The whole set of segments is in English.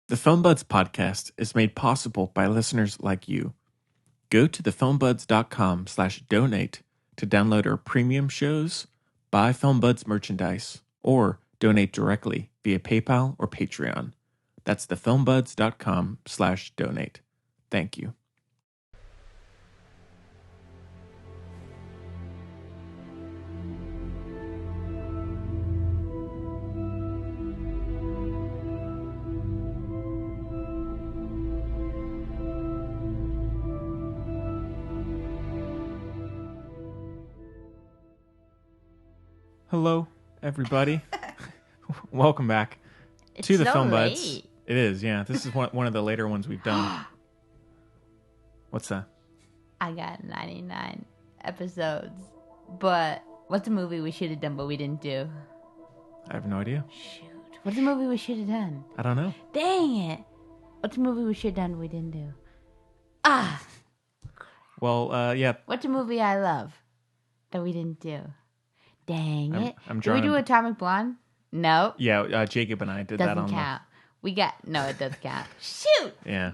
The Film Buds podcast is made possible by listeners like you. Go to thefilmbuds.com/donate to download our premium shows, buy Film Buds merchandise, or donate directly via PayPal or Patreon. That's thefilmbuds.com/donate. Thank you. Hello, everybody. Welcome back to the so Film Buds. late. It is, yeah. This is one of the later ones we've done. What's that? I got 99 episodes. But what's a movie we should have done but we didn't do? I have no idea. Shoot. What's a movie we should have done? I don't know. Dang it. What's a movie we should have done but we didn't do? Ah. Well, yeah. What's a movie I love that we didn't do? Dang it. I'm Did we drawing do a- Atomic Blonde? No. Yeah, Jacob and I did that Doesn't on count. No, it does count. Shoot. Yeah.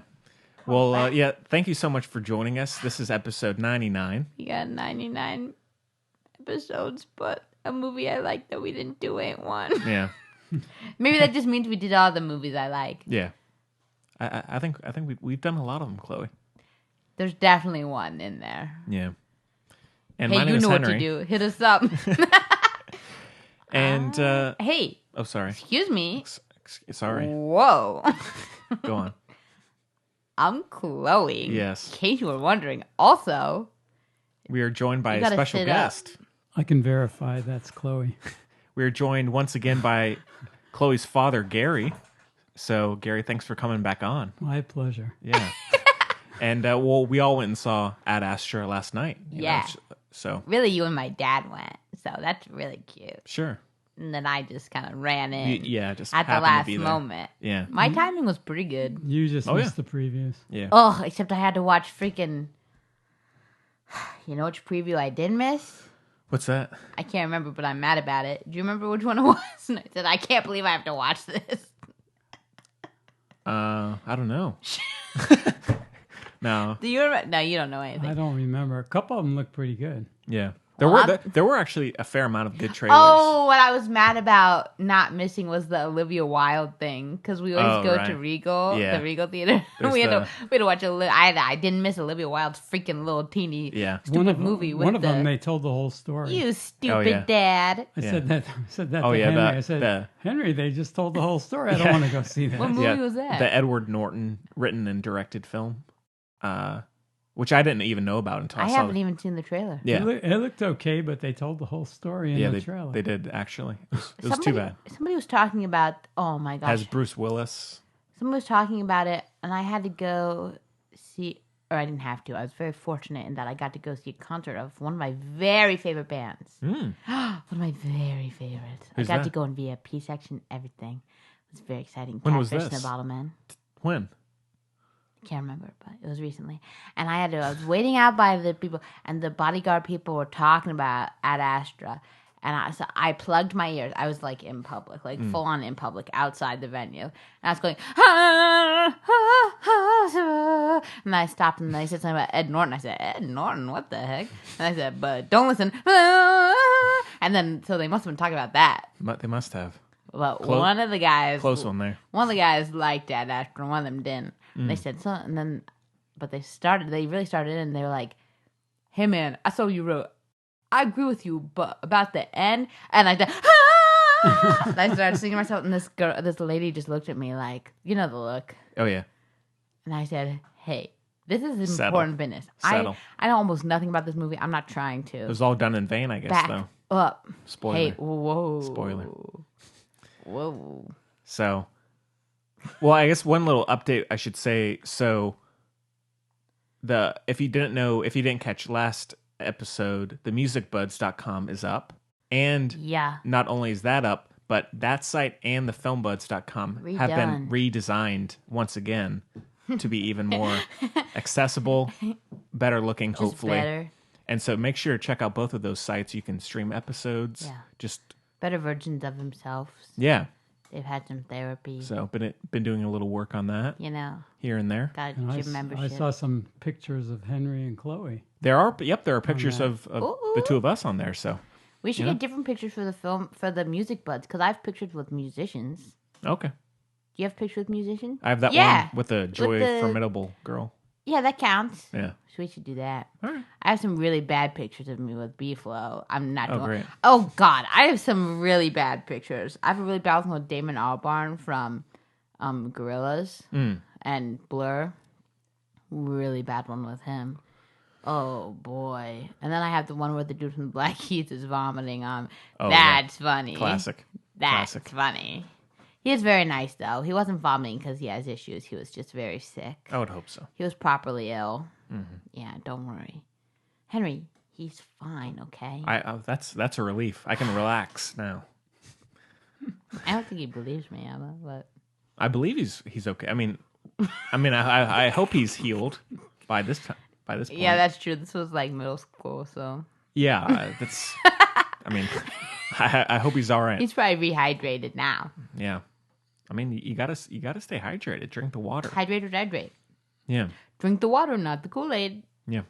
Well, yeah, thank you so much for joining us. This is episode 99. We got 99 episodes, but a movie I like that we didn't do ain't one. Yeah. Maybe that just means we did all the movies I like. Yeah. I think we've done a lot of them, Chloe. There's definitely one in there. Yeah. And Hey, my name you is know Henry. what to do. Hit us up. And Hey, oh, sorry. excuse me. Sorry. Whoa. Go on. I'm Chloe. Yes. In case you were wondering. Also, We are joined by You a gotta special sit up. guest. I can verify that's Chloe. We are joined once again by Chloe's father, Gary. So, Gary, thanks for coming back on. My pleasure. Yeah. And well, we all went and saw Ad Astra last night. you know, Yeah. So really, you and my dad went. So that's really cute. sure. And then I just kind of ran in Yeah, just at the happened to last be there. moment. Yeah. My timing was pretty good. You just Oh, missed the previews. Yeah. Oh, except I had to watch freaking... You know which preview I did miss? What's that? I can't remember, but I'm mad about it. Do you remember which one it was? And I said, I can't believe I have to watch this. I don't know. No. Do you remember? No, you don't know anything. I don't remember. A couple of them look pretty good. Yeah. There Well, there were actually a fair amount of good trailers. Oh, what I was mad about not missing was the Olivia Wilde thing, because we always Oh, go right. to Regal, Yeah. the Regal Theater. There's we had to watch I didn't miss Olivia Wilde's freaking little teeny Yeah. stupid movie with One of the, them, they told the whole story. you stupid yeah. dad. I Yeah. said that Oh, to yeah, Henry. the- I said, the- Henry, they just told the whole story. I don't Yeah. want to go see that. What movie was that? The Edward Norton written and directed film, which I didn't even know about until I, I saw haven't it. even seen the trailer. Yeah. It looked okay, but they told the whole story in Yeah, the they, trailer. they did actually. It was too bad. Somebody was talking about, oh my gosh. Has Bruce Willis? Someone was talking about it, and I had to go see, or I didn't have to. I was very fortunate in that I got to go see a concert of one of my very favorite bands. One of my very favorites. Who's I got that? to go in VIP section, everything. It was very exciting. When was Catfish this? and the Bottle Man. When? Can't remember, but it was recently. And I was waiting out by the people, and the bodyguard people were talking about Ad Astra. And so I plugged my ears. I was like in public, like full on in public, outside the venue. And I was going, and I stopped and they said something about Ed Norton. I said, Ed Norton, what the heck? And I said, but don't listen. And then, so they must have been talking about that. They must have. But one of the guys, Close one there. one of the guys liked Ad Astra, and one of them didn't. And they said so, and then, but they really started, and they were like, "Hey man, I saw you wrote. I agree with you, but about the end." And I said, and I started singing myself, and this lady just looked at me like, you know the look. Oh yeah. And I said, "Hey, this is Settle. important business. Settle. I know almost nothing about this movie. I'm not trying to. It was all done in vain, I guess. Back Though. up. Spoiler. Hey, whoa. Spoiler. Whoa. So, well, I guess one little update I should say. So, if you didn't catch last episode, the musicbuds.com is up. And Yeah. not only is that up, but that site and the filmbuds.com have been redesigned once again to be even more accessible, better looking, Just hopefully. better. And so make sure to check out both of those sites. You can stream episodes. Yeah. Just, Better versions of themselves. yeah. They've had some therapy. So been doing a little work on that here and there. Got And gym membership. I saw some pictures of Henry and Chloe. There are pictures of the two of us on there. So we should get different pictures for the film, for the music buds, because I have pictures with musicians. okay. Do you have pictures with musicians? I have that one with the Joy Formidable girl. Yeah, that counts. Yeah. So we should do that. All right. I have some really bad pictures of me with B-Flow. I'm not doing. Great. Oh God, I have some really bad pictures. I have a really bad one with Damon Albarn from Gorillaz and Blur. Really bad one with him. Oh boy. And then I have the one where the dude from Black Keys is vomiting on. That's funny. Classic. That's funny. He is very nice though. He wasn't vomiting because he has issues. He was just very sick. I would hope so. He was properly ill. Mm-hmm. Yeah, don't worry. Henry, he's fine, okay? That's a relief. I can relax now. I don't think he believes me, Emma, but I believe he's okay. I hope he's healed by this time. By this point. yeah, that's true. This was like middle school, so Yeah, that's. I hope he's all right. he's probably rehydrated now. Yeah, you gotta stay hydrated. Drink the water. Hydrate or hydrate. Yeah, Drink the water, not the Kool-Aid. yeah.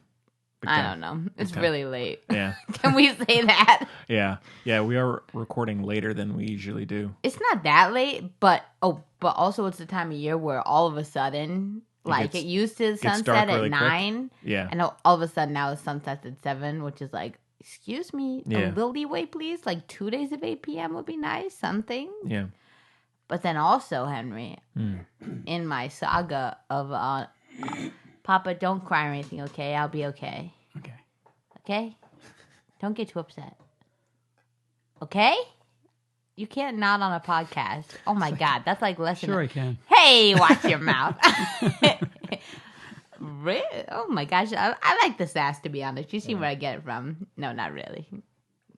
Big I time. don't know. It's time. really late. Yeah, Can we say that? yeah. We are recording later than we usually do. It's not that late, but also it's the time of year where all of a sudden, it used to sunset dark at really quick. 9. Yeah, And all of a sudden now it sunsets at 7, which is like, excuse me, Yeah. a little leeway, please. Like 2 days of 8 p.m. would be nice, something. yeah. But then also, Henry, in my saga of Papa, don't cry or anything, okay? I'll be okay. Okay. Okay? Don't get too upset. Okay? You can't nod on a podcast. Oh my God, that's like less than Sure I can. Hey, watch your mouth. Really? Oh my gosh, I like the sass, to be honest. You see where I get it from? No, not really.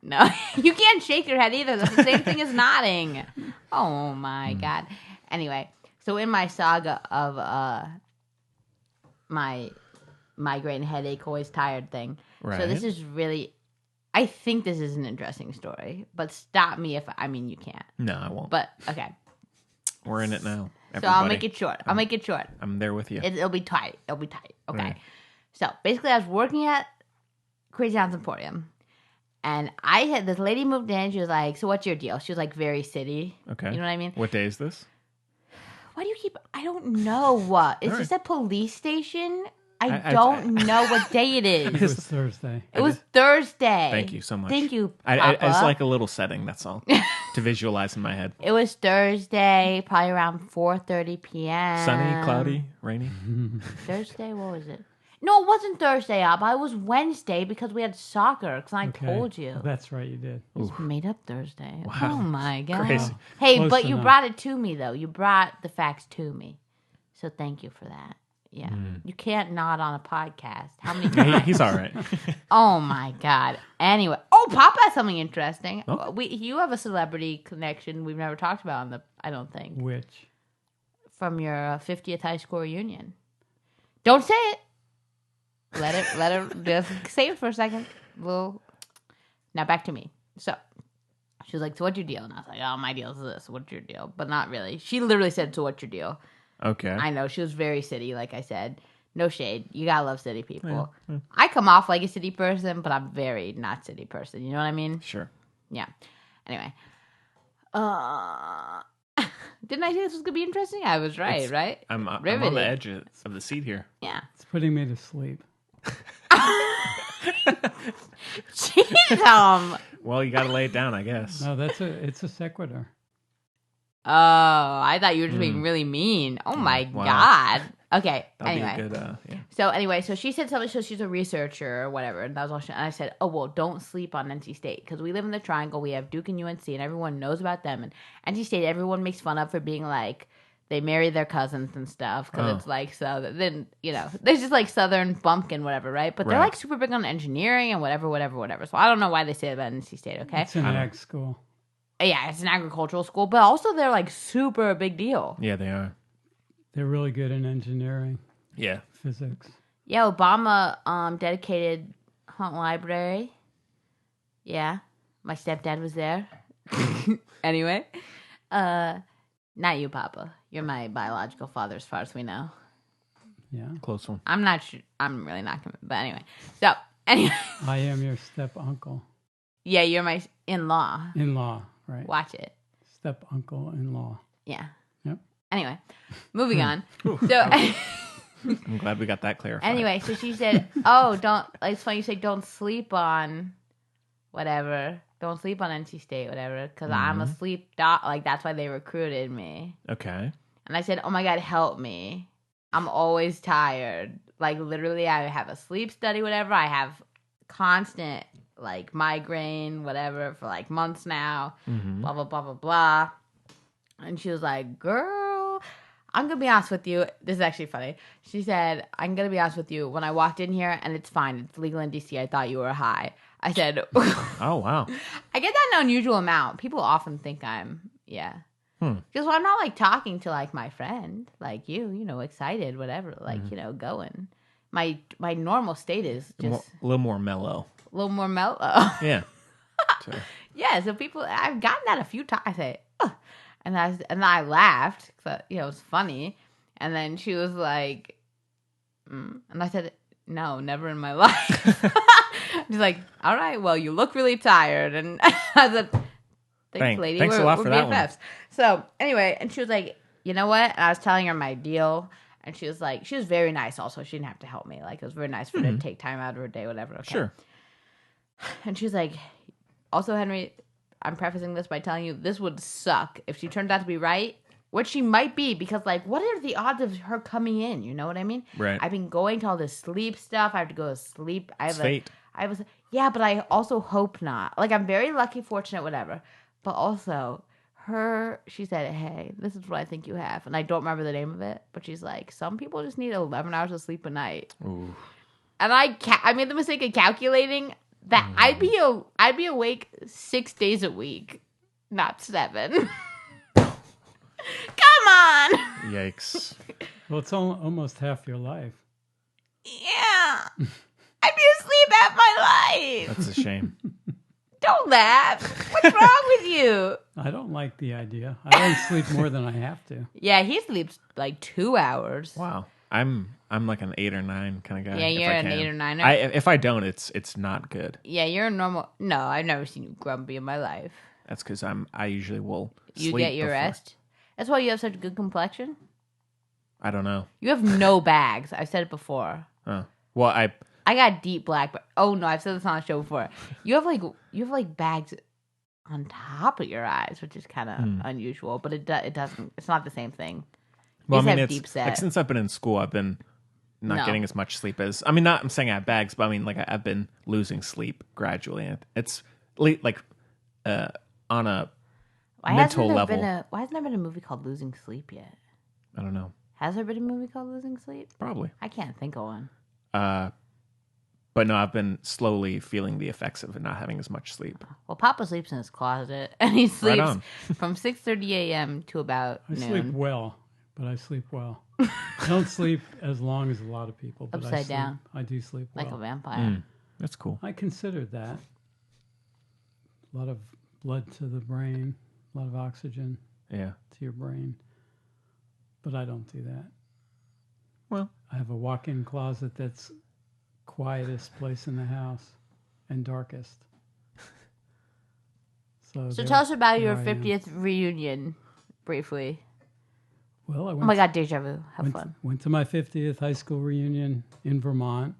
No, you can't shake your head either. That's the same thing as nodding. Oh my God. Anyway, so in my saga of my migraine, headache, always tired thing. Right. So this is really, I think this is an interesting story, but stop me if, you can't. No, I won't. But, okay. We're in it now. So I'll make it short. I'm there with you. It'll be tight. Okay. Right. So basically, I was working at Crazy House Emporium, and I had this lady moved in. She was like, "So what's your deal?" She was like very city. Okay. You know what I mean? What day is this? Why do you keep? I don't know what. Is All this right. a police station? I don't know what day it It is. was Thursday. It was Thursday. Thank you so much. Thank you, I Papa. just like a little setting. That's all to visualize in my head. It was Thursday, probably around 4:30 p.m. Sunny, cloudy, rainy. Thursday? What was it? No, it wasn't Thursday, Abba. It was Wednesday because we had soccer. Because I Okay. told you. That's right, you did. It's made up Thursday. Wow. Oh my God. Crazy. Hey, Close but you enough. brought it to me, though. You brought the facts to me. So thank you for that. Yeah. You can't nod on a podcast. How many times? He's all right. Oh my God. Anyway. Oh, Papa has something interesting. Oh. You have a celebrity connection we've never talked about on the, I don't think, Which? from your 50th high school reunion. Don't say it. Let it, just say it for a second. Now back to me. So she was like, "So what's your deal?" And I was like, "Oh, my deal is this. What's your deal?" But not really. She literally said, "So what's your deal?" Okay. I know she was very city, like I said. No shade. You gotta love city people. Yeah. I come off like a city person, but I'm very not city person. You know what I mean? Sure. Yeah. Anyway, didn't I say this was gonna be interesting? I was right, right? I'm on Riveting. the edge of the seat here. Yeah. It's putting me to sleep. Jeez, Well, you got to lay it down, I guess. No, it's a sequitur. Oh, I thought you were just being really mean. Oh my wow. God. Okay. That'd anyway. be a good. Yeah. So she said something. So she's a researcher or whatever, and that was all. And I said, "Oh well, don't sleep on NC State because we live in the Triangle. We have Duke and UNC, and everyone knows about them. And NC State, everyone makes fun of for being like they marry their cousins and stuff because it's like southern. Then there's just like Southern bumpkin, whatever, right? But they're Right. like super big on engineering and whatever. So I don't know why they say it about NC State. Okay, It's an ag school. yeah, it's an agricultural school, but also they're like super big deal. Yeah, they are. They're really good in engineering, Yeah. physics. Yeah, Obama dedicated Hunt Library. Yeah, my stepdad was there. Anyway, Not you, Papa. You're my biological father, as far as we know. Yeah. Close one. I'm not sure. I'm really not convinced. But anyway. I am your step uncle. Yeah, you're my in-law. In-law, right? Watch it. Step uncle in-law. Yeah. Yep. Anyway, moving on. So I'm glad we got that clarified. anyway, so she said, "Oh, don't." Like, it's funny you say, "Don't sleep on whatever. Don't sleep on NC State, whatever." Because I'm a sleep doc. Like that's why they recruited me. Okay. And I said, "Oh my God, help me! I'm always tired. Like literally, I have a sleep study, whatever. I have constant like migraine, whatever, for like months now. Blah blah blah blah blah." And she was like, "Girl, I'm gonna be honest with you. This is actually funny." She said, "I'm gonna be honest with you. When I walked in here, and it's fine. It's legal in DC. I thought you were high." I said, Oh, wow. I get that an unusual amount. People often think I'm, because I'm not like talking to like my friend, like you know, excited, whatever, like going. My normal state is just A little more mellow. a little more mellow. Yeah. So, Yeah, so people, I've gotten that a few times. I say, "Ugh." And I laughed, because it was funny. And then she was like, and I said, "No, never in my life." She's like, "All right, well, you look really tired." And I said, "Thanks, lady. Thanks a lot for that one. BFFs." So anyway, and she was like, "You know what?" And I was telling her my deal. And she was like, she was very nice also. She didn't have to help me. Like, it was very nice for her to take time out of her day, whatever. Okay. Sure. And she's like, "Also, Henry, I'm prefacing this by telling you this would suck if she turned out to be right," which she might be, because, like, what are the odds of her coming in? You know what I mean? Right. I've been going to all this sleep stuff. I have to go to sleep. It's fate. Yeah, but I also hope not. Like, I'm very lucky, fortunate, whatever. But also, she said, "Hey, this is what I think you have." And I don't remember the name of it, but she's like, "Some people just need 11 hours of sleep a night." Ooh. And I made the mistake of calculating that I'd be awake 6 days a week, not 7. Come on. Yikes. Well, it's almost half your life. Yeah. I'd be asleep half my life. That's a shame. Don't laugh. What's wrong with you? I don't like the idea. I don't sleep more than I have to. Yeah, he sleeps like 2 hours. Wow. I'm like an 8 or 9 kind of guy. Yeah, if you're I an can. 8 or 9er. If I don't, it's not good. Yeah, you're a normal. No, I've never seen you grumpy in my life. That's because I usually will You sleep get your before. rest. That's why you have such a good complexion. I don't know. You have no bags. I've said it before. Well, I got deep black, but oh no, I've said this on the show before. You have like bags on top of your eyes, which is kind of unusual, but it doesn't. It's not the same thing. well, I just mean, have it's deep set. like since I've been in school, I've been not No. getting as much sleep as I'm saying I have bags, but I mean like I've been losing sleep gradually. And it's like on a mental level. Why hasn't there been a movie called Losing Sleep yet? I don't know. Has there been a movie called Losing Sleep? Probably. I can't think of one. But no, I've been slowly feeling the effects of it not having as much sleep. Well, Papa sleeps in his closet, and he sleeps on. from 6:30 a.m. to about I noon. sleep well, but I sleep well. I don't sleep as long as a lot of people, but Upside down. I do sleep well. Like a vampire. That's cool. I considered that. A lot of blood to the brain, a lot of oxygen Yeah. to your brain. But I don't do that. Well, I have a walk-in closet that's quietest place in the house and darkest. So Tell us about your there I am. 50th reunion, briefly. Well, I Oh went, my God, deja vu. Have fun. went to my 50th high school reunion in Vermont.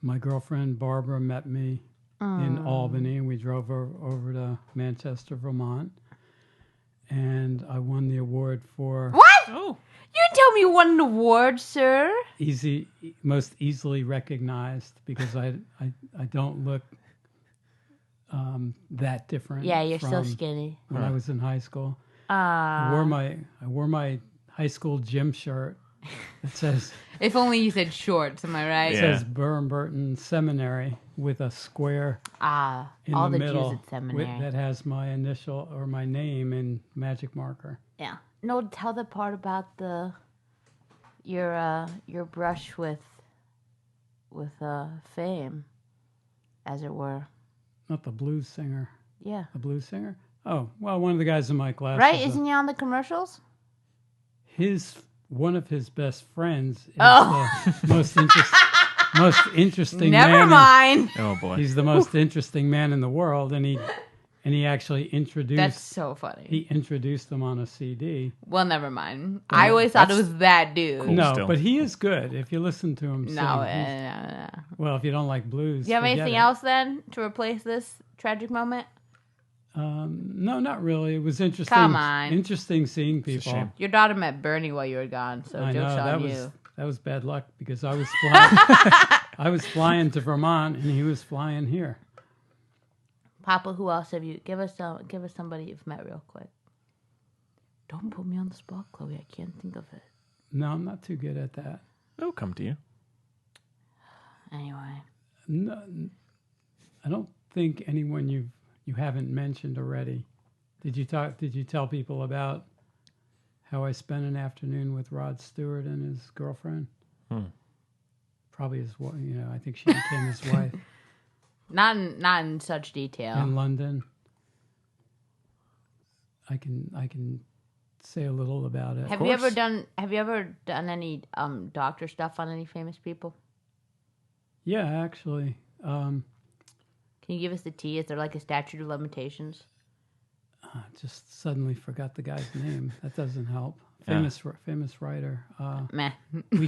My girlfriend Barbara met me in Albany, and we drove over to Manchester, Vermont. And I won the award for What? oh, You didn't tell me you won an award, sir. most easily recognized, because I don't look that different. Yeah, you're still from skinny. when I was in high school. I wore my high school gym shirt. It says If only you said shorts, am I right? it Yeah. says Burton Seminary with a square in All the the middle Jews at seminary. that has my initial or my name in magic marker. Yeah. No, tell the part about your brush with fame, as it were. Not the blues singer. Yeah. The blues singer? Oh, well, one of the guys in my class. Right? Isn't he on the commercials? One of his best friends is Oh. the most interesting Never man. mind. Oh boy. He's the most interesting man in the world, and he actually introduced. That's so funny. He introduced them on a CD. Well, never mind. I always thought it was that dude. Cool. No, Still. but he is good. If you listen to him sing, No, well, if you don't like blues, Do you have forget anything it. else then to replace this tragic moment? No, not really. It was interesting. Come on. Interesting seeing people. shame. Your daughter met Bernie while you were gone, so I know joke's on you. that was bad luck because I was flying. I was flying to Vermont and he was flying here. Papa, who else have you? Give us somebody you've met real quick. Don't put me on the spot, Chloe. I can't think of it. No, I'm not too good at that. It'll come to you. Anyway, No, I don't think anyone you haven't mentioned already. Did you tell people about how I spent an afternoon with Rod Stewart and his girlfriend? Probably his wife. I think she became his wife not in such detail. in London. I can say a little about it. Have you ever done any doctor stuff on any famous people? Yeah, actually. Can you give us the tea? Is there like a statute of limitations? Just suddenly forgot the guy's name. That doesn't help. Famous writer. Meh. We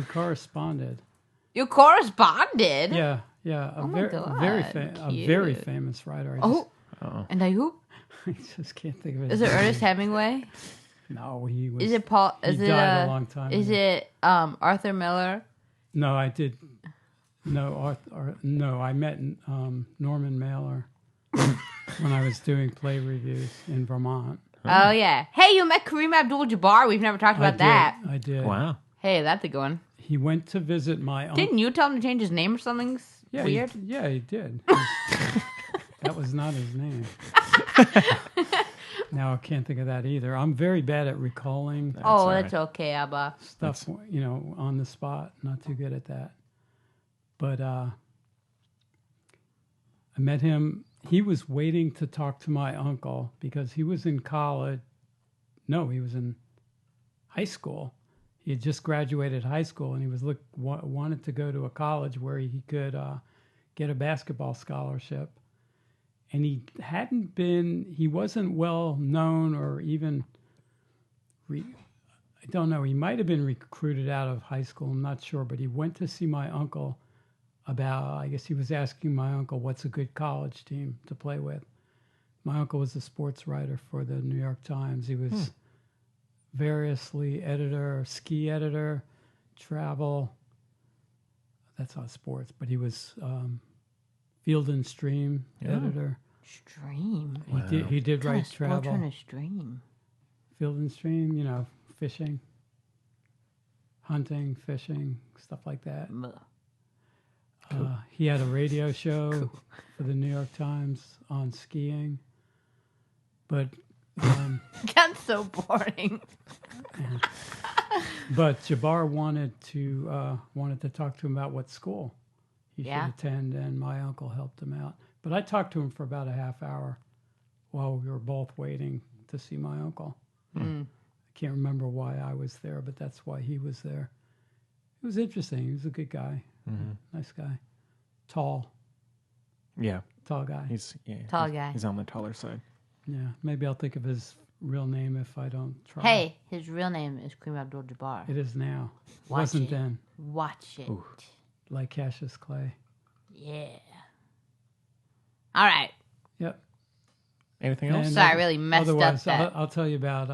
corresponded. You corresponded? Yeah. Oh my God, A very famous writer. And I who? I just can't think of it. Is it Ernest Hemingway? No, he was. Is it Paul? He died a long time Is ago. it Arthur Miller? No, I did. No, no, I met Norman Mailer when I was doing play reviews in Vermont. Oh yeah. Hey, you met Kareem Abdul-Jabbar. We've never talked about that. I did. Wow. Hey, that's a good one. He went to visit my uncle. Didn't you tell him to change his name or something weird? He did. That was not his name. Now I can't think of that either. I'm very bad at recalling That's okay, Abba. stuff, on the spot. Not too good at that. But I met him. He was waiting to talk to my uncle because he was in college. No, he was in high school. He had just graduated high school, and he was wanted to go to a college where he could get a basketball scholarship. And he wasn't well known or even, I don't know, he might have been recruited out of high school, I'm not sure, but he went to see my uncle I guess he was asking my uncle what's a good college team to play with. My uncle was a sports writer for the New York Times. He was variously ski editor, travel, that's not sports, but he was Field and Stream editor. Stream. He did What kind write of sport travel. on a stream? Field and Stream, fishing, hunting, fishing, stuff like that. He had a radio show for the New York Times on skiing. But That's so boring. but Jabbar wanted to talk to him about what school he should attend, and my uncle helped him out. But I talked to him for about a half hour while we were both waiting to see my uncle. I can't remember why I was there, but that's why he was there. It was interesting. He was a good guy. Nice guy. Tall Yeah. guy. Tall guy. He's on the taller side. Yeah. Maybe I'll think of his real name if I don't try. Hey, his real name is Kareem Abdul-Jabbar. It is now. It Watch wasn't it. then. Watch it. Ooh. Like Cassius Clay. Yeah. All right. Yep. Anything else? And Sorry, I really messed up otherwise, that. I'll tell you about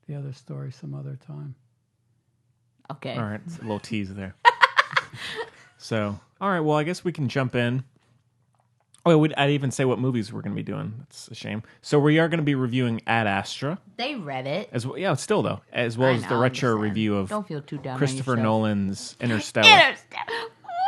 the other story some other time. Okay. All right. It's a little tease there. So, all right. Well, I guess we can jump in. Oh, I'd even say what movies we're going to be doing. That's a shame. So we are going to be reviewing Ad Astra. They read it. Still though, as well as the retro review of Don't feel too down on Christopher yourself. Nolan's Interstellar.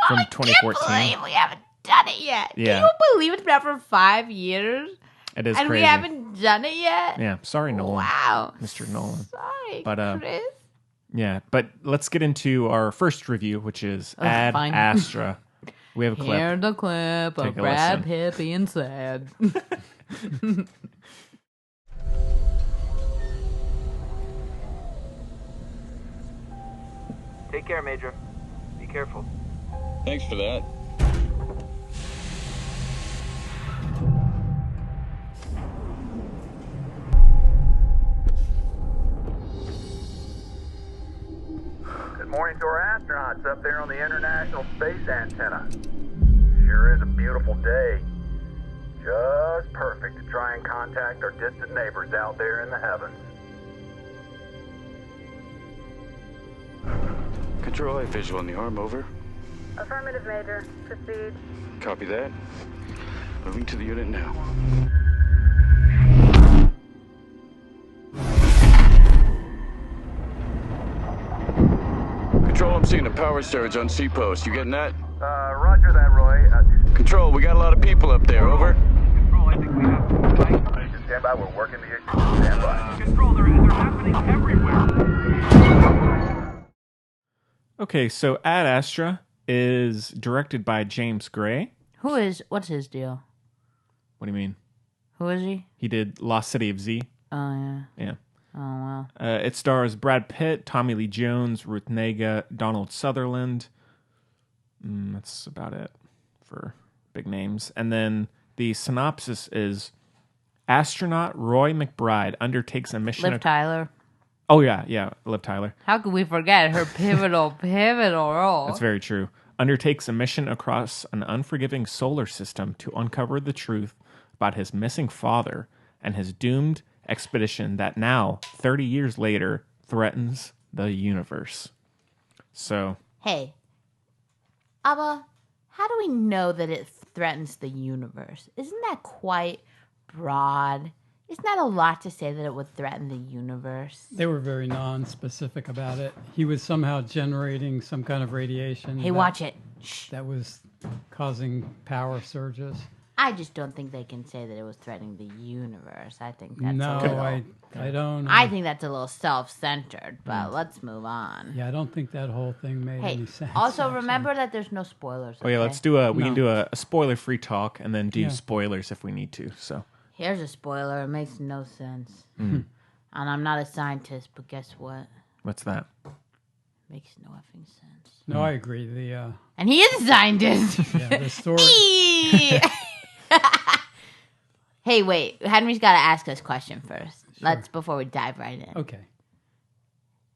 From From 2014. I can't believe we haven't done it yet. Yeah. Can you believe it's been out for 5 years? It is and crazy. we haven't done it yet? Yeah, sorry, Nolan. Wow. Mr. Nolan. Sorry, But, Chris. Yeah, but let's get into our first review, which is Ad fine. Astra. We have a clip. Here's the clip Take of a Brad listen. Pitt being sad. Take care, Major. Be careful. Thanks for that. Good morning to our astronauts up there on the International Space Antenna. Sure is a beautiful day. Just perfect to try and contact our distant neighbors out there in the heavens. Control, I visual on the arm, over. Affirmative, Major. Proceed. Copy that. Moving to the unit now. Control, I'm seeing a power surge on C-post. You getting that? Roger that, Roy. Control, we got a lot of people up there, over. Control, I think we have to fight. Stand by, we're working the issue. Stand by. Control, they're happening everywhere. Okay, so Ad Astra is directed by James Gray. What's his deal? What do you mean? Who is he? He did Lost City of Z. Oh, yeah. Yeah. Oh, wow. It stars Brad Pitt, Tommy Lee Jones, Ruth Negga, Donald Sutherland. That's about it for big names. And then the synopsis is astronaut Roy McBride undertakes a mission. Liv Tyler. Oh, yeah, Liv Tyler. How could we forget her pivotal role? That's very true. Undertakes a mission across an unforgiving solar system to uncover the truth about his missing father and his doomed expedition that now, 30 years later, threatens the universe. So, Hey, Abba, how do we know that it threatens the universe? Isn't that quite broad? Isn't that a lot to say that it would threaten the universe? They were very non-specific about it. He was somehow generating some kind of radiation. Hey, watch it. Shh. That was causing power surges. I just don't think they can say that it was threatening the universe. I think that's No, a little... I don't. I think that's a little self-centered, but let's move on. Yeah, I don't think that whole thing made Hey, any sense. also actually. remember that there's no spoilers. oh yeah, okay? let's do we No. can do a spoiler-free talk and then do Yeah. spoilers if we need to. So, Here's a spoiler. It makes no sense. And I'm not a scientist, but guess what? what's that? Makes no effing sense. No, I agree. The And he is a scientist. yeah, the story. Hey, wait. Henry's got to ask us a question first. Let's before we dive right in. Okay.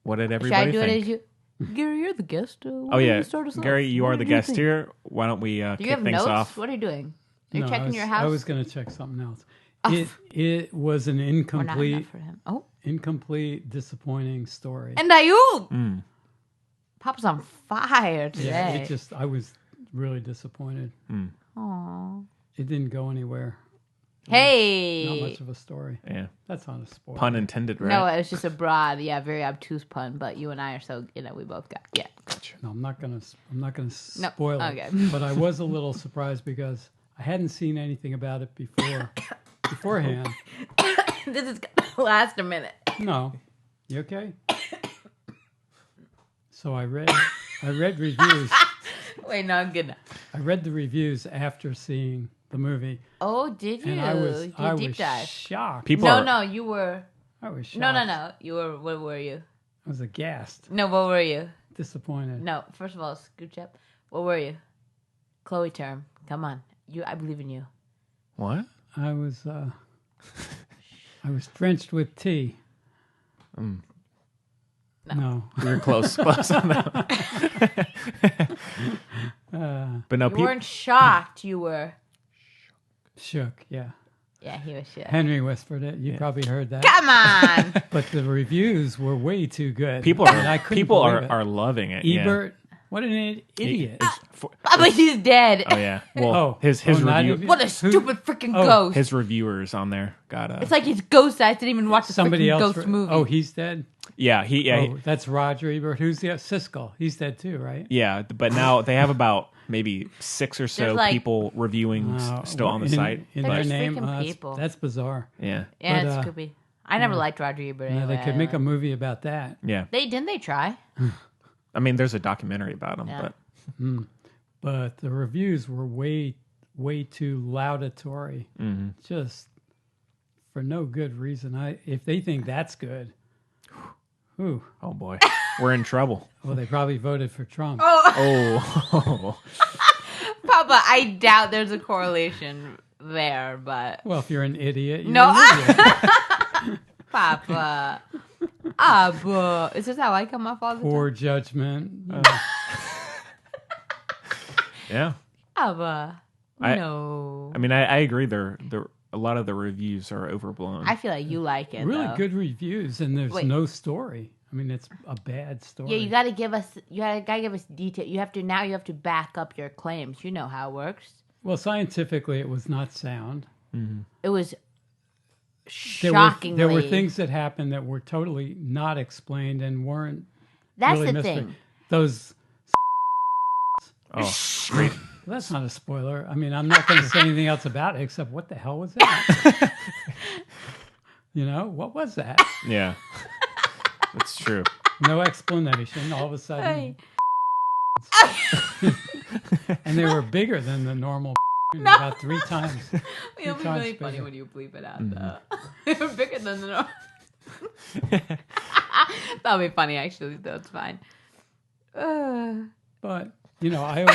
What did Should I everybody do think? it as you? Gary, you're the guest. Oh yeah, Gary, you are the guest here. Why don't we Do you kick have things notes? off? What are you doing? Are you No, checking your house? I was going to check something else. Oh. It was an Or not incomplete, enough for him. Oh, incomplete, disappointing story. and Ayub. Papa's on fire today. Yeah, I was really disappointed. Aw. It didn't go anywhere. Hey. Not much of a story. Yeah, That's not a spoiler. pun intended, right? No, it was just a broad, very obtuse pun. But you and I are so, we both got, No, I'm not gonna No, spoil okay. it. But I was a little surprised because I hadn't seen anything about it beforehand. This is gonna last a minute. No, you okay? So I read reviews. Wait, no, I'm good now. I read the reviews after seeing the movie, Oh, did you? and I was Did I deep was dive? shocked. People No, are, no, you were. I was shocked. No. You were. What were you? I was aghast, No, what were you? disappointed. No, first of all, scooch up. What were you? Chloe term. Come on. I believe in you. what? I was drenched with tea. No. We were close on that. But no, You people. weren't shocked. You were. Shook, yeah. Yeah, he was shook. Henry whispered it. You probably heard that. Come on. But the reviews were way too good. People And I are couldn't people believe it. are loving it. yeah. Ebert, what an idiot. But he's dead. Oh yeah. Well, Oh. his Oh, not review, even- What a stupid freaking Oh, ghost. his reviewers on there got It's like his ghost eyes didn't even watch the Somebody freaking else. ghost movie. Oh, he's dead. yeah he Oh, that's Roger Ebert. Who's the Siskel? He's dead too, right? yeah. But now they have about maybe 6 or so There's like- people reviewing still on the site. in But their there's name. freaking That's, people. that's bizarre. Yeah, Yeah, but, it's creepy. I never liked Roger Ebert. Yeah, Anyway. they could make a movie about that. yeah. Didn't they try? I mean, there's a documentary about him, Yeah. but But the reviews were way too laudatory, just for no good reason. If they think that's good, ooh, oh boy. we're in trouble. Well, they probably voted for Trump. Oh. Papa, I doubt there's a correlation there, but Well, if you're an idiot, you're no, an idiot. Papa. Is this how I come off all the Poor time? judgment. Yeah. Papa, no. I mean, I agree. A lot of the reviews are overblown. I feel like you like it. Really though. good reviews, and there's Wait. no story. I mean, it's a bad story. Yeah, you gotta give us. You gotta give us detail. You have to back up your claims. You know how it works. Well, scientifically, it was not sound. It was There shockingly. were things that happened that were totally not explained and weren't. That's really the thing. Those. Oh, great. Well, that's not a spoiler. I mean, I'm not going to say anything else about it except what the hell was that? What was that? Yeah. That's true. No explanation. All of a sudden, and they were bigger than the normal. About 3 times. It'll be times really funny bigger. when you bleep it out, though. They're bigger than the normal. That'll be funny, actually. That's fine. But I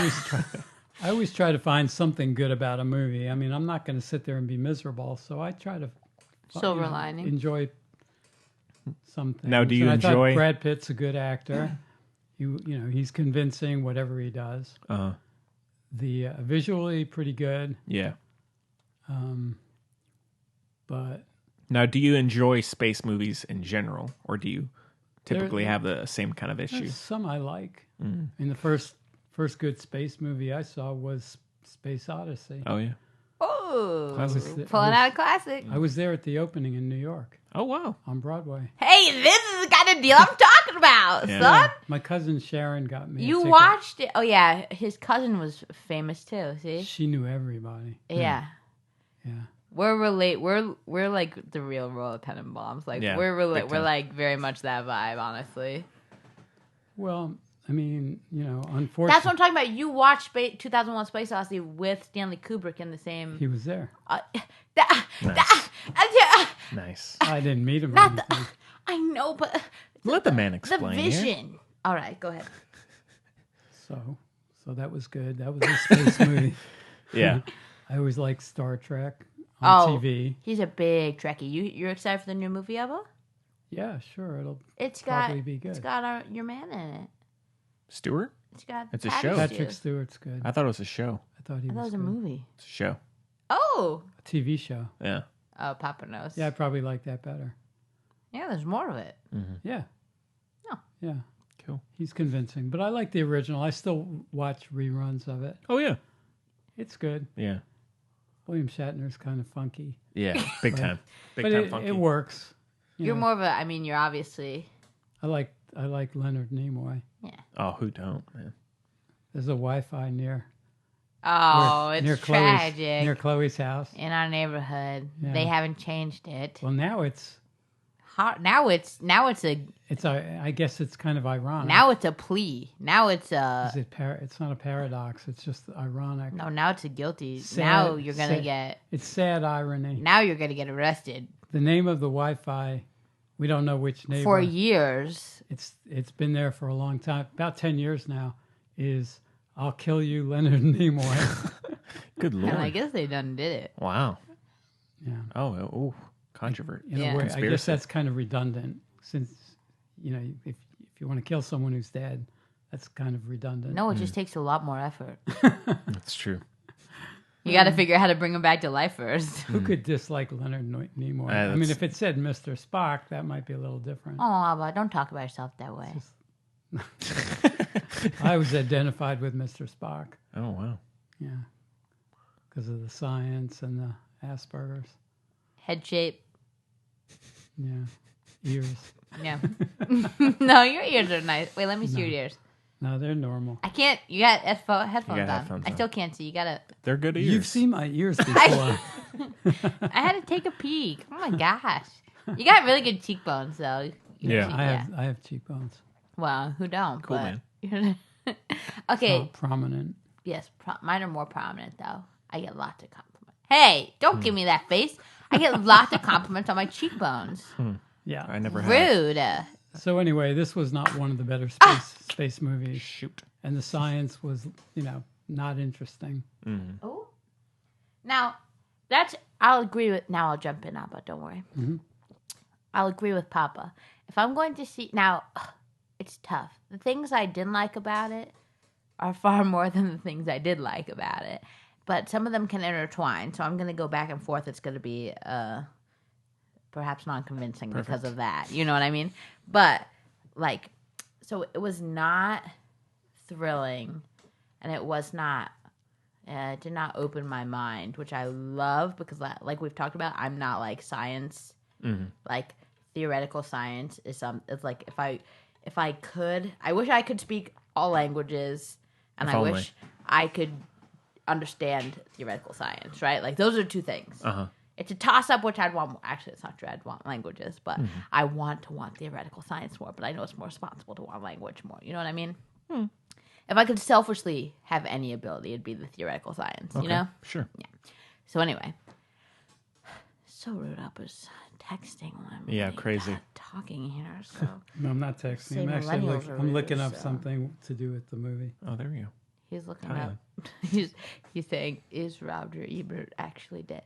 always try to find something good about a movie. I mean, I'm not going to sit there and be miserable, so I try to Silver lining. enjoy something. Now, do you I enjoy- thought Brad Pitt's a good actor. He's convincing whatever he does. The visually pretty good, Yeah. but Now, do you enjoy space movies in general, or do you typically have the same kind of issue? there's some I like. And the first good space movie I saw was Space Odyssey. Oh, yeah. Oh, Classic. pulling out a classic. I was there at the opening in New York Oh, wow. on Broadway. Hey, this is the kind of deal I'm talking about, Yeah. son. My cousin Sharon got me. a You ticket. watched it. Oh, yeah. His cousin was famous, too. See? She knew everybody. Yeah. Yeah. We're like the real Royal Tenenbaums. Like Yeah, we're big we're time. like very much that vibe, honestly. Well, I mean, unfortunately, That's what I'm talking about. You watched 2001: Space Odyssey with Stanley Kubrick in the same. he was there. Nice. I didn't meet him. or Not the, anything. I know, but Let the man the explain. here. vision. All right, go ahead. So that was good. That was a space movie. Yeah. I always like Star Trek on TV. He's a big Trekkie. You're excited for the new movie, Eva? Yeah, sure. It'll It's got probably be good. It's got your man in it. Stewart? It's got. It's a Patty show. Patrick Stewart. Stewart's good. I thought it was a show. I thought he I thought it was was a good. movie. It's a show. Oh. A TV show. Yeah. Oh, Papa knows. Yeah, I probably like that better. Yeah, there's more of it. Yeah. Oh. Yeah. Cool. He's convincing, but I like the original. I still watch reruns of it. Oh, yeah. It's good. Yeah. William Shatner's kind of funky, Yeah. Big time. Big but time it funky. works. You're more of a. I mean, you're obviously. I like Leonard Nimoy. Oh, who don't, man? There's a Wi-Fi near Oh, near it's tragic. near Chloe's house. In our neighborhood, Yeah. they haven't changed it. Well, now it's Now it's I guess it's kind of ironic. now it's a plea. Now it's a Is it it's not a paradox. It's just ironic. no. Now it's a guilty. Sad- now you're gonna sad- get. It's sad irony. Now you're gonna get arrested The name of the Wi-Fi, we don't know which neighbor. for years. It's been there for a long time, about 10 years now. Is I'll kill you, Leonard Nimoy. Good lord. And I guess they done did it. Wow. Yeah. Oh, controversy. In a Yeah. way, I guess Conspiracy. that's kind of redundant, since if you want to kill someone who's dead, that's kind of redundant. No, it just takes a lot more effort. That's true. You got to figure out how to bring him back to life first. Who could dislike Leonard Nimoy? I that's- mean, if it said Mr. Spock, that might be a little different. Oh, Abba, don't talk about yourself that way. I was identified with Mr. Spock. Oh, wow. Yeah, because of the science and the Asperger's. Head shape. Yeah, ears. Yeah. No, your ears are nice. Wait, let me see your ears. No, they're normal. I can't. You got headphones You got on. headphones I on. still can't see. You gotta. They're good ears. You've seen my ears before. I had to take a peek. Oh my gosh, you got really good cheekbones though. Yeah. I have cheekbones. Well, who don't? Cool, but... man. Okay. Prominent. Yes, mine are more prominent though. I get lots of compliments. Hey, don't give me that face. I get lots of compliments on my cheekbones. Yeah. I never have. Rude. So anyway, this was not one of the better space movies. Shoot. And the science was, not interesting. Oh, now I'll agree with. Now I'll jump in, Abba. Don't worry. Mm-hmm. I'll agree with Papa. If I'm going to see now, it's tough. The things I didn't like about it are far more than the things I did like about it. But some of them can intertwine, so I'm going to go back and forth. It's going to be perhaps non-convincing because of that. You know what I mean? But so it was not thrilling, and it was not. It did not open my mind, which I love because, like we've talked about, I'm not like science. Like theoretical science is it's like if I could, I wish I could speak all languages, and I wish I could understand theoretical science. Right? Like those are two things. It's a toss up, which I'd want. Actually, it's not true. I'd want languages, but I want theoretical science more. But I know it's more responsible to want language more. You know what I mean? If I could selfishly have any ability, it'd be the theoretical science, you know? Sure. Yeah. So anyway, so rude. I was texting when I'm Yeah, crazy. talking here. So No, I'm not texting. Say I'm actually millennials are I'm looking rude, up so. something to do with the movie. Oh, there we go. he's looking Oh, up. He's saying, "Is Roger Ebert actually dead?"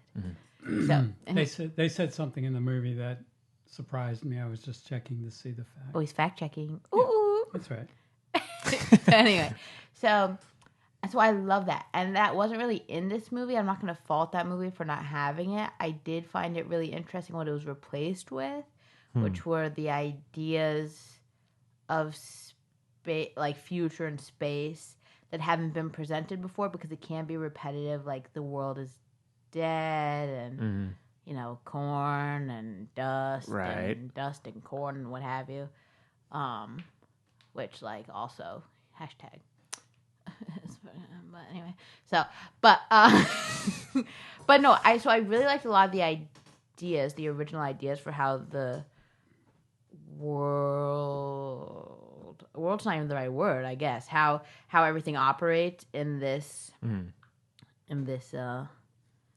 So and They said something in the movie that surprised me. I was just checking to see the fact. oh, he's fact checking. Ooh. That's right. So anyway, so that's why I love that. And that wasn't really in this movie. I'm not going to fault that movie for not having it. I did find it really interesting what it was replaced with, which were the ideas of space, like future and space, that haven't been presented before because it can be repetitive. Like the world is dead and, corn and dust and dust and corn and what have you. Which, like, also, hashtag. But anyway, so, but no, so I really liked a lot of the ideas, the original ideas for how the world's not even the right word, I guess, how everything operates in this,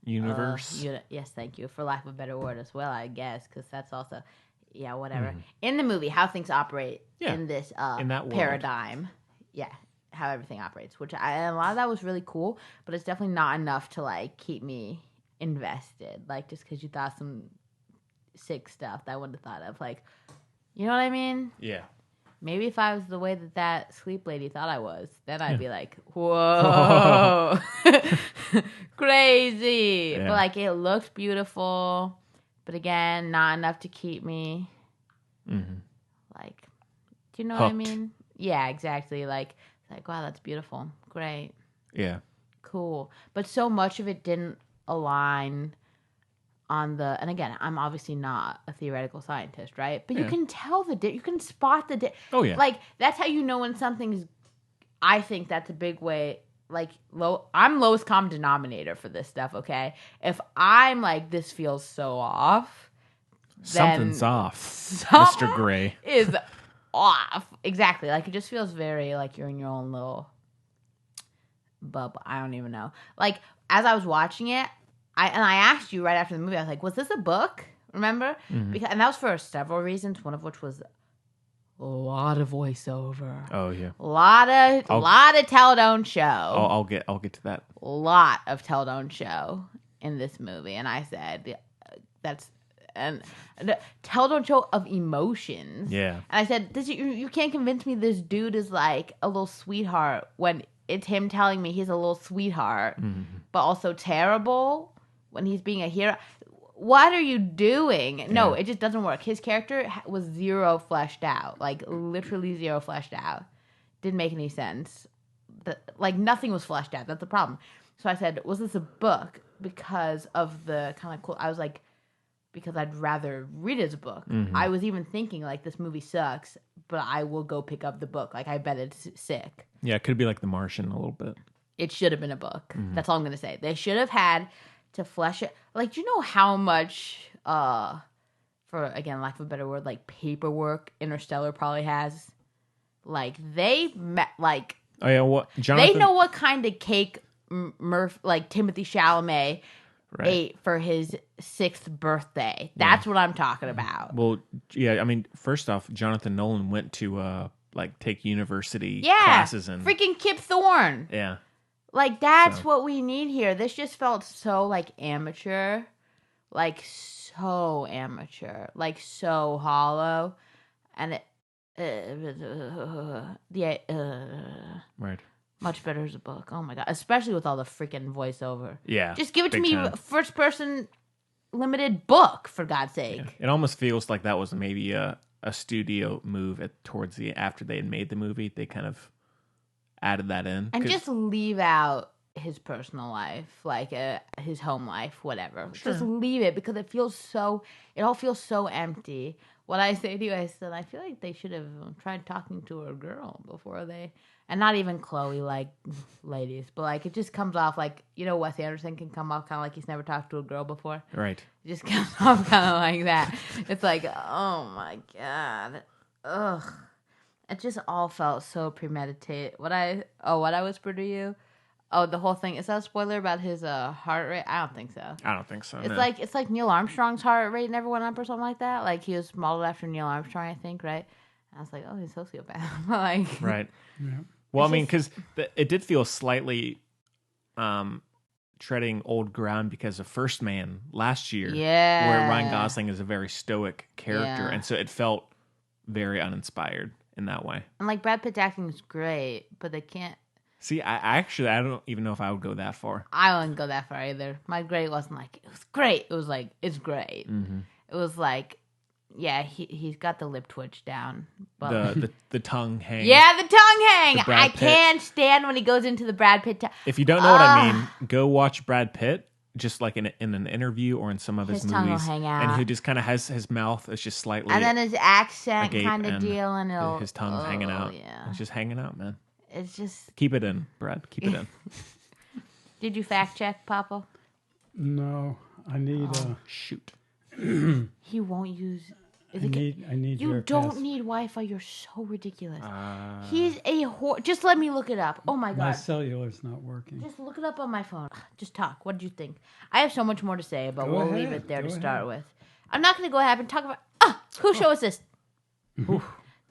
Universe. yes, thank you, for lack of a better word as well, I guess, because that's also, yeah, whatever. In the movie, how things operate in this in that world. paradigm. Yeah, how everything operates, which a lot of that was really cool, but it's definitely not enough to, like, keep me invested. Like, just because you thought some sick stuff that I wouldn't have thought of. Like, you know what I mean? Yeah. Maybe if I was the way that sleep lady thought I was, then I'd be like, whoa, crazy. Yeah. But, like, it looks beautiful, but again, not enough to keep me, like, do you know what I Hooked. mean? Yeah, exactly. Like, wow, that's beautiful. Great. Yeah. Cool. But so much of it didn't align on and again, I'm obviously not a theoretical scientist, right? But you can tell you can spot the Oh, yeah. Like, that's how you know when something's, I think that's a big way, like, I'm lowest common denominator for this stuff, okay? If I'm like, this feels so off, Something's then off, Mr. Gray. is off. Exactly. Like, it just feels very like you're in your own little bubble. I don't even know. Like, as I was watching it, I asked you right after the movie, I was like, was this a book? Remember? And that was for several reasons, one of which was a lot of voiceover. Oh yeah. A lot of tell-don't show. I'll get to that. A lot of tell-don't show in this movie. And I said, that's and tell-don't show of emotions. Yeah. And I said, you can't convince me this dude is like a little sweetheart when it's him telling me he's a little sweetheart, but also terrible when he's being a hero. What are you doing? No, it just doesn't work. His character was zero fleshed out. Like, literally zero fleshed out. Didn't make any sense. Like, nothing was fleshed out. That's the problem. So I said, was this a book? Because of the kind of cool... I was like, because I'd rather read it as a book. I was even thinking, like, this movie sucks, but I will go pick up the book. Like, I bet it's sick. Yeah, it could be like The Martian a little bit. It should have been a book. That's all I'm going to say. They should have had to flesh it. Like, do you know how much, for, again, lack of a better word, like, paperwork Interstellar probably has? Like, they met, like... Oh, yeah, what? Jonathan... They know what kind of cake, like, Timothy Chalamet for his 6th birthday. That's what I'm talking about. Well, yeah, I mean, first off, Jonathan Nolan went to take university Yeah, classes and freaking Kip Thorne. yeah. Like, that's what we need here. This just felt so, like, amateur. Like, so amateur. Like, so hollow. And it... Right. Much better as a book. Oh, my God. Especially with all the freaking voiceover. Yeah. Just give it to big me time. first-person limited book, for God's sake. Yeah. It almost feels like that was maybe a studio move after they had made the movie. They kind of added that in. And just leave out his personal life, like his home life, whatever. Sure. Just leave it because it all feels so empty. What I say to you, I said, I feel like they should have tried talking to a girl before and not even Chloe, like, ladies, but, like, it just comes off like, Wes Anderson can come off kind of like he's never talked to a girl before. Right. It just comes off kind of like that. It's like, oh my God. Ugh. It just all felt so premeditated. What I whispered to you? Oh, the whole thing. Is that a spoiler about his heart rate? I don't think so. I don't think so. It's no. like Neil Armstrong's heart rate never went up or something like that. Like, he was modeled after Neil Armstrong, I think, right? And I was like, oh, he's a sociopath. Like, right. Yeah. Well, I mean, because it did feel slightly treading old ground because of First Man last year, where Ryan Gosling is a very stoic character, and so it felt very uninspired in that way. And, like, Brad Pitt's acting is great, but they can't. See, I don't even know if I would go that far. I wouldn't go that far either. My grade wasn't like, it was great. It was like, it's great. Mm-hmm. It was like, yeah, he's got the lip twitch down. But The tongue hang. Yeah, the tongue hang. The Brad I Pitt. can't stand when he goes into the Brad Pitt. If you don't know what I mean, go watch Brad Pitt, just like in an interview or in some of his tongue will movies, hang out. and who just kind of has his mouth is just slightly, And then his accent agape kind of and deal, and his tongue's hanging out. Yeah, It's just hanging out, man. it's just. Keep it in, Brad. Keep it in. Did you fact check, Papa? No, I need. Shoot. He won't use. I need You your don't pass. need Wi-Fi. You're so ridiculous. He's a whore. Just let me look it up. Oh my My God. cellular's not working. Just look it up on my phone. Just talk. What did you think? I have so much more to say, but Go we'll ahead. leave it there Go to start ahead. with. I'm not going to go ahead and talk about. Whose show is this?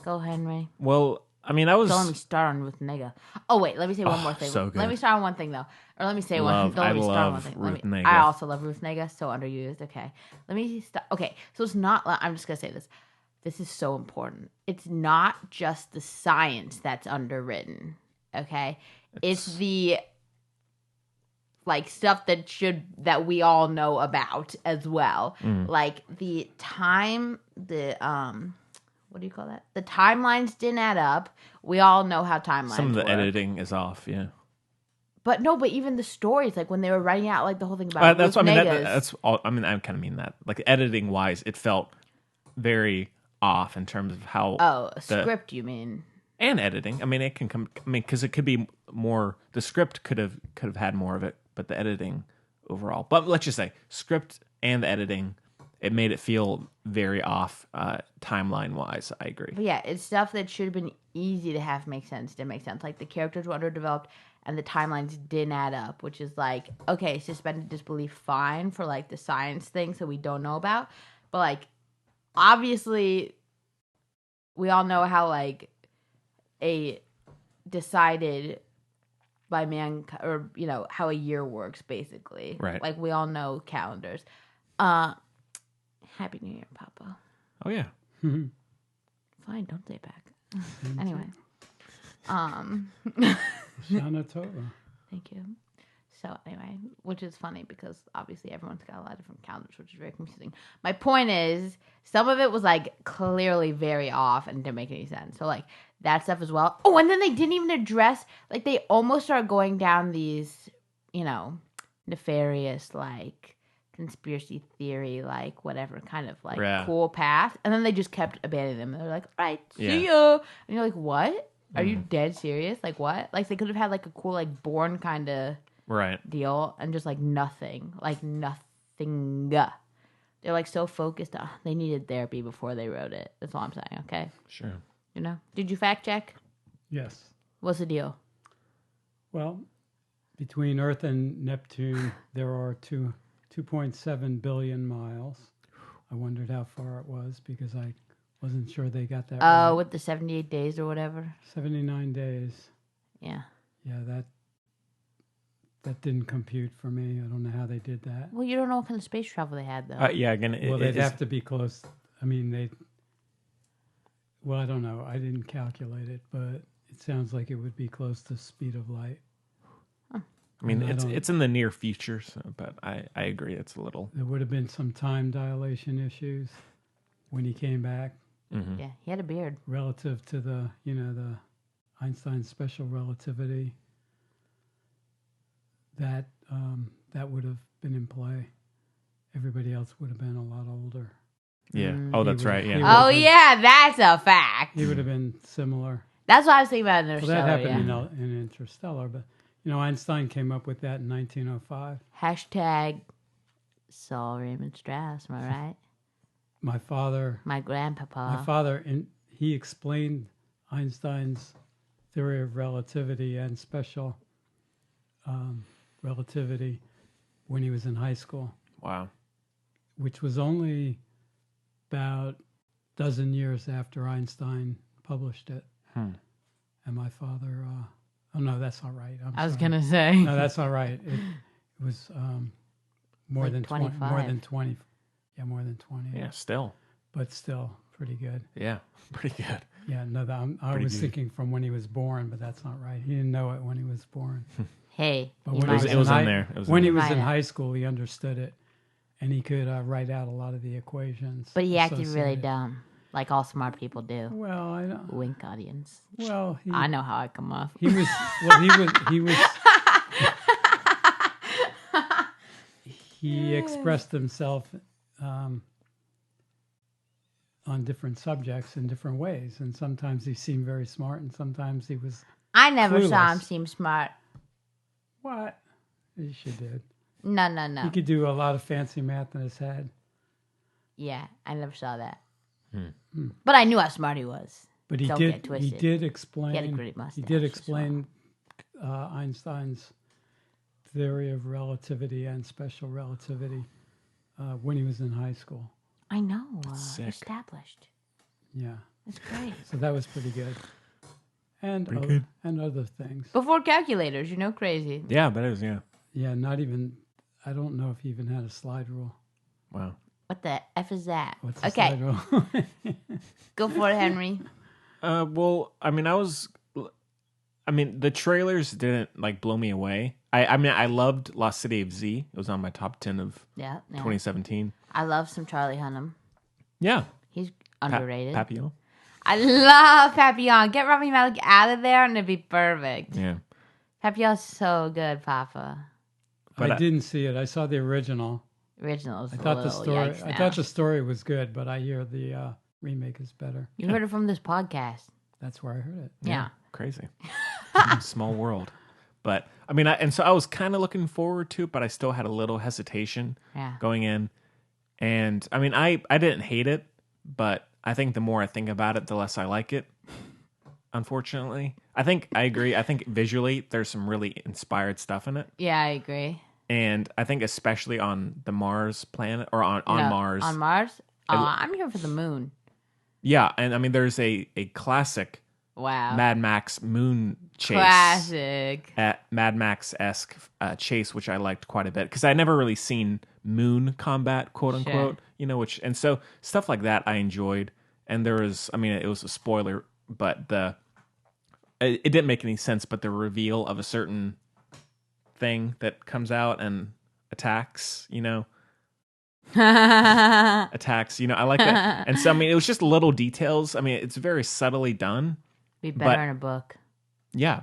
Go, Henry. Well, I mean, I was. Don't let me start on Ruth Nega. Oh wait, let me say one more thing. so good. Let me start on one thing though, or let me say one. Love- Don't let I me start on one love thing. Ruth Negga. I also love Ruth Nega. So underused. Okay, let me start. Okay, so it's not. I'm just gonna say this. This is so important. It's not just the science that's underwritten. Okay, it's the like stuff that we all know about as well. Like the time, what do you call that? The timelines didn't add up. We all know how timelines Some of the work. editing is off, yeah. But no, but even the stories, like when they were writing out like the whole thing about That's Ruth I mean. Neggas. That's all. I mean, I kind of mean that. Like editing wise, it felt very off in terms of how. Oh, a script, you mean? And editing. I mean, it can come. I mean, because it could be more. The script could have had more of it, but the editing overall. But let's just say script and the editing, it made it feel very off timeline wise. I agree. But yeah, it's stuff that should have been easy to have make sense. Didn't make sense. Like the characters were underdeveloped and the timelines didn't add up, which is like, okay, suspended disbelief, fine for like the science thing, so we don't know about. But like, obviously, we all know how like a decided by man, or you know how a year works basically. Right. Like we all know calendars. Happy New Year, Papa. Oh yeah. Fine, don't say it back. Anyway. Shana Tova. Thank you. So anyway, which is funny because obviously everyone's got a lot of different calendars, which is very confusing. My point is, some of it was like clearly very off and didn't make any sense. So like that stuff as well. Oh, and then they didn't even address, like they almost started going down these, you know, nefarious like conspiracy theory, like whatever kind of like cool path. And then they just kept abandoning them. They're like, all right, see ya. And you're like, what? Are you dead serious? Like what? Like they could have had like a cool like Bourne kind of deal and just like nothing. Like nothing. They're like so focused on they needed therapy before they wrote it. That's all I'm saying, okay? Sure. You know? Did you fact check? Yes. What's the deal? Well, between Earth and Neptune, there are two 2.7 billion miles. I wondered how far it was because I wasn't sure they got that Oh, right. with the 78 days or whatever. 79 days. Yeah. Yeah, that didn't compute for me. I don't know how they did that. Well, you don't know what kind of space travel they had, though. Yeah, again, Well, they'd have to be close. I mean, well, I don't know. I didn't calculate it, but it sounds like it would be close to speed of light. I mean, I don't- it's in the near future, but I agree. It's a little. There would have been some time dilation issues when he came back Yeah, he had a beard. relative to the Einstein special relativity. That would have been in play. Everybody else would have been a lot older. Yeah. Mm. Oh, that's He would- right. he Yeah. would- Oh, yeah, that's a fact. He would have been similar. That's what I was thinking about Well, Interstellar. that happened yeah. in Interstellar, but Einstein came up with that in 1905. Hashtag Saul Raymond Strauss, am I right? My father, he explained Einstein's theory of relativity and special relativity when he was in high school, Wow. which was only about a dozen years after Einstein published it. And my father, oh no, that's all right. I was sorry. going to say. No, that's all right. It was more Like than 20. 25. More than 20. Yeah, more than 20. Yeah. Still. But still pretty good. Yeah. Pretty good. Yeah, no, I Pretty was good. thinking from when he was born, but that's not right. He didn't know it when he was born. Hey, But you when might he It was in in there. It was when in he there. was in Right. high school, he understood it, and he could write out a lot of the equations. But he acted really associated. dumb, like all smart people do. Well, I know. Wink, audience. Well, I know how I come off. he was. Well, he was. He expressed himself on different subjects in different ways, and sometimes he seemed very smart, and sometimes he was I never saw him clueless. seem smart. what? Yes, you did. No. He could do a lot of fancy math in his head, Yeah, I never saw that. But I knew how smart he was. but he Don't get did. He twisted. did explain. He had a great mustache He did as explain Einstein's theory of relativity and special relativity when he was in high school. I know. sick. Established. Yeah, That's great. so that was pretty good. And Pretty other, good. and other things. Before calculators, crazy. Yeah, but it was. Yeah. Yeah, not even. I don't know if he even had a slide rule. Wow. What the F is that? What's the Okay, slide rule? go for it, Henry. Well, I mean, the trailers didn't like blow me away. I loved Lost City of Z. It was on my top 10 of Yeah. 2017. I love some Charlie Hunnam. Yeah. He's underrated. Papillon. I love Papillon. Get Rami Malek out of there and it'd be perfect. Yeah. Papillon's so good, Papa. But I didn't see it. I saw the original. Original's I thought the little story. yikes I now. thought the story was good, but I hear the remake is better. You heard it from this podcast. That's where I heard it. Yeah. Crazy. Small world. But I mean, so I was kind of looking forward to it, but I still had a little hesitation Yeah. going in. And I mean, I didn't hate it, but I think the more I think about it, the less I like it. Unfortunately, I agree. I think visually there's some really inspired stuff in it. Yeah, I agree. And I think especially on the Mars planet or on No, Mars. On Mars? Oh, I'm here for the moon. Yeah. And I mean, there's a classic Wow. Mad Max moon chase. Classic. At Mad Max-esque chase, which I liked quite a bit because I never really seen moon combat, quote unquote, and so stuff like that I enjoyed. And there was, I mean, it was a spoiler, but it didn't make any sense, but the reveal of a certain thing that comes out and attacks, attacks, I like that. And so, I mean, it was just little details. I mean, it's very subtly done. Be better But- in a book Yeah.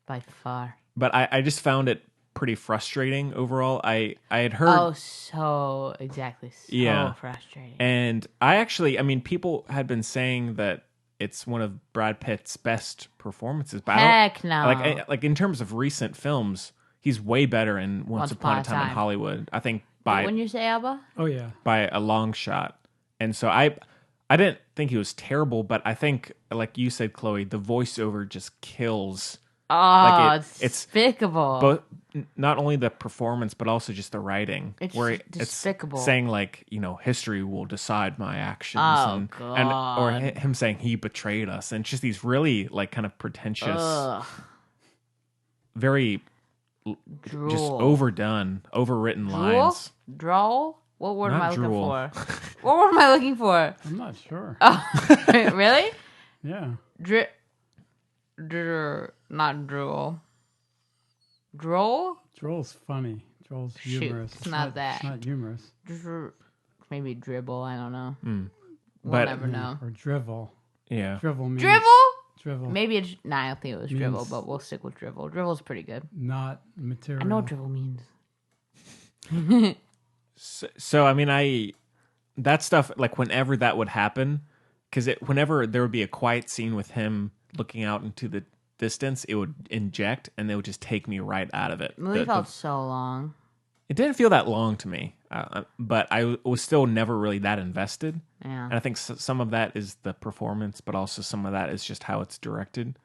by far. But I just found it pretty frustrating overall. I had heard, Oh, so exactly. So Yeah. frustrating. and I mean, people had been saying that it's one of Brad Pitt's best performances. But Heck no. like in terms of recent films, he's way better in Once Upon a Time in Hollywood. I think When you say Alba? Oh yeah. by a long shot. And so I didn't think he was terrible, but I think, like you said, Chloe, the voiceover just kills Oh, Like it's despicable. But not only the performance, but also just the writing. It's where despicable. It's saying like, history will decide my actions. Oh, or God. him saying he betrayed us. And it's just these really like kind of pretentious, Ugh. very Drool. just overdone, overwritten Drool? lines. Droll? What word am Not I looking drool. for? What word am I looking for? I'm not sure. Oh, really? Yeah. Not drool. Droll? Droll's funny. Droll's Shoot, humorous. it's not that. It's not humorous. Maybe dribble. I don't know. We'll But- never know. Or drivel. Yeah. Drivel means Drivel? drivel. Maybe it's. Nah, I don't think it was dribble, Means- but we'll stick with dribble. Dribble's pretty good. Not material. I know what dribble means. So I mean, that stuff, like whenever that would happen, because whenever there would be a quiet scene with him looking out into the distance, it would inject and it would just take me right out of it. The movie felt so long. It didn't feel that long to me, but I was still never really that invested. Yeah. And I think some of that is the performance, but also some of that is just how it's directed.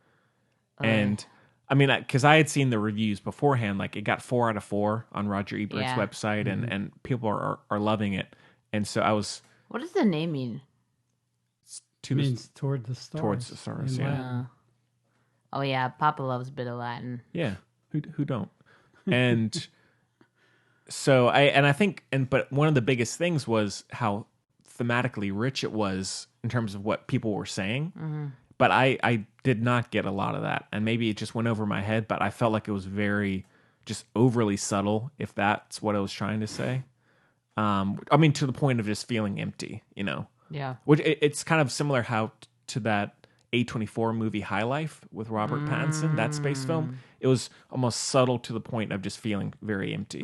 And I mean, because I had seen the reviews beforehand, like it got 4 out of 4 on Roger Ebert's Yeah. website, and people are loving it. And so I was What does the name mean? means toward the stars. towards the stars, in yeah. Latin. Oh yeah, Papa loves a bit of Latin. Yeah, who don't? And so but one of the biggest things was how thematically rich it was in terms of what people were saying. Mm-hmm. But I did not get a lot of that, and maybe it just went over my head. But I felt like it was very just overly subtle, if that's what I was trying to say. I mean, to the point of just feeling empty, Yeah. Which it's kind of similar how to that A24 movie High Life with Robert Pattinson, that space film. It was almost subtle to the point of just feeling very empty.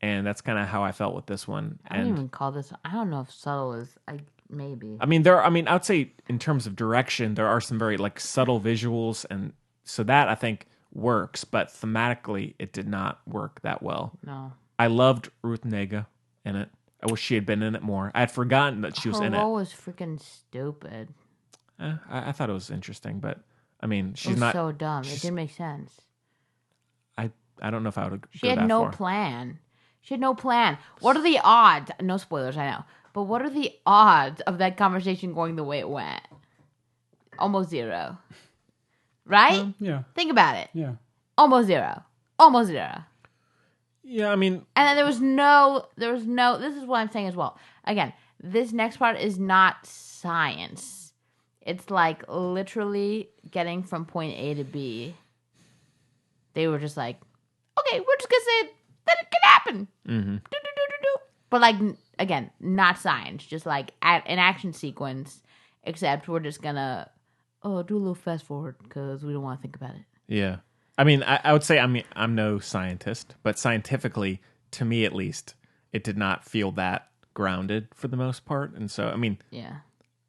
And that's kind of how I felt with this one. I don't even call this. I don't know if subtle is. Maybe. I mean, I would say in terms of direction, there are some very like subtle visuals, and so that I think works. But thematically, it did not work that well. No. I loved Ruth Negga in it. I wish she had been in it more. I had forgotten that she was Her in it. role was freaking stupid. I thought it was interesting, but I mean, It she's was not. so dumb. It didn't make sense. I don't know if I would. She go had that no far. plan. She had no plan. What are the odds? No spoilers, I know. But what are the odds of that conversation going the way it went? Almost zero. Right? Yeah. Think about it. Yeah. Almost zero. Almost zero. Yeah, I mean, And then there was no, this is what I'm saying as well. Again, this next part is not science. It's like literally getting from point A to B. They were just like, okay, we're just going to say that it can happen. mm-hmm. But like, again, not science. Just like an action sequence, except we're just going to, do a little fast forward because we don't want to think about it. Yeah. I mean, I would say I'm no scientist, but scientifically, to me at least, it did not feel that grounded for the most part. And so, I mean, Yeah.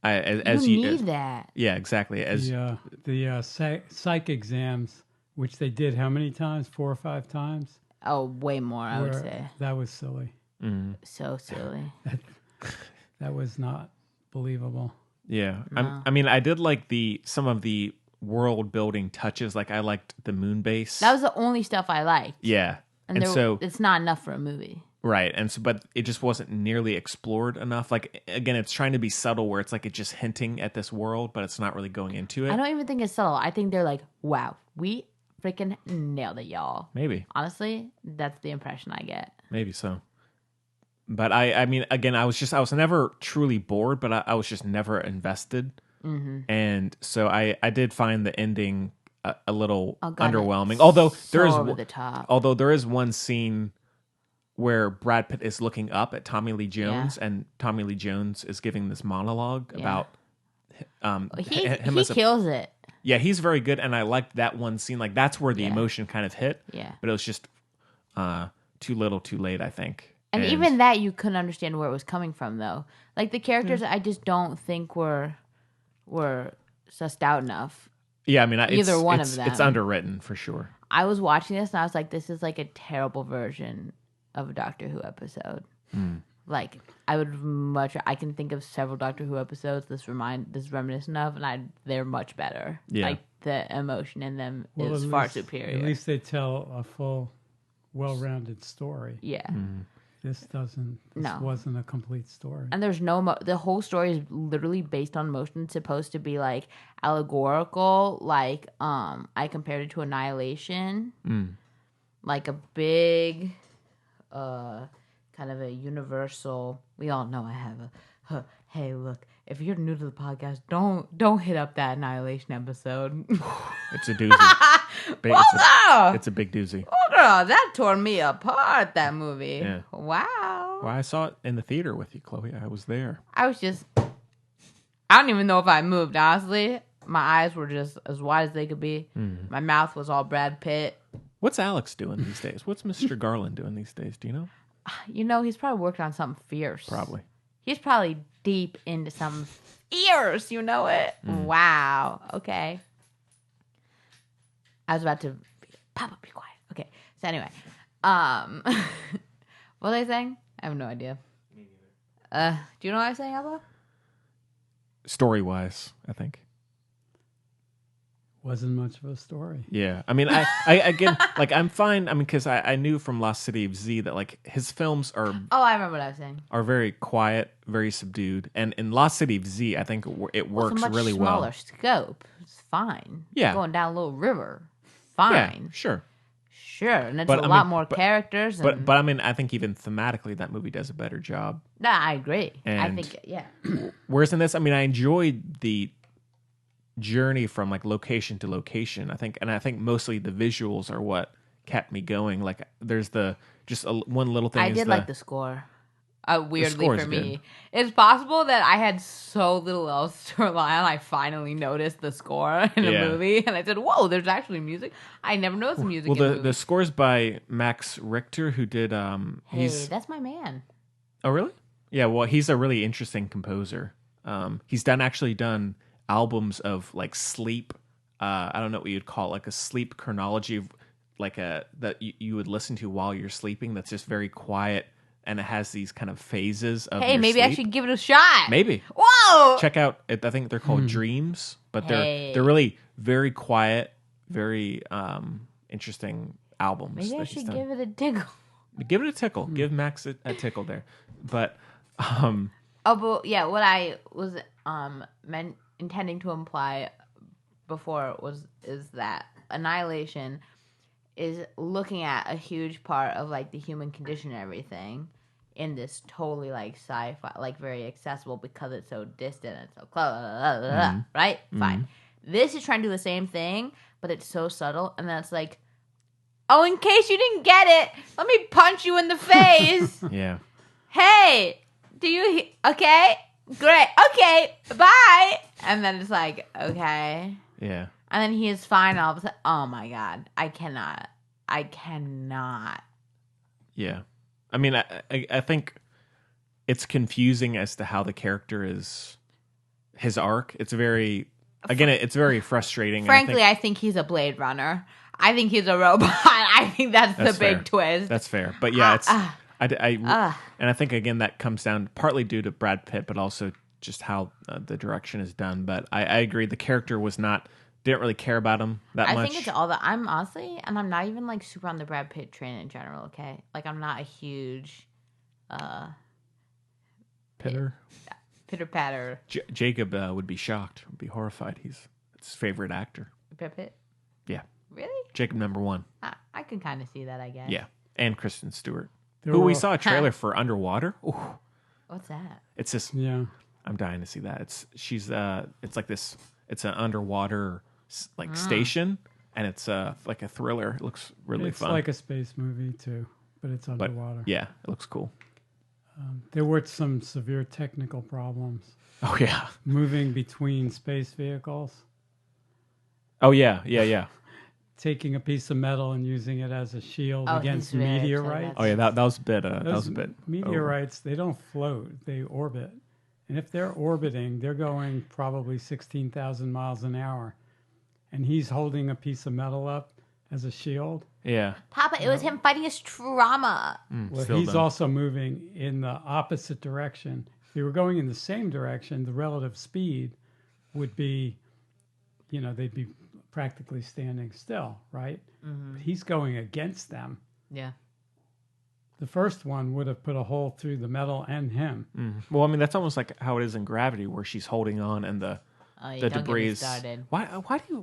as you you need that. yeah, exactly. The psych exams, which they did how many times? 4 or 5 times? Oh, way more, I would Where- say. That was silly. So silly. That was not believable. Yeah. No. I mean, I did like some of the world building touches. Like I liked the moon base. That was the only stuff I liked. yeah. And so it's not enough for a movie. right, and so but it just wasn't nearly explored enough. Like again, it's trying to be subtle, where it's like it's just hinting at this world, but it's not really going into it. I don't even think it's subtle. I think they're like, wow, we freaking nailed it, y'all. Maybe Honestly, that's the impression I get. Maybe so. But I mean, again, I was never truly bored, but I was just never invested. Mm-hmm. And so I did find the ending a little Oh, God, underwhelming. it's Although there so is over the top. although there is one scene where Brad Pitt is looking up at Tommy Lee Jones, and Tommy Lee Jones is giving this monologue Yeah. about He him as a kills it. yeah, he's very good, and I liked that one scene. Like that's where the Yeah. emotion kind of hit. Yeah. But it was just too little, too late, I think. And even that you couldn't understand where it was coming from, though. Like the characters, I just don't think were sussed out enough. yeah, I mean, Either one of it's them. underwritten for sure. I was watching this and I was like, this is like a terrible version of a Doctor Who episode. like I can think of several Doctor Who episodes this reminiscent of, and they're much better. Yeah. Like the emotion in them Well, is at far least- superior. At least they tell a full, well-rounded story. Yeah. This doesn't. This No. wasn't a complete story. And there's no the whole story is literally based on motion. It's supposed to be like allegorical. Like I compared it to Annihilation, like a big, kind of a universal. We all know I have a. Hey, look! If you're new to the podcast, don't hit up that Annihilation episode. It's a doozy. It's a big doozy. Oh, girl, that tore me apart. That movie. Yeah. Wow. Well, I saw it in the theater with you, Chloe. I was there. I was just. I don't even know if I moved, honestly. My eyes were just as wide as they could be. My mouth was all Brad Pitt. What's Alex doing these days? What's Mr. Garland doing these days? Do you know? You know, he's probably working on something fierce. Probably. He's probably deep into some fierce. You know it? Wow. Okay. I was about to. Papa, be quiet. Okay. So anyway. What was I saying? I have no idea. Me neither. Do you know what I was saying, Alba? Story-wise, I think. Wasn't much of a story. Yeah. I mean, I again, like, I'm fine. I mean, because I knew from Lost City of Z that, like, his films are... Oh, I remember what I was saying. Are very quiet, very subdued. And in Lost City of Z, I think it works it's a much really smaller well. scope. It's fine. Yeah. Going down a little river. Yeah, Fine. sure. Sure. And it's But, a I lot mean, more characters. And... But I mean, I think even thematically, that movie does a better job. Nah, I agree. I And- think, yeah. Whereas in this, I mean, I enjoyed the journey from like location to location. I think mostly the visuals are what kept me going. Like, there's one little thing. I is did like the score. Weirdly score is for me, good. it's possible that I had so little else to rely on. I finally noticed the score in a Yeah. movie, and I said, "Whoa, there's actually music." I never noticed music. Well, in the movies. score's by Max Richter, who did Hey, that's my man. Oh, really? Yeah, well, he's a really interesting composer. He's actually done albums of like sleep. I don't know what you'd call it, like a sleep chronology, of like that you would listen to while you're sleeping. That's just very quiet, and it has these kind of phases of. Hey, your maybe I sleep. should give it a shot. Maybe Whoa! check out. I think they're called Dreams, but Hey. they're really very quiet, very interesting albums. Maybe I that he's should done. give it a tickle. Give it a tickle. Give Max a tickle there, but. Oh, but yeah, what I was intending to imply before is that Annihilation is looking at a huge part of like the human condition and everything in this totally like sci-fi, like very accessible because it's so distant and so close, right? Fine. This is trying to do the same thing, but it's so subtle, and then it's like, oh, in case you didn't get it, let me punch you in the face. Yeah. Hey, do you okay? Great. Okay, bye. And then it's like, okay. Yeah. And then he is fine all of a sudden. Oh my god. I cannot. Yeah. I mean, I think it's confusing as to how the character is, his arc. It's very, again, it's very frustrating. Frankly, I think he's a Blade Runner. I think he's a robot. I think that's the big fair. twist. That's fair. But yeah, and I think, again, that comes down partly due to Brad Pitt, but also just how the direction is done. But I agree. The character didn't really care about him that much. I think it's all that. I'm honestly, and I'm not even like super on the Brad Pitt train in general, okay? Like, I'm not a huge pitter-patter. Jacob would be shocked, would be horrified. It's his favorite actor. Brad Pitt? Yeah. Really? Jacob #1. I can kind of see that, I guess. Yeah. And Kristen Stewart. There Who we were- saw a trailer for Underwater. Ooh. What's that? It's just, Yeah. I'm dying to see that. It's like this, it's an underwater station, and it's like a thriller. It looks really It's fun. like a space movie too, but it's but underwater. yeah, it looks cool. There were some severe technical problems Oh yeah. moving between space vehicles, Oh yeah. taking a piece of metal and using it as a shield Oh, against he's very upset meteorites. Oh yeah, that was a bit. That Those was a bit. meteorites, they don't float; they orbit. And if they're orbiting, they're going probably 16,000 miles an hour. And he's holding a piece of metal up as a shield. Yeah. Papa, it was him fighting his trauma. Well, Still he's done. also moving in the opposite direction. If he were going in the same direction, the relative speed would be, they'd be practically standing still, right? But he's going against them. Yeah. The first one would have put a hole through the metal and him. Well, I mean, that's almost like how it is in Gravity, where she's holding on and the Oh, the don't get me debris is. started. Why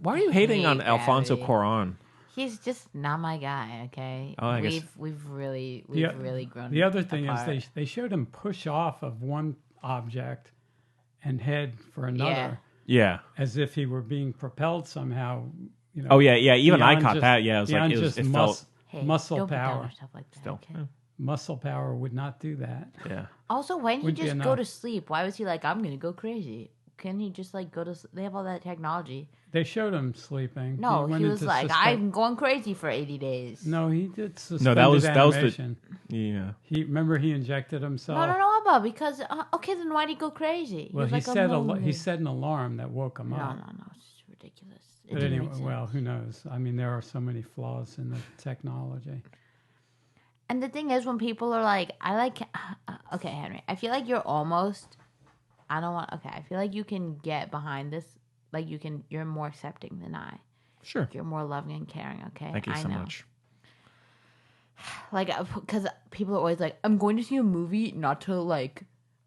are you hating on hate Alfonso Gravity. Cuarón? He's just not my guy. Okay. Oh, I guess- we've really grown. The other thing apart. is they showed him push off of one object and head for another, Yeah. as if he were being propelled somehow. Oh yeah. Even I beyond caught just- that. Yeah, it was like beyond it was. just It felt Hey, muscle don't put down power. or stuff like that. still. Okay? Muscle power would not do that. Yeah. Also, why didn't he Wouldn't be just go enough. to sleep? Why was he like, I'm gonna go crazy? Couldn't he just like go to? They have all that technology. They showed him sleeping. No, went he was into like, suspe- I'm going crazy for 80 days. No, he did suspended No, that was the- animation. Yeah. Remember he injected himself. No, Abba, because okay, then why'd he go crazy? Well, was he like, said "I'm lonely." he set an alarm that woke him No, up. it's ridiculous. It But didn't anyway, make sense. well, who knows? I mean, there are so many flaws in the technology. And the thing is, when people are like, okay, Henry, I feel like you're almost, I don't want, okay, I feel like you can get behind this, like you're more accepting than I. Sure. You're more loving and caring, okay? Thank you I so know. much. Like, because people are always like, I'm going to see a movie not to like,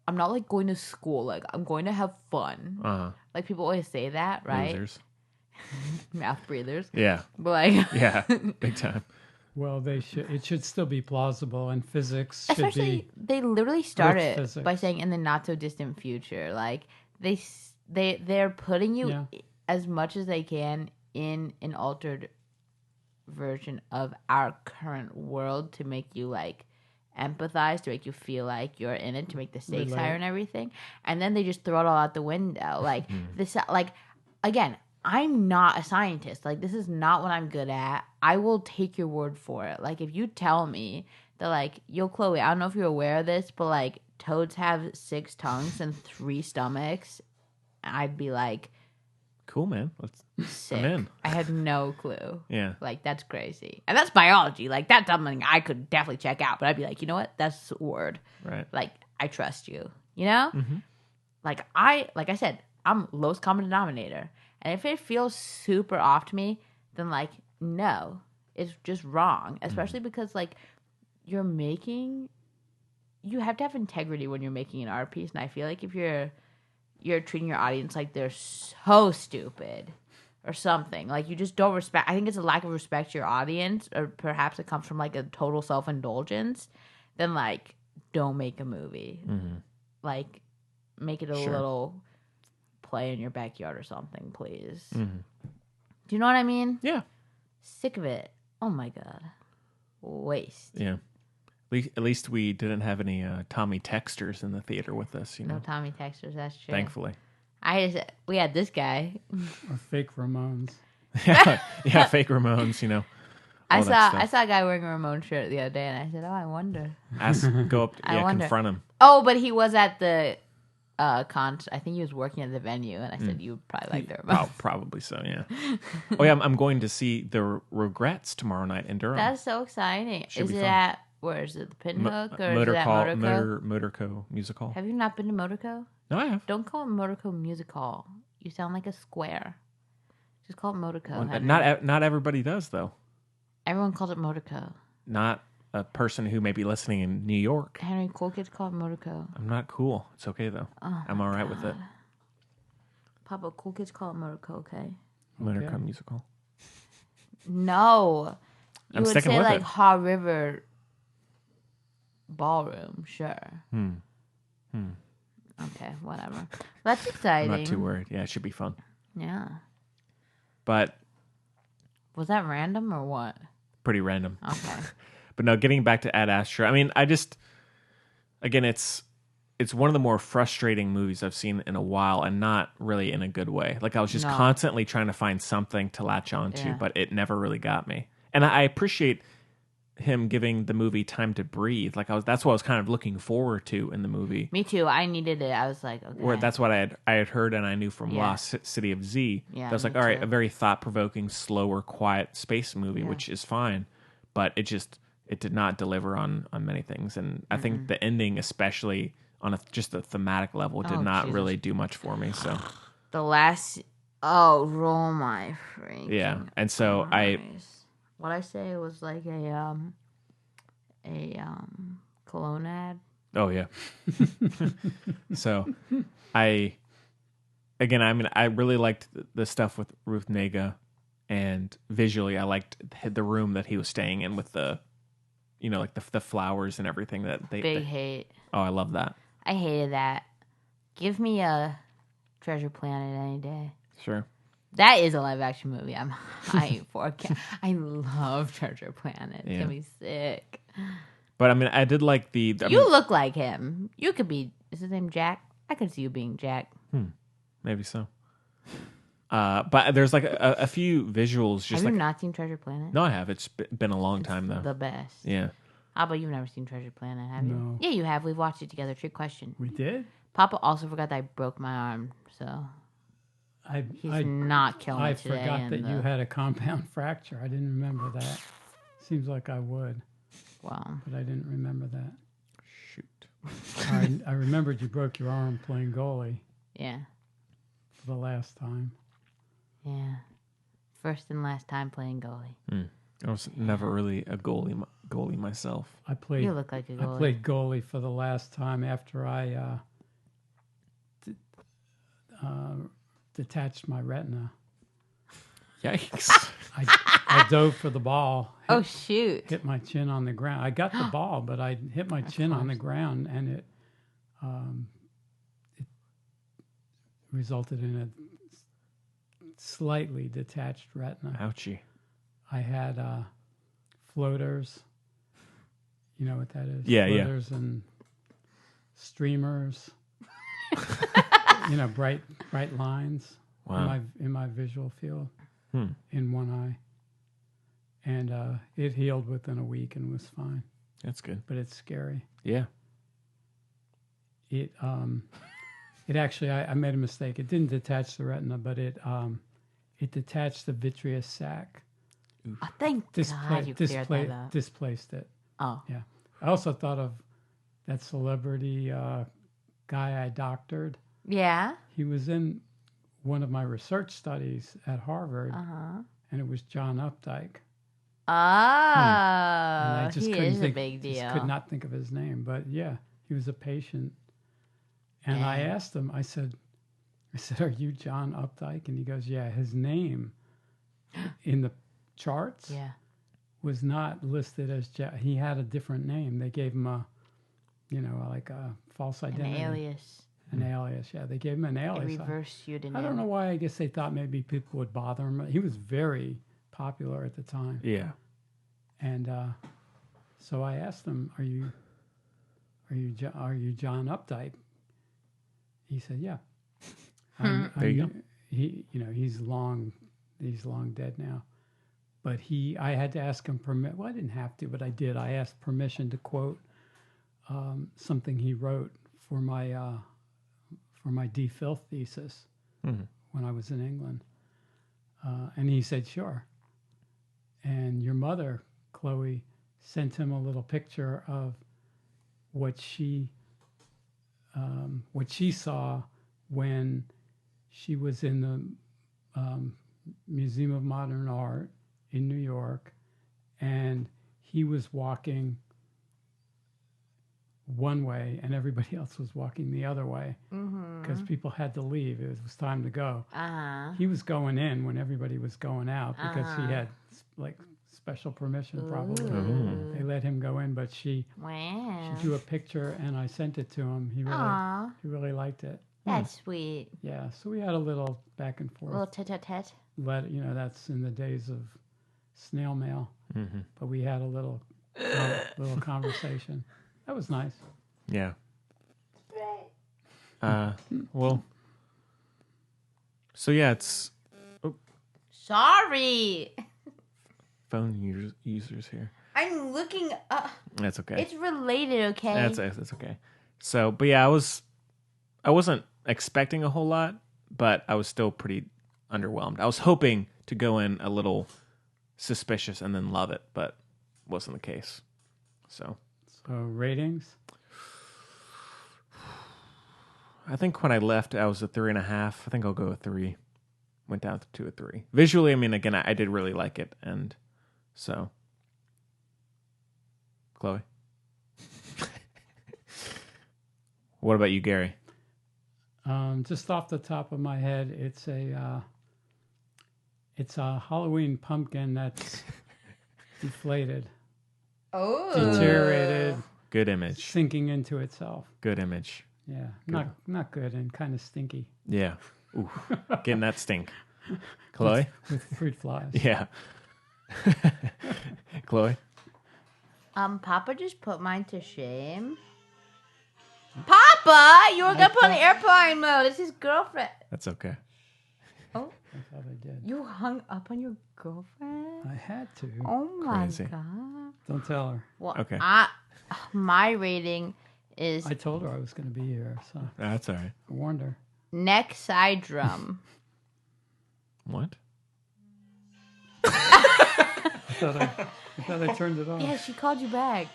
I'm not like going to school, like, I'm going to have fun. Like, people always say that, right? Losers. Mouth breathers. Yeah. But like, Yeah. Big time. Well, it should still be plausible, and physics should especially be. they literally started physics. by saying in the not so distant future, like they're putting you Yeah. as much as they can in an altered version of our current world to make you like empathize, to make you feel like you're in it, to make the stakes higher and everything, and then they just throw it all out the window. Like this, like again, I'm not a scientist. Like, this is not what I'm good at. I will take your word for it. Like, if you tell me that, like, yo, Chloe, I don't know if you're aware of this, but, like, toads have 6 tongues and 3 stomachs, I'd be like, Cool, man. Let's. sick. I'm in. I had no clue. Yeah. Like, that's crazy. And that's biology. Like, that's something I could definitely check out. But I'd be like, you know what? That's a word. Right. Like, I trust you. You know? Like I said, I'm lowest common denominator. And if it feels super off to me, then like, no, it's just wrong. Especially because like you have to have integrity when you're making an art piece. And I feel like if you're treating your audience like they're so stupid or something, like you just don't respect. I think it's a lack of respect to your audience, or perhaps it comes from like a total self-indulgence. Then like, don't make a movie. Like, make it a little play in your backyard or something, please. Do you know what I mean? Yeah. Sick of it. Oh my god. Waste. Yeah. At least we didn't have any Tommy Texters in the theater with us, you know. No Tommy Texters, that's true. Thankfully. We had this guy. Or fake Ramones. Yeah, fake Ramones, you know. I all that saw stuff. a guy wearing a Ramon shirt the other day, and I said, "Oh, I wonder." Go up, I wonder. confront him. Oh, but he was at the I think he was working at the venue, and I said, "You would probably like the Ramones." Oh, probably so, yeah. Oh, yeah, I'm going to see The Regrets tomorrow night in Durham. That's so exciting. Should Is be it fun. at where is it? The Pinhook or is it at Motorco? Motorco Music Hall. Have you not been to Motorco? No, I have. Don't call it Motorco Music Hall. You sound like a square. Just call it Motorco. Well, Henry. not everybody does, though. Everyone calls it Motorco. Not a person who may be listening in New York. Henry, cool kids call it Motorco. I'm not cool. It's okay, though. I'm all right with it. Papa, cool kids call it Motorco, okay? Motorco Music Hall. No. You I'm would sticking say with like it. Haw River Ballroom, sure. Okay, whatever. That's I'm exciting. not too worried. Yeah, it should be fun. Yeah. But Was that random or what? pretty random. Okay. But no, getting back to Ad Astra. I mean, again, it's one of the more frustrating movies I've seen in a while, and not really in a good way. Like, I was just No. constantly trying to find something to latch onto, Yeah. but it never really got me. And I appreciate him giving the movie time to breathe. Like that's what I was kind of looking forward to in the movie. Me too. I needed it. I was like, okay. Where that's what I had heard and I knew from Yeah. Lost City of Z. Yeah, That was like, me all right, too. a very thought-provoking, slower, quiet space movie, Yeah. which is fine, but it did not deliver on many things. And I think the ending, especially on just a thematic level, did not Jesus. really do much for me. So The last. Oh, roll my freaking. yeah, and so eyes. What I say was like a cologne ad. oh yeah. So I really liked the stuff with Ruth Negga, and visually I liked the room that he was staying in with the, like the flowers and everything that Big hate. Oh, I love that. I hated that. Give me a Treasure Planet any day. Sure. That is a live action movie. I'm hyped for. I love Treasure Planet. It's Yeah. gonna be sick. But I mean, I did like You look like him. You could be. Is his name Jack? I could see you being Jack. maybe so. But there's like a few visuals. Just Have like you not seen Treasure Planet? no, I have. It's been a long time though. The best. Yeah. How about you've never seen Treasure Planet? Have you? No. Yeah, you have. We've watched it together. Trick question. We did. Papa also forgot that I broke my arm, so he's not killing I it today. forgot that you had a compound fracture. I didn't remember that. Seems like I would, Wow. but I didn't remember that. Shoot. I remembered you broke your arm playing goalie Yeah. for the last time. Yeah. First and last time playing goalie. I was never really a goalie myself. I played. You look like a goalie. I played goalie for the last time after I detached my retina. Yikes. I dove for the ball. Oh shoot. Hit my chin on the ground. I got the ball, but I hit my chin on the ground, and it resulted in a slightly detached retina. Ouchie. I had floaters. You know what that is? Yeah, yeah. Floaters and streamers. Bright lines Wow. in my visual field Hmm. in one eye. And it healed within a week and was fine. That's good. But it's scary. Yeah. It actually I made a mistake. It didn't detach the retina, but it detached the vitreous sac. Oh, thank God you cleared that up. Displaced it. Oh. Yeah. I also thought of that celebrity guy I doctored. Yeah. He was in one of my research studies at Harvard, Uh-huh. and it was John Updike. Oh, And I just he couldn't is think, a big deal. Just could not think of his name, but yeah, he was a patient. And I asked him. I said, "Are you John Updike?" And he goes, "Yeah." His name in the charts was not listed as he had a different name. They gave him a false identity. An alias. An alias, yeah. They gave him an A alias. reverse pseudonym. I don't know why. I guess they thought maybe people would bother him. He was very popular at the time. Yeah. And so I asked him, "Are you John Updike?" He said, "Yeah." There you go. He's long dead now. But I had to ask him permission. Well, I didn't have to, but I did. I asked permission to quote something he wrote for my DPhil thesis when I was in England. And he said, "Sure." And your mother, Chloe, sent him a little picture of what she saw when she was in the Museum of Modern Art in New York, and he was walking one way and everybody else was walking the other way because people had to leave. It was time to go. He was going in when everybody was going out because he had special permission probably. They let him go in, but she drew a picture and I sent it to him. He really liked it. That's sweet. Yeah, so we had a little back and forth. A little tete-a-tete. That's in the days of snail mail. But we had a little conversation. That was nice. Yeah. Well. So yeah, it's Sorry. phone users here. I'm looking up. That's okay. It's related, okay? That's okay. So, but yeah, I wasn't expecting a whole lot, but I was still pretty underwhelmed. I was hoping to go in a little suspicious and then love it, but wasn't the case. So ratings? I think when I left, I was a 3.5. I think I'll go a 3. Went down to a 3. Visually, I mean, again, I did really like it, and so Chloe. What about you, Gary? Just off the top of my head, it's a Halloween pumpkin that's deflated, deteriorated, Good image. sinking into itself. Good image. Yeah, not good and kind of stinky Yeah. Ooh, getting that stink. Chloe? with fruit flies. Yeah. Chloe? Papa just put mine to shame. Papa, you were gonna put on airplane mode. It's his girlfriend. That's okay. Oh, I thought I did. you hung up on your girlfriend? I had to. Oh my Crazy. god. Don't tell her. Well, Okay. my rating is I told her I was going to be here, so That's all right. I warned her. neck side drum. What? I thought I turned it off. Yeah, she called you back.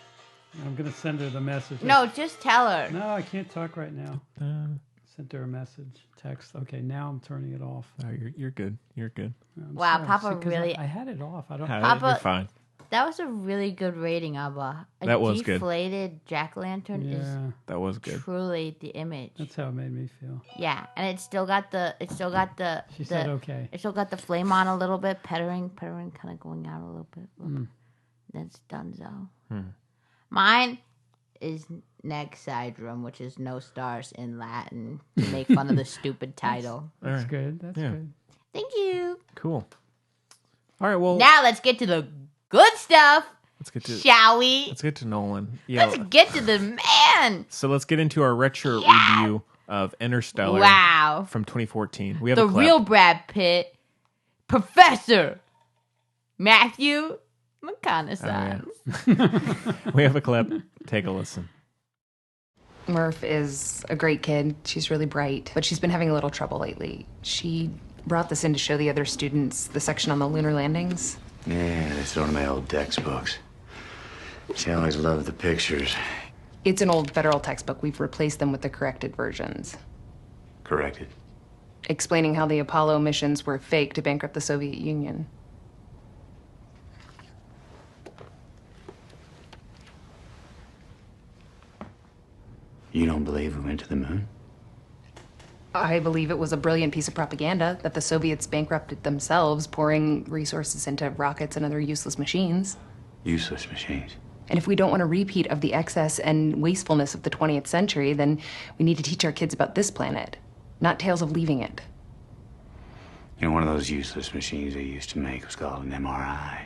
I'm going to send her the message. No, just tell her. No, I can't talk right now. Sent her a message, text. Okay, now I'm turning it off. Oh, you're good. You're good. I'm Wow, sorry. Papa See, 'cause really- I had it off. I don't. Papa- You're fine. That was a really good rating, Abba. A That was good. deflated jack-o'-lantern is Yeah, That was good. truly the image. that's how it made me feel. Yeah, and it's still got the She said okay. It still got the flame on a little bit, pettering, kind of going out a little bit. Look. That's donezo. Mine is neck side drum, which is no stars in Latin to make fun of the stupid title. All That's right. good. That's Yeah. good. Thank you. Cool. All right. Well, Now let's get to the good stuff, let's get to shall we? Nolan. Yeah. Let's get to the man. So let's get into our retro review of Interstellar. Wow. From 2014. We have The a clip. real Brad Pitt, Professor Matthew McConaughey. We have a clip. Take a listen. Murph is a great kid. She's really bright, but she's been having a little trouble lately. She brought this in to show the other students the section on the lunar landings. Yeah, that's one of my old textbooks. She always loved the pictures. It's an old federal textbook. We've replaced them with the corrected versions, Corrected. explaining how the Apollo missions were fake to bankrupt the Soviet Union. You don't believe we went to the moon? I believe it was a brilliant piece of propaganda that the Soviets bankrupted themselves, pouring resources into rockets and other useless machines. Useless machines. And if we don't want a repeat of the excess and wastefulness of the 20th century, then we need to teach our kids about this planet, not tales of leaving it. You know, one of those useless machines they used to make was called an MRI.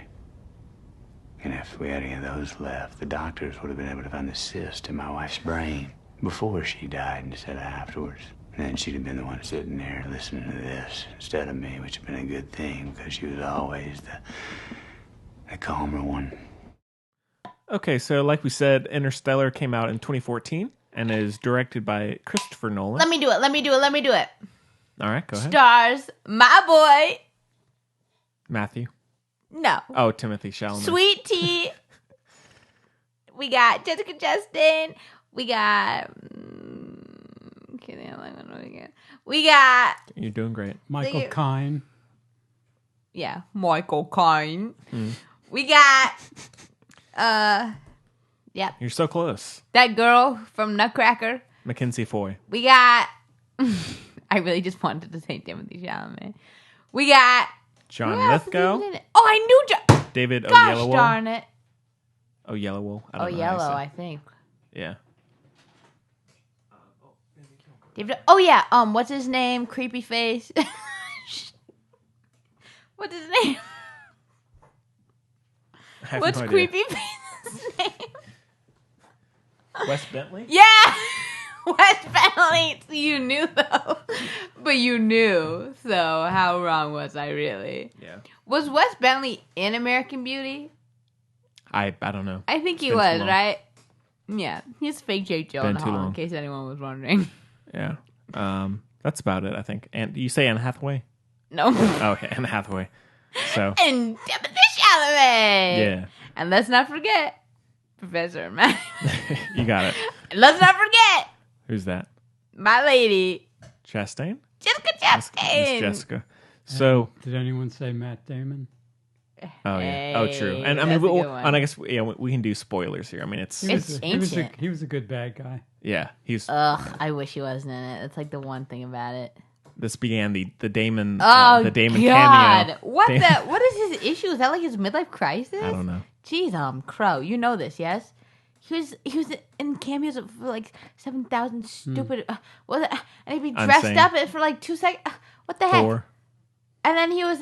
And if we had any of those left, the doctors would have been able to find the cyst in my wife's brain before she died instead of afterwards. And then she'd have been the one sitting there listening to this instead of me, which would have been a good thing because she was always the calmer one. Okay, so like we said, Interstellar came out in 2014 and is directed by Christopher Nolan. Let me do it. All right, go ahead. Stars my boy. Matthew. No. Oh, Timothy Chalamet. Sweet Tea. We got Jessica Chastain. We got. We got. You're doing great. Michael Caine. Yeah, Michael Caine. We got. Yep. You're so close. That girl from Nutcracker. Mackenzie Foy. We got. I really just wanted to say Timothy Chalamet. We got. John who else is Lithgow. even in it? Oh, I knew. David Gosh Oyelowo. darn it. Oyelowo. I Oh, don't know how you yellow, say I it. think. Yeah. David. Oh yeah. What's his name? Creepy face. What's his name? I have What's no idea. Creepy face's name? Wes Bentley? Yeah, Wes Bentley. You knew though, but you knew. So how wrong was I really? Yeah. Was Wes Bentley in American Beauty? I don't know. I think he been too was, long. right? Yeah, he's fake Jake Been too Gyllenhaal, long. in case anyone was wondering. Yeah. That's about it, I think. And you say Anne Hathaway? No. Oh, okay, Anne Hathaway. So And Timothée Chalamet. yeah, And let's not forget Professor Matt. you got it. And let's not forget Who's that? my lady, Chastain? Jessica Miss Chastain. Jessica. So, Did anyone say Matt Damon? oh yeah, oh true. And I That's mean, a good one. and I guess we can do spoilers here. I mean, it's He was, It's a, he, was a, ancient. he was a good bad guy. yeah. He's I wish he wasn't in it. That's like the one thing about it. this began the Damon Oh, the Damon God. cameo. What Damon- what is his issue? Is that like his midlife crisis? I don't know. Jeez, Crow, you know this, yes? He was in cameos for like 7,000 stupid. And he'd be dressed Unsane. up for like 2 seconds. What the heck? Thor. And then he was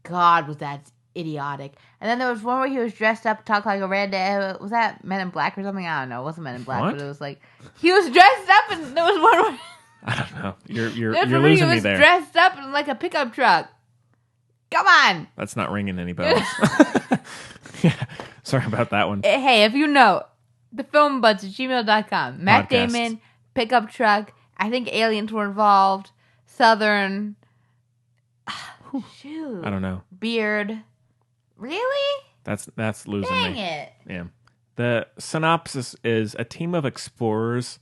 God, was that idiotic? And then there was one where he was dressed up, talk like a random. Was that Men in Black or something? I don't know. It wasn't Men in Black, What? but it was like he was dressed up, and there was one where I don't know. You're there's you're one where he losing me was there. dressed up in like a pickup truck. Come on. That's not ringing any bells. Yeah. Sorry about that one. Hey, if you know, thefilmbuds@gmail.com. Matt Podcast. Damon, pickup truck. I think aliens were involved. Southern. Shoot. I don't know. Beard. Really? That's losing Dang me. it. Yeah. The synopsis is a team of explorers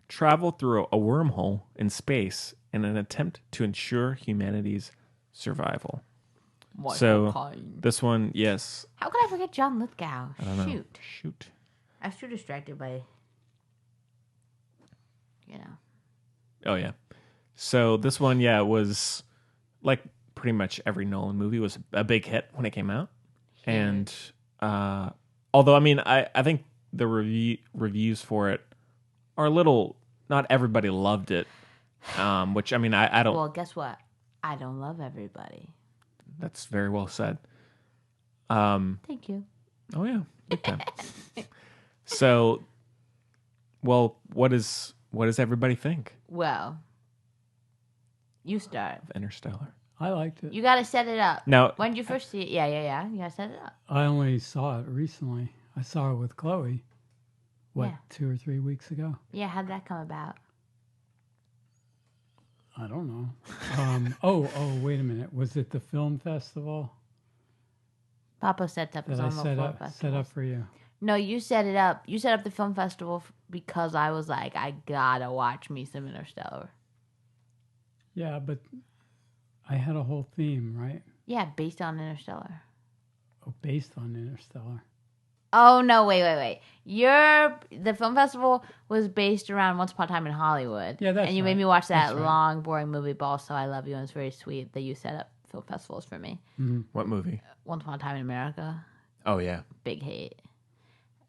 travel through a wormhole in space in an attempt to ensure humanity's survival. What So kind? this one, yes. How could I forget John Lithgow? I don't know. Shoot. I was too distracted by, Oh yeah. So this one, yeah, was like pretty much every Nolan movie was a big hit when it came out. And although I mean I think the reviews for it are a little, not everybody loved it. Which I mean I don't. Well, guess what? I don't love everybody. That's very well said. Thank you. Oh yeah, big time. So, well, what does everybody think Well, you start. of Interstellar? I liked it. You got to set it up. Now, When did you first see it? Yeah. You got to set it up. I only saw it recently. I saw it with Chloe, Yeah. 2 or 3 weeks ago? Yeah, how'd that come about? I don't know. Wait a minute. Was it the film festival Papa set up his that I own set little up, film set festival. up for you? No, you set it up. You set up the film festival because I was like, I gotta watch me some Interstellar. Yeah, but I had a whole theme, right? Yeah, based on Interstellar. Oh, based on Interstellar. Oh no! Wait! The film festival was based around Once Upon a Time in Hollywood. Yeah, that's and you made right. me watch that That's right. long, boring movie, Ball. So I Love You, and it's very sweet that you set up film festivals for me. what movie? Once Upon a Time in America, Oh yeah, big hate.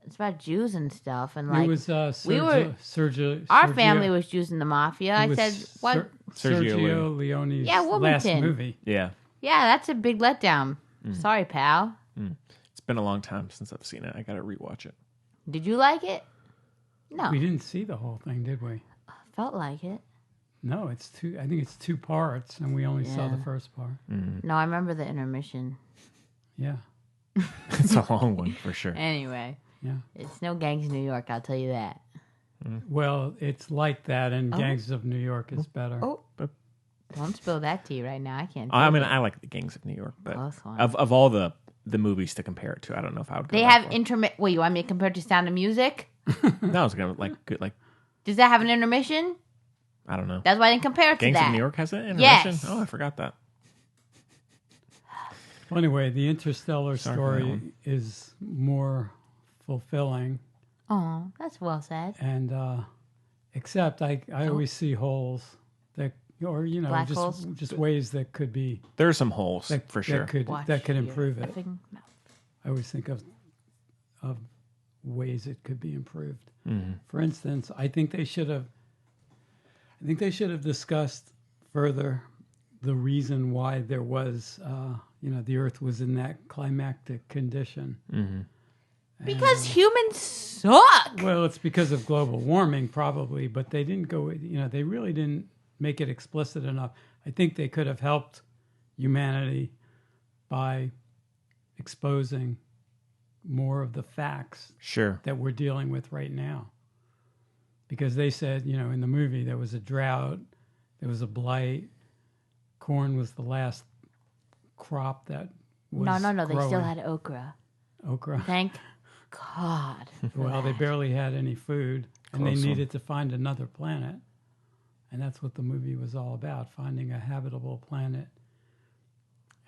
It's about Jews and stuff, and like it was Sergio. our family was Jews in the mafia. I it was said, "What? Sergio Sergio Leone's Yeah, last Wilmington. movie. yeah. Yeah, that's a big letdown." Mm. Sorry, pal. It's been a long time since I've seen it. I gotta rewatch it. Did you like it? No, We didn't see the whole thing, did we? felt like it. No, it's two. I think it's 2 parts, and we only saw the Yeah. first part. No, I remember the intermission. Yeah, It's a long one for sure. Anyway, yeah. it's no Gangs of New York. I'll tell you that. Well, it's like that, and Gangs of New York is better. Oh, don't spill that tea right now. I can't. I take mean, it. I like the Gangs of New York, but Oh, that's fine. of all the movies to compare it to, I don't know if I would. Go They that have far. intermit. Wait, you want me to compare it to Sound of Music? No, I was gonna like good, like Does that have an intermission? I don't know. That's why I didn't compare it to Gangs that. of New York has an intermission. Yes. Oh, I forgot that. Well, anyway, the Interstellar Sorry for that story one. is more fulfilling, Oh, that's well said. and except I always see holes that, or Black holes? just ways that could be There are some holes that, for sure. Watch that could your improve it. effing mouth. I always think of ways it could be improved. Mm-hmm. For instance, I think they should have discussed further the reason why there was, the Earth was in that climactic condition. Because humans suck. Well, it's because of global warming, probably, but they didn't go. They really didn't make it explicit enough. I think they could have helped humanity by exposing more of the facts Sure. that we're dealing with right now. Because they said, in the movie, there was a drought, there was a blight, corn was the last crop that was No. They still growing. had okra. Okra. Thank God. Well, they barely had any food, and Close they one. needed to find another planet. And that's what the movie was all about, finding a habitable planet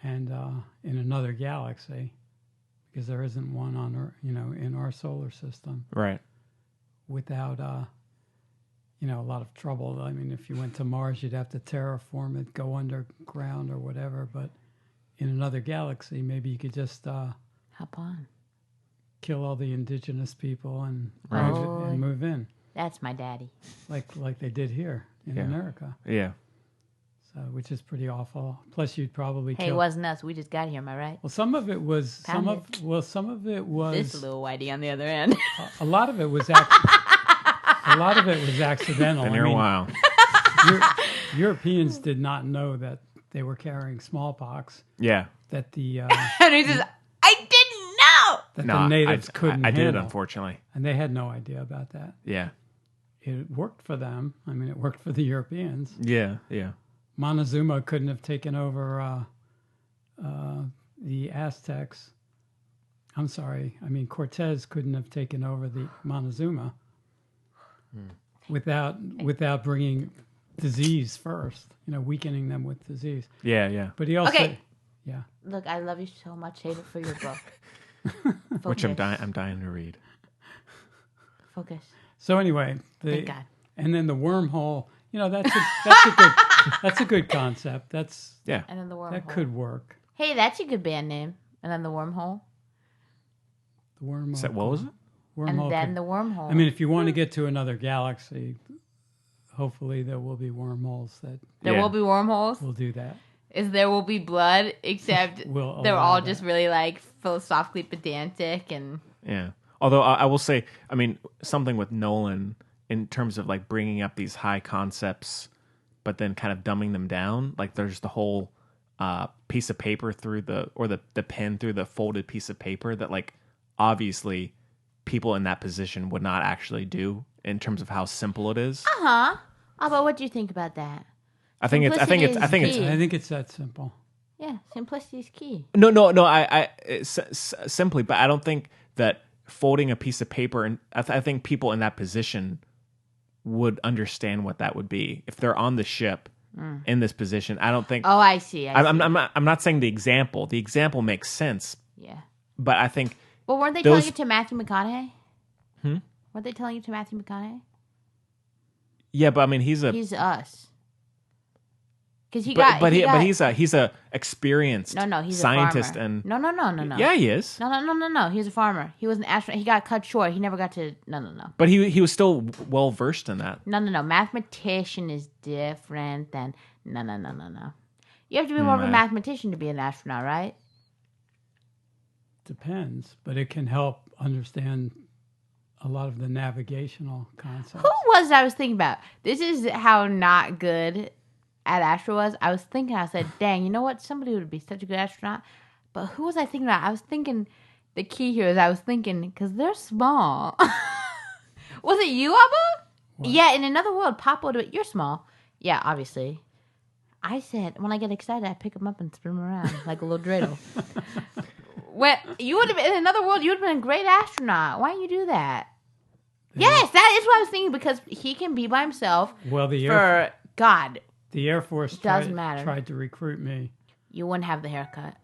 and in another galaxy, because there isn't one on Earth, in our solar system Right. without, a lot of trouble. I mean, if you went to Mars, you'd have to terraform it, go underground or whatever. But in another galaxy, maybe you could just Hop on. kill all the indigenous people and Right. move in, That's my daddy. like they did here in Yeah. America. Yeah. So, which is pretty awful. Plus, you'd probably Hey, it kill. wasn't us. We just got here. Am I right? Well, some of it was some of Pounded. well, some of it was This little whitey on the other end. a lot of it was accidental. Been here a while. Europeans did not know that they were carrying smallpox. Yeah. That the And he says, I didn't know. that No, the natives couldn't I did, handle. unfortunately. And they had no idea about that. Yeah. It worked for them. I mean, it worked for the Europeans. Yeah. Yeah. Montezuma couldn't have taken over the Aztecs. I'm sorry. I mean, Cortez couldn't have taken over the Montezuma without bringing disease first. Weakening them with disease. Yeah. Yeah. But he also, Okay. yeah. Look, I love you so much. Save it for your book. Which I'm Focus. dying to read. Focus. So anyway, Thank God. and then the wormhole. That's a good concept. Yeah. And then the wormhole. That could work. Hey, that's a good band name. And then the wormhole. The wormhole. What was it? Wormhole And then could- the wormhole. I mean, if you want to get to another galaxy, hopefully there will be wormholes that there Yeah. will be wormholes. will do that. Is there will be blood, except We'll they're allow all that. just really like philosophically pedantic and Yeah. Although I will say, I mean, something with Nolan in terms of like bringing up these high concepts, but then kind of dumbing them down. Like there's the whole piece of paper the pen through the folded piece of paper that like obviously people in that position would not actually do in terms of how simple it is. Oh, but what do you think about that? I think it's Simplicity I is think it's that simple. Yeah, simplicity is key. No. Simply, but I don't think that folding a piece of paper, and I think people in that position would understand what that would be if they're on the ship in this position. I don't think. Oh, I see. I'm not saying the example. The example makes sense, Yeah. but I think. Well, weren't they Those- telling it to Matthew McConaughey? Weren't they telling it to Matthew McConaughey? Yeah, but I mean, he's He's us. Because he's a experienced he's scientist a farmer. and No. yeah, he is. No. He was a farmer. He was an astronaut. He got cut short. He never got to. No. But he was still well versed in that. No. Mathematician is different than no. You have to be more of a Right. mathematician to be an astronaut, right? Depends, but it can help understand a lot of the navigational concepts. Who was it I was thinking about? This is how not good at Astra was. I was thinking, I said, dang, you know what? Somebody would be such a good astronaut. But who was I thinking about? I was thinking, the key here is because they're small. Was it you, Abba? What? Yeah, in another world, Papa would have been, you're small. Yeah, obviously. I said, when I get excited, I pick them up and spin them around like a little dreidel. When you would have been in another world, you would have been a great astronaut. Why didn't you do that? Yes, that is what I was thinking, because he can be by himself. Well, the Air Force doesn't matter. tried to recruit me You wouldn't have the haircut.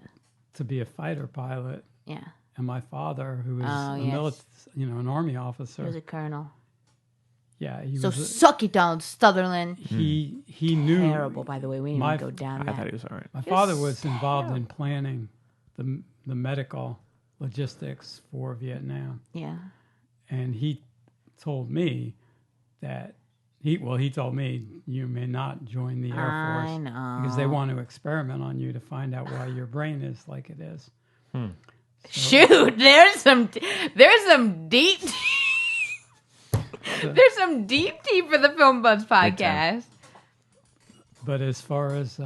to be a fighter pilot, Yeah. and my father, who was Oh, yes. an army officer, He was a colonel. yeah, he So was. suck it, Donald Sutherland. He knew. Terrible, by the way. We didn't My- even go down I that. thought he was all right. My father was involved in planning the medical logistics for Vietnam, Yeah. and he told me that he told me you may not join the Air Force I know. because they want to experiment on you to find out why your brain is like it is. Shoot, there's some deep there's some deep tea for the Film Buds podcast. But as far as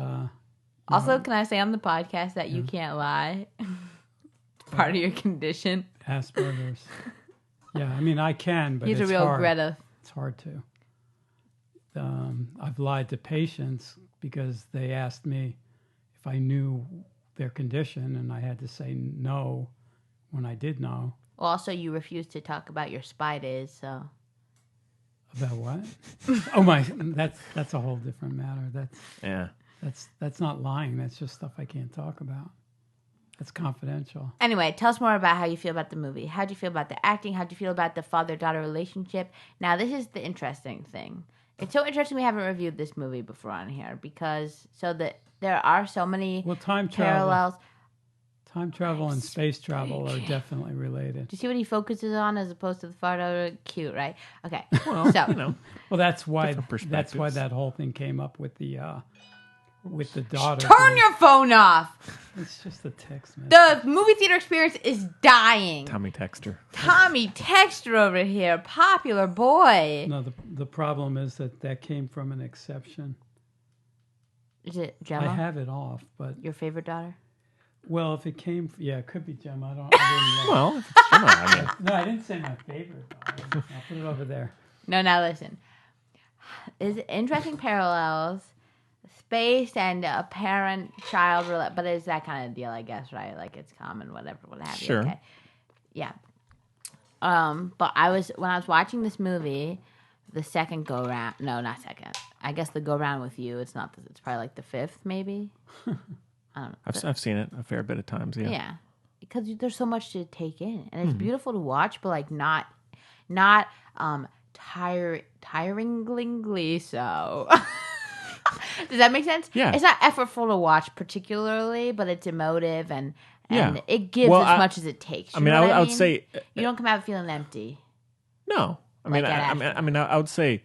Also, can I say on the podcast that you can't lie? It's part of your condition. Asperger's. Yeah, I mean, I can, but He's it's a real hard. Greta. It's hard to. I've lied to patients because they asked me if I knew their condition, and I had to say no when I did know. Well, also, you refuse to talk about your spiders, so. About what? Oh my! That's a whole different matter. That's not lying. That's just stuff I can't talk about. That's confidential. Anyway, tell us more about how you feel about the movie. How'd you feel about the acting? How'd you feel about the father-daughter relationship? Now, this is the interesting thing. It's so interesting we haven't reviewed this movie before on here because there are so many parallels. Time travel and space travel are definitely related. Do you see what he focuses on as opposed to the father-daughter? Cute, right? Okay. Well, so well, that's why that whole thing came up with the daughter. Turn your phone off. It's just a text message. The movie theater experience is dying. Tommy Texter over here, popular boy. No, the problem is that came from an exception. Is it Gemma? I have it off, but your favorite daughter. Well, if it came, it could be Gemma. I didn't know. Well, if it's Gemma, I mean. No, I didn't say my favorite daughter. I'll put it over there. No, now listen. Is interesting parallels. Space and a parent-child, but it's that kind of deal, I guess, right? Like it's common, whatever, what have you. Sure. Okay. Yeah. But when I was watching this movie, the second go round, no, not second. I guess the go round with you, it's probably like the fifth, maybe. I don't know. I've seen it a fair bit of times. Yeah. Yeah, because there's so much to take in, and it's beautiful to watch, but like not tiringly so. Does that make sense? Yeah. It's not effortful to watch particularly, but it's emotive and Yeah. it gives as much as it takes. I mean, I would say you don't come out feeling empty. No, I Like mean, at I would say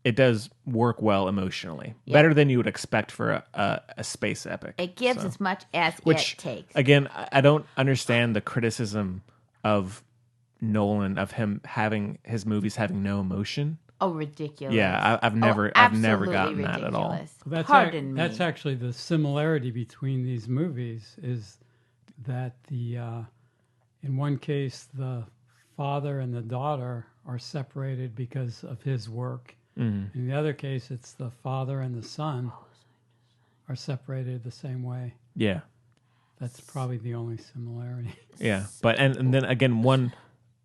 it does work well emotionally, better than you would expect for a space epic. It gives as much as Which, it takes. Again, I don't understand the criticism of Nolan of him having his movies having no emotion. Oh, ridiculous! Yeah, I've never gotten ridiculous. that at all. Pardon me. That's actually the similarity between these movies is that in one case the father and the daughter are separated because of his work. Mm-hmm. In the other case, it's the father and the son are separated the same way. Yeah, that's probably the only similarity. Yeah, but and then again, one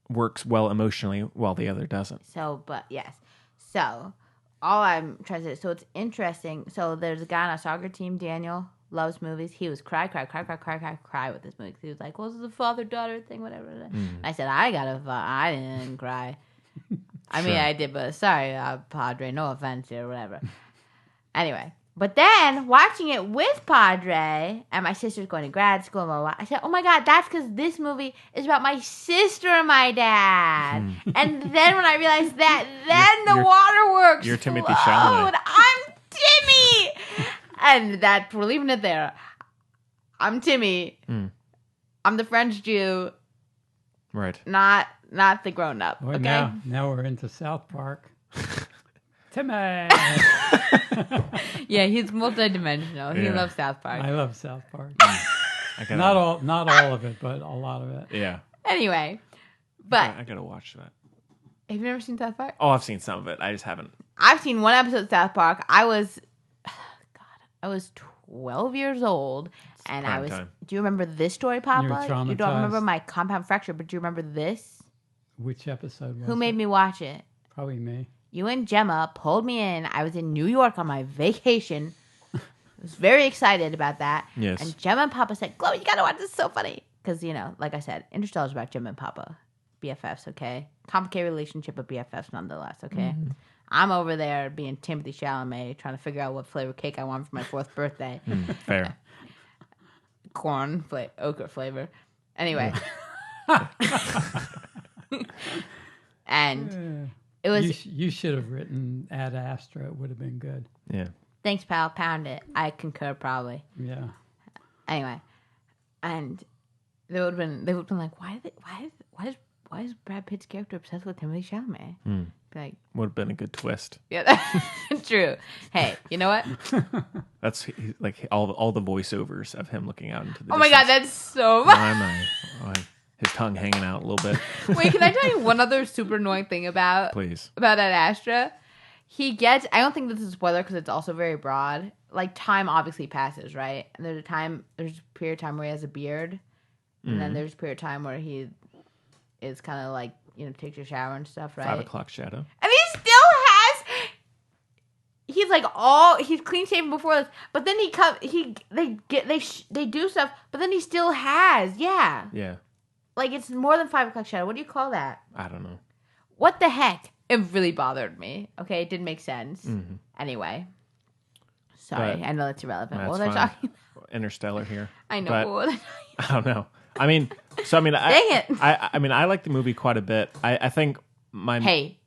works well emotionally while the other doesn't. So all I'm trying to say, so it's interesting. So there's a guy on a soccer team, Daniel, loves movies. He was cry with this movie. He was like, well, this is a father-daughter thing, whatever. I said, I didn't cry. I mean, I did, but sorry, Padre, no offense here, whatever. Anyway, but then watching it with Padre, and my sister's going to grad school, blah, blah, blah, I said, oh my God, that's because this movie is about my sister and my dad. And then when I realized that, then the waterworks You're Timothy flowed. Chalamet. I'm Timmy! And we're leaving it there. I'm Timmy. I'm the French Jew. Right. Not the grown-up, Well, okay? Now we're into South Park. Timmy! Yeah, he's multidimensional. He loves South Park. I love South Park. Not all of it, but a lot of it. Yeah. Anyway, but I gotta watch that. have you never seen South Park? Oh, I've seen some of it. I just haven't. I've seen one episode of South Park. I was 12 years old, and I was. time. Do you remember this story, Papa? You were You don't traumatized. remember my compound fracture, but do you remember this? Which episode was Who it? made me watch it? Probably me. You and Gemma pulled me in. I was in New York on my vacation. I was very excited about that. Yes. And Gemma and Papa said, Chloe, you got to watch this. It's so funny. Because, like I said, Interstellar is about Gemma and Papa. BFFs, okay? Complicated relationship, but BFFs nonetheless, okay? Mm-hmm. I'm over there being Timothy Chalamet, trying to figure out what flavor cake I want for my 4th birthday. Fair. Ochre flavor. Anyway. And it was... You should have written Ad Astra. It would have been good. Yeah. Thanks, pal. Pound it. I concur, probably. Yeah. Anyway, and they would have been like, why is Brad Pitt's character obsessed with Timothy Chalamet? Be like, Would have been a good twist. yeah, that's true. Hey, you know what? That's like all the voiceovers of him looking out into the Oh my God, distance. that's so Why am I? his tongue hanging out a little bit. Wait, can I tell you one other super annoying thing about Please. Ad Astra? He gets, I don't think this is a spoiler because it's also very broad. Like, time obviously passes, right? And there's a period of time where he has a beard. And then there's a period of time where he is kind of like, takes a shower and stuff, right? 5 o'clock shadow. And he still has, he's like he's clean shaven before this, but then they do stuff, but then he still has, yeah. Yeah. Like, it's more than 5 o'clock shadow. What do you call that? I don't know. What the heck? It really bothered me. Okay, it didn't make sense. Mm-hmm. Anyway. Sorry, But I know that's irrelevant. That's What was I fine. talking about? Interstellar here. I know. But What was I I don't know. I mean, dang it. I mean, I like the movie quite a bit. I think Hey,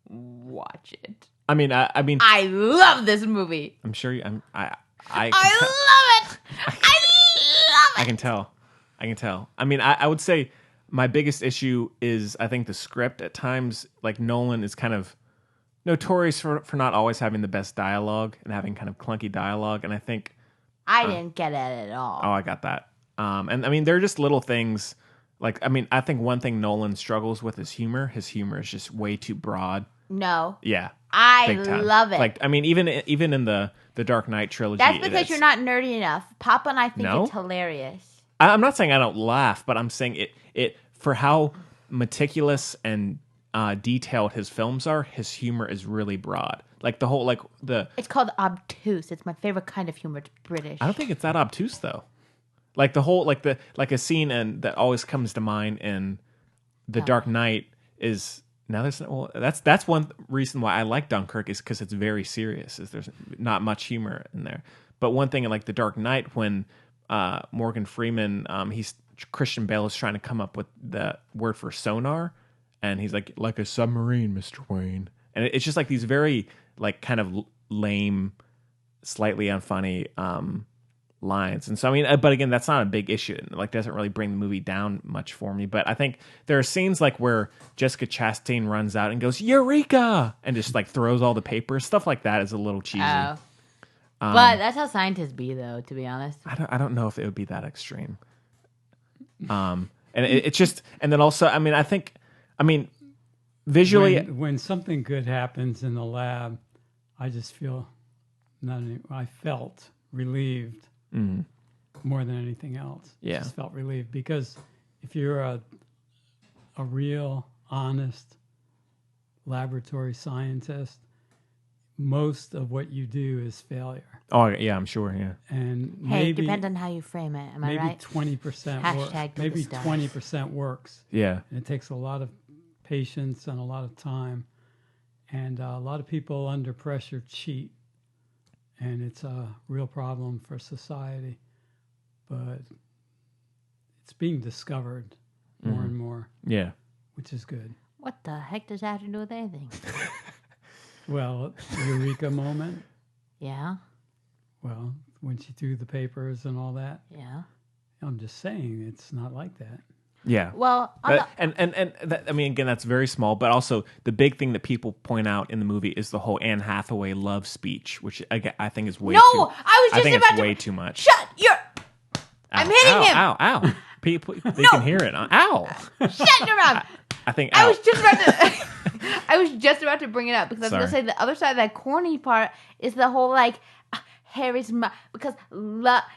watch it. I mean, I love this movie. I'm sure you. I love it. I love it. I can tell. I mean, I would say my biggest issue is I think the script at times, like Nolan is kind of notorious for not always having the best dialogue and having kind of clunky dialogue. And I think I didn't get it at all. Oh, I got that. And I mean, they're just little things. Like, I mean, I think one thing Nolan struggles with is humor. His humor is just way too broad. No. Yeah. I big time. love it. Like, I mean, even in the Dark Knight trilogy. That's because you're not nerdy enough. Papa and I think No? it's hilarious. I'm not saying I don't laugh, but I'm saying it for how meticulous and detailed his films are. His humor is really broad. Like the whole It's called obtuse. It's my favorite kind of humor. It's British. I don't think it's that obtuse though. Like the whole like a scene that always comes to mind in The Dark Knight is that's one reason why I like Dunkirk is because it's very serious. Is there's not much humor in there. But one thing in like The Dark Knight when Morgan Freeman Christian Bale is trying to come up with the word for sonar, and he's like a submarine, Mr. Wayne, and it's just like these very like kind of lame, slightly unfunny lines. And so I mean, but again, that's not a big issue. Like, doesn't really bring the movie down much for me. But I think there are scenes like where Jessica Chastain runs out and goes "Eureka!" and just like throws all the papers. Stuff like that is a little cheesy. Oh. But that's how scientists be, though. To be honest, I don't know if it would be that extreme. And it's just, and then also, I mean, visually, when something good happens in the lab, I just feel I felt relieved more than anything else. Yeah. Just felt relieved because if you're a real, honest laboratory scientist, most of what you do is failure. Oh yeah, I'm sure. Yeah, and hey, depends on how you frame it. Am I right? Maybe 20% works. Maybe 20% works. Yeah, and it takes a lot of patience and a lot of time, and a lot of people under pressure cheat, and it's a real problem for society. But it's being discovered more and more. Yeah, which is good. What the heck does that have to do with anything? Well, eureka moment. Yeah. Well, when she threw the papers and all that. Yeah. I'm just saying it's not like that. Yeah. Well, and that, I mean, again, that's very small, but also the big thing that people point out in the movie is the whole Anne Hathaway love speech, which I think is way too. I was just about to. Way too much. Shut your. I'm hitting him. Ow! People, they can hear it. Ow! Shut your mouth. I think. I was just about to. I was just about to bring it up because I was going to say the other side of that corny part is the whole like Harry's mom because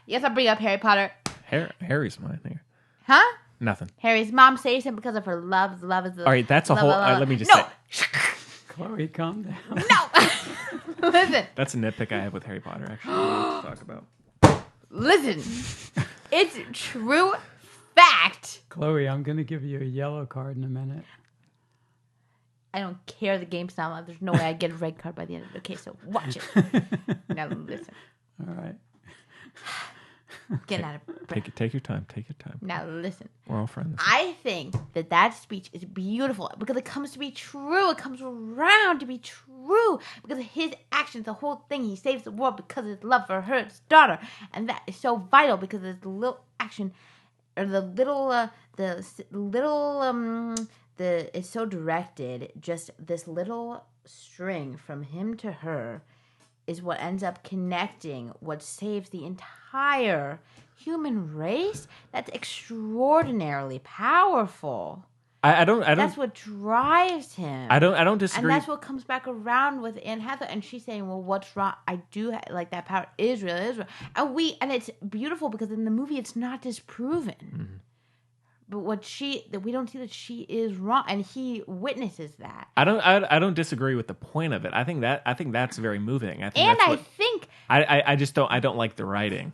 yes, I bring up Harry Potter. Harry's mine here. Huh? Nothing. Harry's mom saves him because of her love. Love is the. All right, that's a whole. Let me just say. Chloe, calm down. No. Listen. That's a nitpick I have with Harry Potter. Actually, to talk about. Listen, it's true fact. Chloe, I'm going to give you a yellow card in a minute. I don't care. The game's not on. There's no way I get a red card by the end of it. Okay, so watch it. Now listen. All right. Get out of breath. Take your time. Take your time. Now listen. We're all friends. I think that speech is beautiful because it comes to be true. It comes around to be true because of his actions. The whole thing. He saves the world because of his love for her, his daughter, and that is so vital because of the little action or it's so directed. Just this little string from him to her is what ends up connecting what saves the entire human race, that's extraordinarily powerful. I don't. That's what drives him. I don't disagree. And that's what comes back around with Anne Hathaway. And she's saying, well, what's wrong? I do like that power is real. And it's beautiful because in the movie it's not disproven. Mm-hmm. But we don't see that she is wrong, and he witnesses that. I don't disagree with the point of it. I think that's very moving. I just don't like the writing.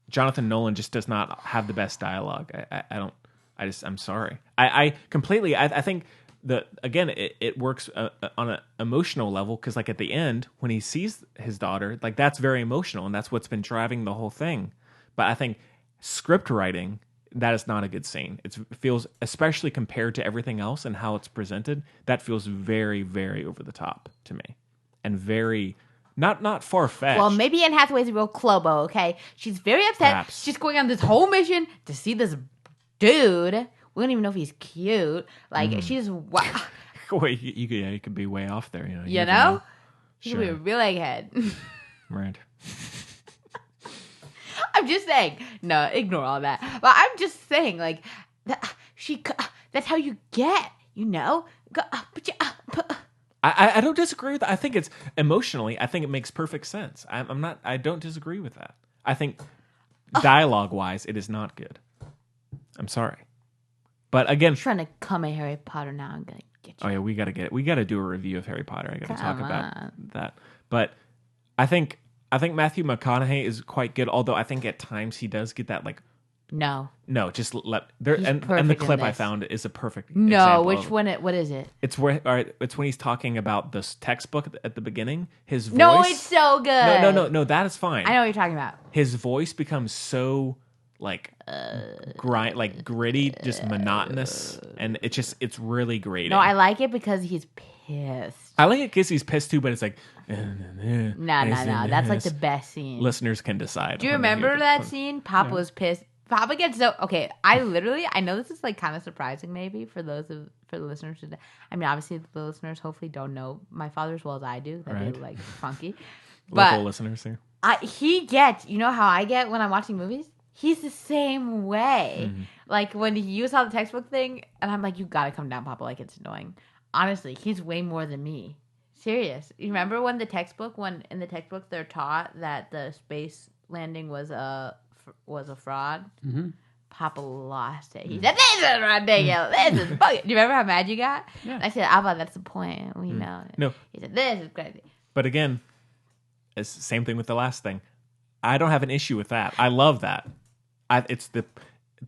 Jonathan Nolan just does not have the best dialogue. I'm sorry. I completely. I think again it works on an emotional level because like at the end when he sees his daughter, like that's very emotional, and that's what's been driving the whole thing. But I think script writing, that is not a good scene. It feels, especially compared to everything else and how it's presented, that feels very, very over the top to me, and very not far fetched. Well, maybe Anne Hathaway's a real clobo. Okay, she's very upset. Perhaps. She's going on this whole mission to see this dude. We don't even know if he's cute. Like she's Wait, you could be way off there. You know? He Sure. could be a real egghead. Right. I'm just saying. No, ignore all that. But I'm just saying, like, that's how you get, I don't disagree with that. I think it's emotionally, I think it makes perfect sense. I don't disagree with that. I think dialogue wise, it is not good. I'm sorry. But again, I'm trying to come at Harry Potter now. I'm going to get you. oh yeah, we got to do a review of Harry Potter. I got to talk about on. that. But I think Matthew McConaughey is quite good, although I think at times he does get that like No, just let there He's and the perfect in clip I this. found is a perfect no. example Which of it. one? What is it? It's where it's when he's talking about this textbok at the beginning. His voice. No, it's so good. No. That is fine. I know what you're talking about. His voice becomes so like gritty, just monotonous, and it's really grating. No, I like it because he's pissed. I like it because he's pissed too, but it's like No. That's like the best scene. Listeners can decide. Do you when they hear remember it. that scene? Papa was pissed. Papa gets so okay. I know this is like kind of surprising, maybe for the listeners. I mean, obviously the listeners hopefully don't know my father as well as I do. That Right. they like funky. Local But listeners here. he gets. You know how I get when I'm watching movies? He's the same way. Mm-hmm. Like when you saw the textbook thing, and I'm like, you gotta come down, Papa. Like it's annoying. Honestly, he's way more than me. Serious. You remember when in the textbook they're taught that the space landing was a fraud? Mm-hmm. Papa lost it. He said, "This is ridiculous. This is bugging." Do you remember how mad you got? Yeah. I said, "Papa, that's the point. We know." No. He said, "This is crazy." But again, it's the same thing with the last thing. I don't have an issue with that. I love that. It's the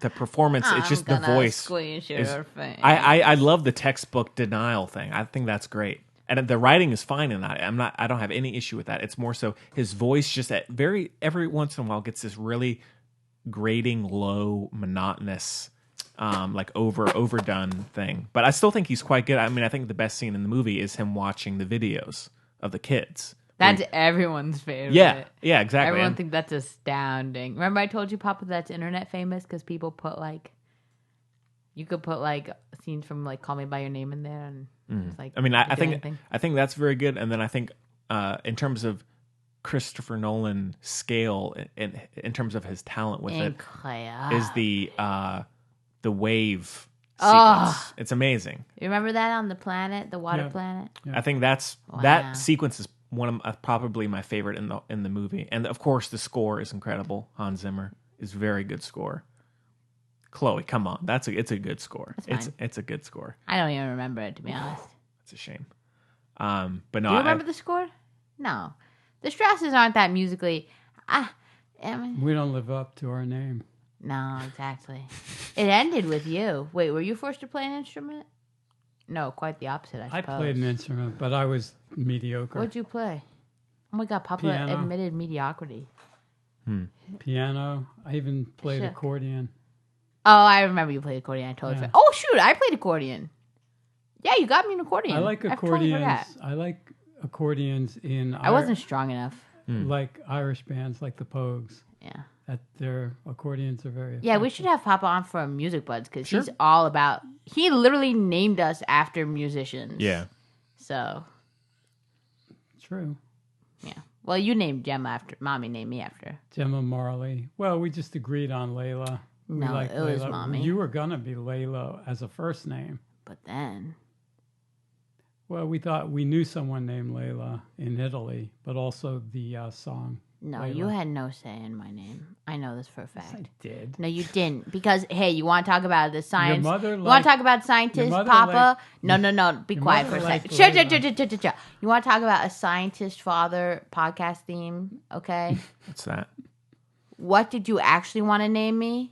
performance. It's just the voice. Squeeze is- your face. I love the textbook denial thing. I think that's great. And the writing is fine in that. I don't have any issue with that. It's more so his voice just every once in a while gets this really grating, low, monotonous, like overdone thing. But I still think he's quite good. I mean, I think the best scene in the movie is him watching the videos of the kids. That's everyone's favorite. Yeah, exactly. Everyone And- thinks that's astounding. Remember I told you, Papa, that's internet famous because people put like, you could put like scenes from like Call Me by Your Name in there, and it's like. I mean, I think anything. I think that's very good. And then I think in terms of Christopher Nolan scale, in terms of his talent with it, is the wave sequence. It's amazing. You remember that on the planet, the water Yeah. planet? I think that sequence is one of probably my favorite in the movie, and of course the score is incredible. Hans Zimmer is very good score. Chloe, come on, it's a good score. It's a good score. I don't even remember it, to be honest. It's a shame. But no, Do you remember the score? No, the Strasses aren't that musically. We don't live up to our name. No, exactly. It ended with you. Wait, were you forced to play an instrument? No, quite the opposite, I I suppose. played an instrument, but I was mediocre. What'd you play? Oh my God, Papa Piano. admitted mediocrity. Piano. I even played Shook. accordion. Oh, I remember you played accordion. I totally Yeah. forgot. Oh shoot, I played accordion. Yeah, you got me an accordion. I like totally accordions. forgot. I like accordions in I wasn't strong enough. like Irish bands like the Pogues. Yeah. That their accordions are very Yeah, we effective. should have Papa on for Music Buds because Sure. he's all about. He literally named us after musicians. Yeah. So True. yeah, Well, you named Gemma after Mommy named me after. Gemma Marley. Well, we just agreed on Layla. We No, liked it was Layla. Mommy. You were gonna be Layla as a first name. But then, Well, we thought we knew someone named Layla in Italy, but also the song. no, Layla. you had no say in my name. I know this for a fact. Yes, I did. No, you didn't. Because, hey, you want to talk about the science? mother You want liked- to talk about scientists, mother Papa? No. Be your quiet mother for a liked second. Layla. Shut. You want to talk about a scientist father podcast theme? Okay. What's that? What did you actually want to name me?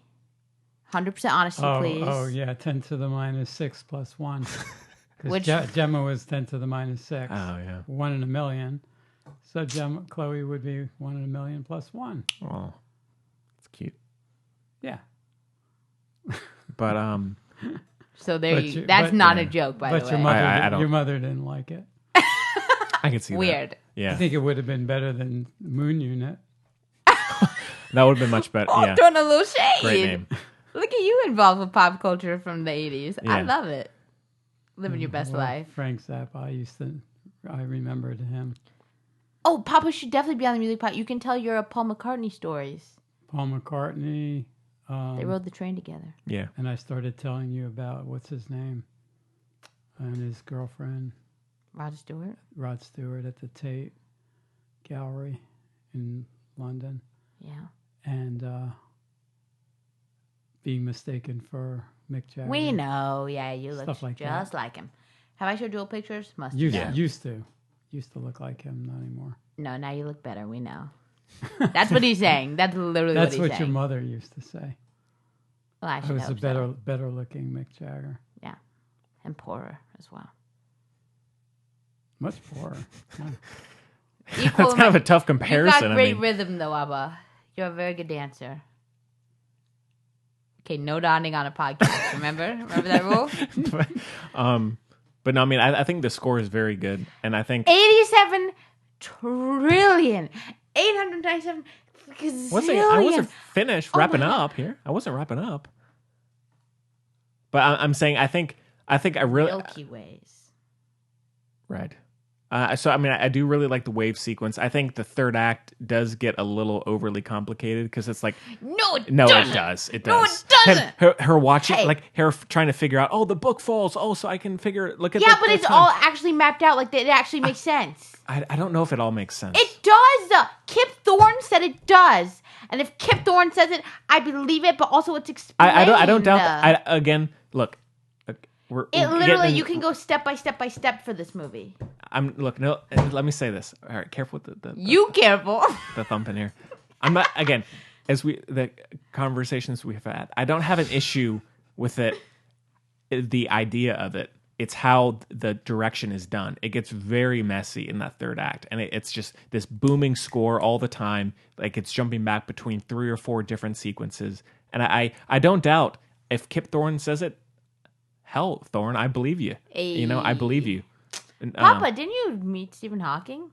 100% honesty, please. Oh, yeah, 10 to the minus 6 plus 1. Because Which- Gemma was 10 to the minus 6. Oh, yeah. 1 in a million. So Chloe would be 1 in a million plus 1. Oh, it's cute. Yeah. But So there But you. you- That's but- not yeah. a joke, by But the your way. mother, I don't- your mother didn't like it. I can see that. Weird. Yeah, I think it would have been better than Moon Unit. that would have been much better. Oh, Yeah, throwing a little shade. great name. Look at you involved with pop culture from the 80s. I Yeah. love it. Living your best Well, life. Frank Zappa, I remembered him. Oh, Papa should definitely be on the music pod. You can tell your Paul McCartney stories. Paul McCartney. They rode the train together. Yeah, And I started telling you about, what's his name? And his girlfriend, Rod Stewart. Rod Stewart, at the Tate Gallery in London. Yeah. And being mistaken for Mick Jagger. We know. Yeah, you look Stuff like just that. like him. Have I showed you old pictures? Must have. Used to look like him, not anymore. No, now you look better. We know. That's what he's saying. That's literally That's what he's what saying. your mother used to say. Well, I I should was a hope so. better looking Mick Jagger. Yeah. And poorer as well. Much poorer. Yeah. Equal that's kind of a tough You comparison. got I great mean, rhythm, though, Abba. You're a very good dancer. Okay, no nodding on a podcast. Remember that rule? but no, I mean, I think the score is very good, and I think 87 trillion. 897 gazillion. I wasn't finished Oh wrapping my God. up here. I wasn't wrapping up. But I'm saying I think I really Milky Ways. right. So I mean, I do really like the wave sequence. I think the third act does get a little overly complicated because it's like No, it no, doesn't. it does. It No, does. it doesn't. Her watching, Hey. like her trying to figure out. Oh, the book falls. Oh, so I can figure. Look at Yeah, the, but the it's time. all actually mapped out. Like, it actually makes sense. I don't know if it all makes sense. It does. Kip Thorne said it does. And if Kip Thorne says it, I believe it, but also it's explained. I don't doubt that. Again, look. We're Literally, getting- you can go step by step by step for this movie. No. Let me say this. All right, careful with the You careful. the thump in here. I'm not again. As the conversations we've had, I don't have an issue with it. The idea of it. It's how the direction is done. It gets very messy in that third act, and it's just this booming score all the time. Like it's jumping back between 3 or 4 different sequences, and I don't doubt if Kip Thorne says it. Hell, Thorne, I believe you. You know, I believe you. And, Papa, didn't you meet Stephen Hawking?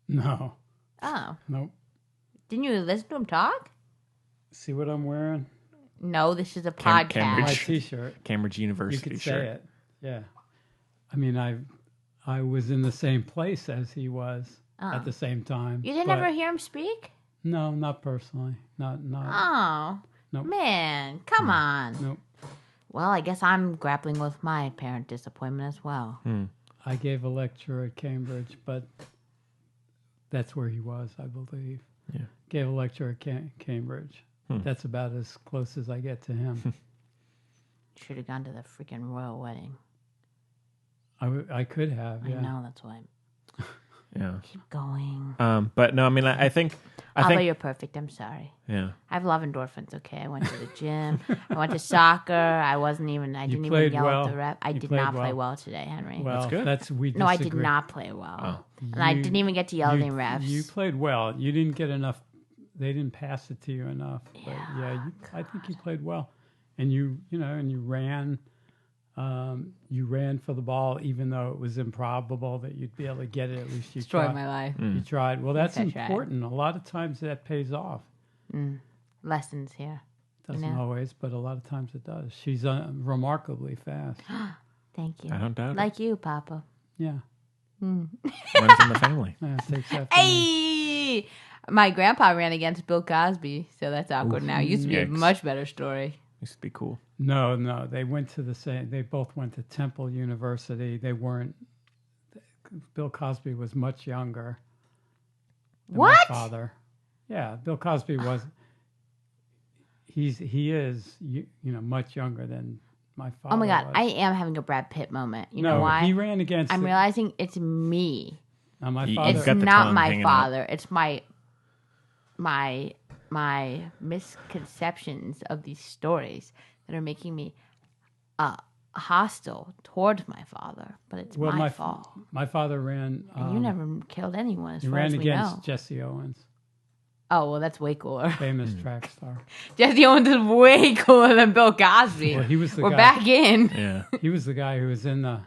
No. Oh. Nope. Didn't you listen to him talk? See what I'm wearing? No, this is a Cam- podcast. Cambridge. My T-shirt. Cambridge You University could shirt. say it. Yeah. I mean, I was in the same place as he was at the same time. You didn't but- ever hear him speak? No, not personally. Not. Oh. Nope. Man, come on. Nope. Well, I guess I'm grappling with my parent disappointment as well. I gave a lecture at Cambridge, but that's where he was, I believe. Yeah. Gave a lecture at Cambridge. That's about as close as I get to him. Should have gone to the freaking royal wedding. I could have, yeah. I know, that's why. Yeah. Keep going. But no, I mean, I think. Although you're perfect, I'm sorry. Yeah. I have love endorphins, okay? I went to the gym. I went to soccer. I didn't even played yell well. at the rep. I You did played not play well. well today, Henry. Well, That's good. we No, I did disagree. not play well. Oh. And I didn't even get to yell at you- any refs. You played well. You didn't get enough. They didn't pass it to you enough. But Yeah, I think you played well, and you ran. You ran for the ball, even though it was improbable that you'd be able to get it. At least you Destroyed tried. my life. You tried. Well, that's Yes, I tried. important. A lot of times that pays off. Lessons here. Doesn't know? always, but a lot of times it does. She's remarkably fast. Thank you. I don't doubt it. Like you, Papa. Yeah, Runs in the family. yeah, it takes after me. Hey! me, my grandpa ran against Bill Cosby, so that's awkward now. It used to be a Yikes. much better story. Used to be cool. No, they went to the same. They both went to Temple University. They weren't. Bill Cosby was much younger than What? my father. Yeah, Bill Cosby was. He is much younger than my father. Oh my God, was. I am having a Brad Pitt moment. You know why? He ran against. I'm realizing it's me. Now my You- father. you've It's got the not tongue my hanging out. father. It's my misconceptions of these stories that are making me hostile towards my father. But it's my fault. My father ran. And you never killed anyone, as He far ran as we against know. Jesse Owens, Oh well, that's way cooler. famous track star. Jesse Owens is way cooler than Bill Cosby. Well, he was the We're guy. back in. Yeah. He was the guy who was in the.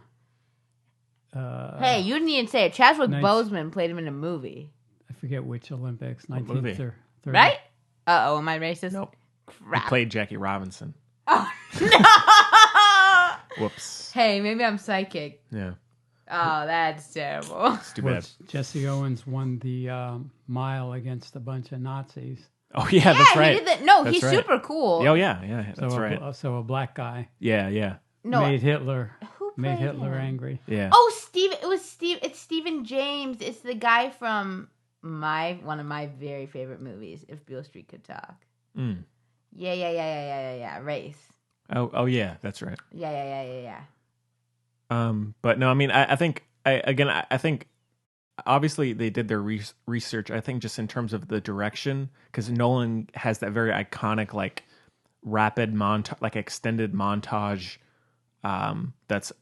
Hey, you didn't even say it. Chadwick Nice. Boseman played him in a movie, I forget which Olympics. movie? 1930. right? Oh, am I racist? Nope. He Crap. played Jackie Robinson. Oh no! Whoops. Hey, maybe I'm psychic. Yeah. Oh, that's terrible. It's too Well, bad. Jesse Owens won the mile against a bunch of Nazis. Oh yeah, that's He right. did that. No, That's he's right. super cool. Oh yeah, that's right. So a black guy Yeah, yeah, No, made Hitler who made played Hitler him? angry. yeah. Oh, Steve. It was Steve. It's Stephen James. It's the guy from one of my very favorite movies, If Beale Street Could Talk. Mm. Yeah. Race. Oh yeah, that's right. Yeah. But no, I mean, I think I think obviously they did their research. I think just in terms of the direction, because Nolan has that very iconic like rapid montage, like extended montage. That's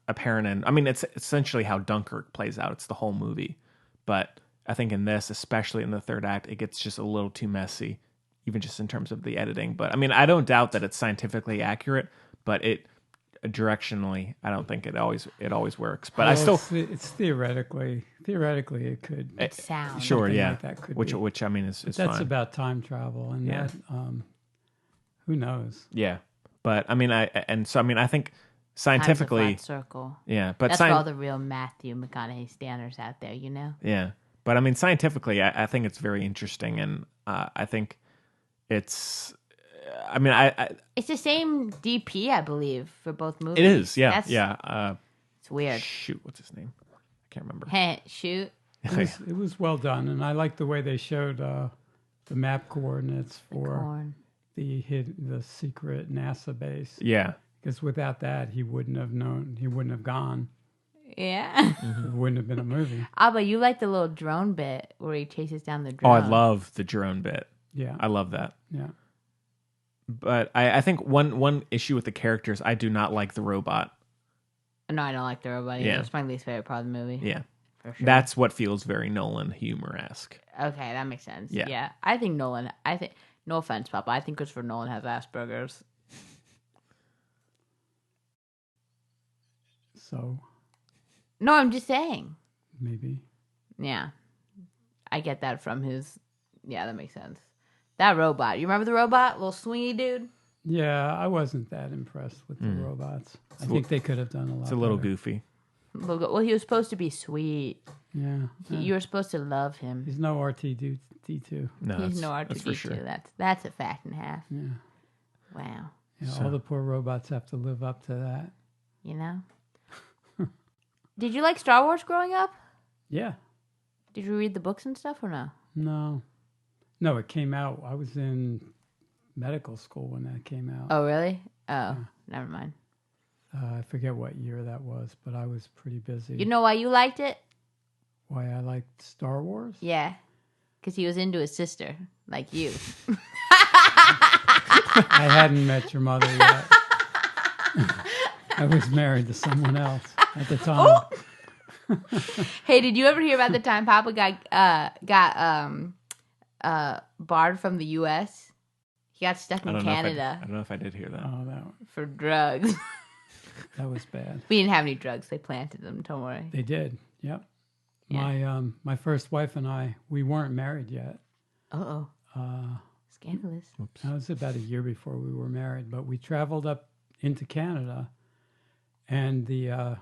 apparent, and I mean, it's essentially how Dunkirk plays out. It's the whole movie, but I think in this, especially in the third act, it gets just a little too messy, even just in terms of the editing. But I mean, I don't doubt that it's scientifically accurate, but it directionally, I don't think it always works. But I still, it's theoretically it could. It sounds. sure, something yeah, like that could which be. which I mean is That's fine. about time travel, and Yeah. that who knows? Yeah, but I mean, I think Time's a scientifically, flat circle. yeah, but That's for all the real Matthew McConaughey standards out there, you know? yeah, but I mean, scientifically, I think it's very interesting, and I think it's. I mean, It's the same DP, I believe, for both movies. it is, yeah, That's- yeah. It's weird. Shoot, what's his name? I can't remember. Hey, shoot. It was well done, and I like the way they showed the map coordinates for Corn. the secret NASA base. Yeah, Because without that, he wouldn't have known. He wouldn't have gone. Yeah. It wouldn't have been a movie. But you like the little drone bit where he chases down the oh, drone. I love the drone bit. Yeah, I love that. yeah. But I think one issue with the characters, I do not like the robot. No, I don't like the robot. Yeah. It's my least favorite part of the movie. Yeah, For sure. that's what feels very Nolan humor-esque. Okay, that makes sense. Yeah. Yeah. I think Nolan, no offense, Papa, I think Christopher Nolan has Asperger's. So No, I'm just saying. maybe. Yeah. I get that from his. Yeah, that makes sense. That robot. You remember the robot? Little swingy dude? Yeah, I wasn't that impressed with the robots. I think they could have done a lot. It's a little better. goofy. Well, he was supposed to be sweet. Yeah, You were supposed to love him. he's no R2D2. No, He's that's- no that's for R2D2. sure. That's a fact and a half. Yeah, Wow. all the poor robots have to live up to that. You know? Did you like Star Wars growing up? Yeah, Did you read the books and stuff or no? no, it came out. I was in medical school when that came out. Oh, really? Oh, never mind. I forget what year that was, but I was pretty busy. You know why you liked it? why I liked Star Wars? Yeah. Because he was into his sister, like you. I hadn't met your mother yet. I was married to someone else at the time. Hey, did you ever hear about the time Papa got barred from the U.S.? He got stuck in I Canada don't know if I did hear that. Oh, for drugs. that was bad. We didn't have any drugs. They planted them. Don't worry. They did. Yep. Yeah. My first wife and I, we weren't married yet. Uh-oh. Scandalous. That was about a year before we were married, but we traveled up into Canada, and the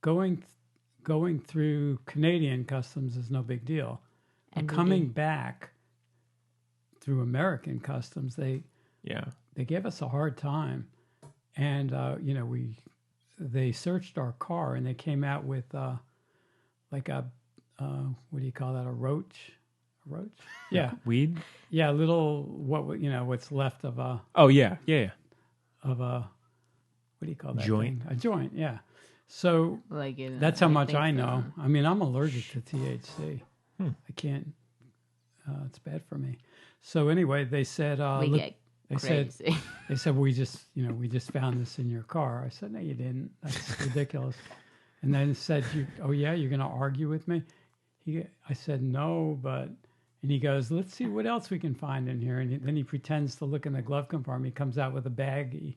going through Canadian customs is no big deal. And coming back through American customs, they gave us a hard time, and they searched our car and they came out with like a what do you call that? A roach? A roach? Yeah, weed. Yeah, a little what's left of a Oh yeah. Of a what do you call that? Joint. Thing? A joint. Yeah. So that's how much I know. I mean, I'm allergic to THC. I can't. It's bad for me. So anyway, they said, they said we just found this in your car. I said, no, you didn't. That's ridiculous. And then said, you're going to argue with me? I said, no, but, and he goes, let's see what else we can find in here. And then he pretends to look in the glove compartment. He comes out with a baggie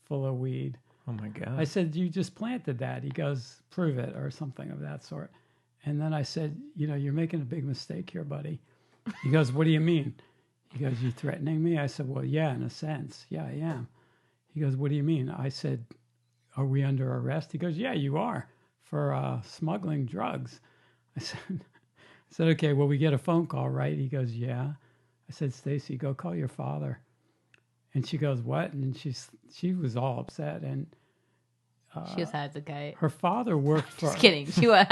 full of weed. Oh my God. I said, you just planted that. He goes, prove it, or something of that sort. And then I said, you're making a big mistake here, buddy. He goes, what do you mean? He goes, you threatening me? I said, well, yeah, in a sense. Yeah, I am. He goes, what do you mean? I said, are we under arrest? He goes, yeah, you are, for smuggling drugs. I said, okay, well, we get a phone call, right? He goes, yeah. I said, Stacy, go call your father. And she goes, what? And she was all upset. And she was high as a kite. her father worked for... Just kidding. She was...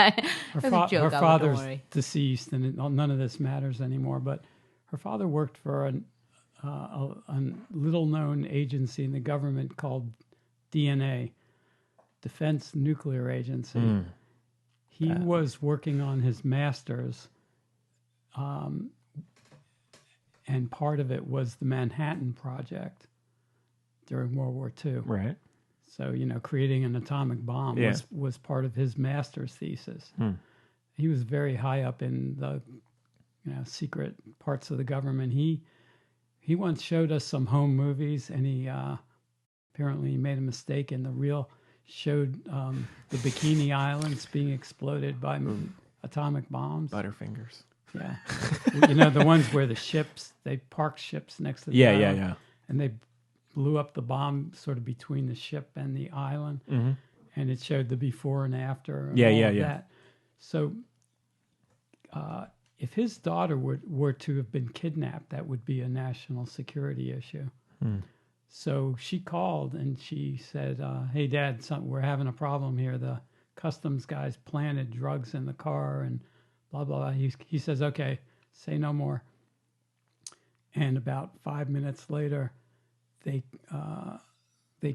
Her father's deceased, and none of this matters anymore. But her father worked for a little-known agency in the government called DNA, Defense Nuclear Agency. He was working on his master's, and part of it was the Manhattan Project during World War II. Right. So, creating an atomic bomb was part of his master's thesis. He was very high up in the, secret parts of the government. He once showed us some home movies, and he apparently made a mistake, and the reel showed the Bikini Islands being exploded by atomic bombs. Butterfingers. Yeah. The ones where they parked ships next to the island. Yeah. And they blew up the bomb sort of between the ship and the island, and it showed the before and after. And all of that. So, if his daughter were to have been kidnapped, that would be a national security issue. So she called and she said, "Hey, Dad, we're having a problem here. The customs guys planted drugs in the car and blah blah." He says, "Okay, say no more." And about 5 minutes later, they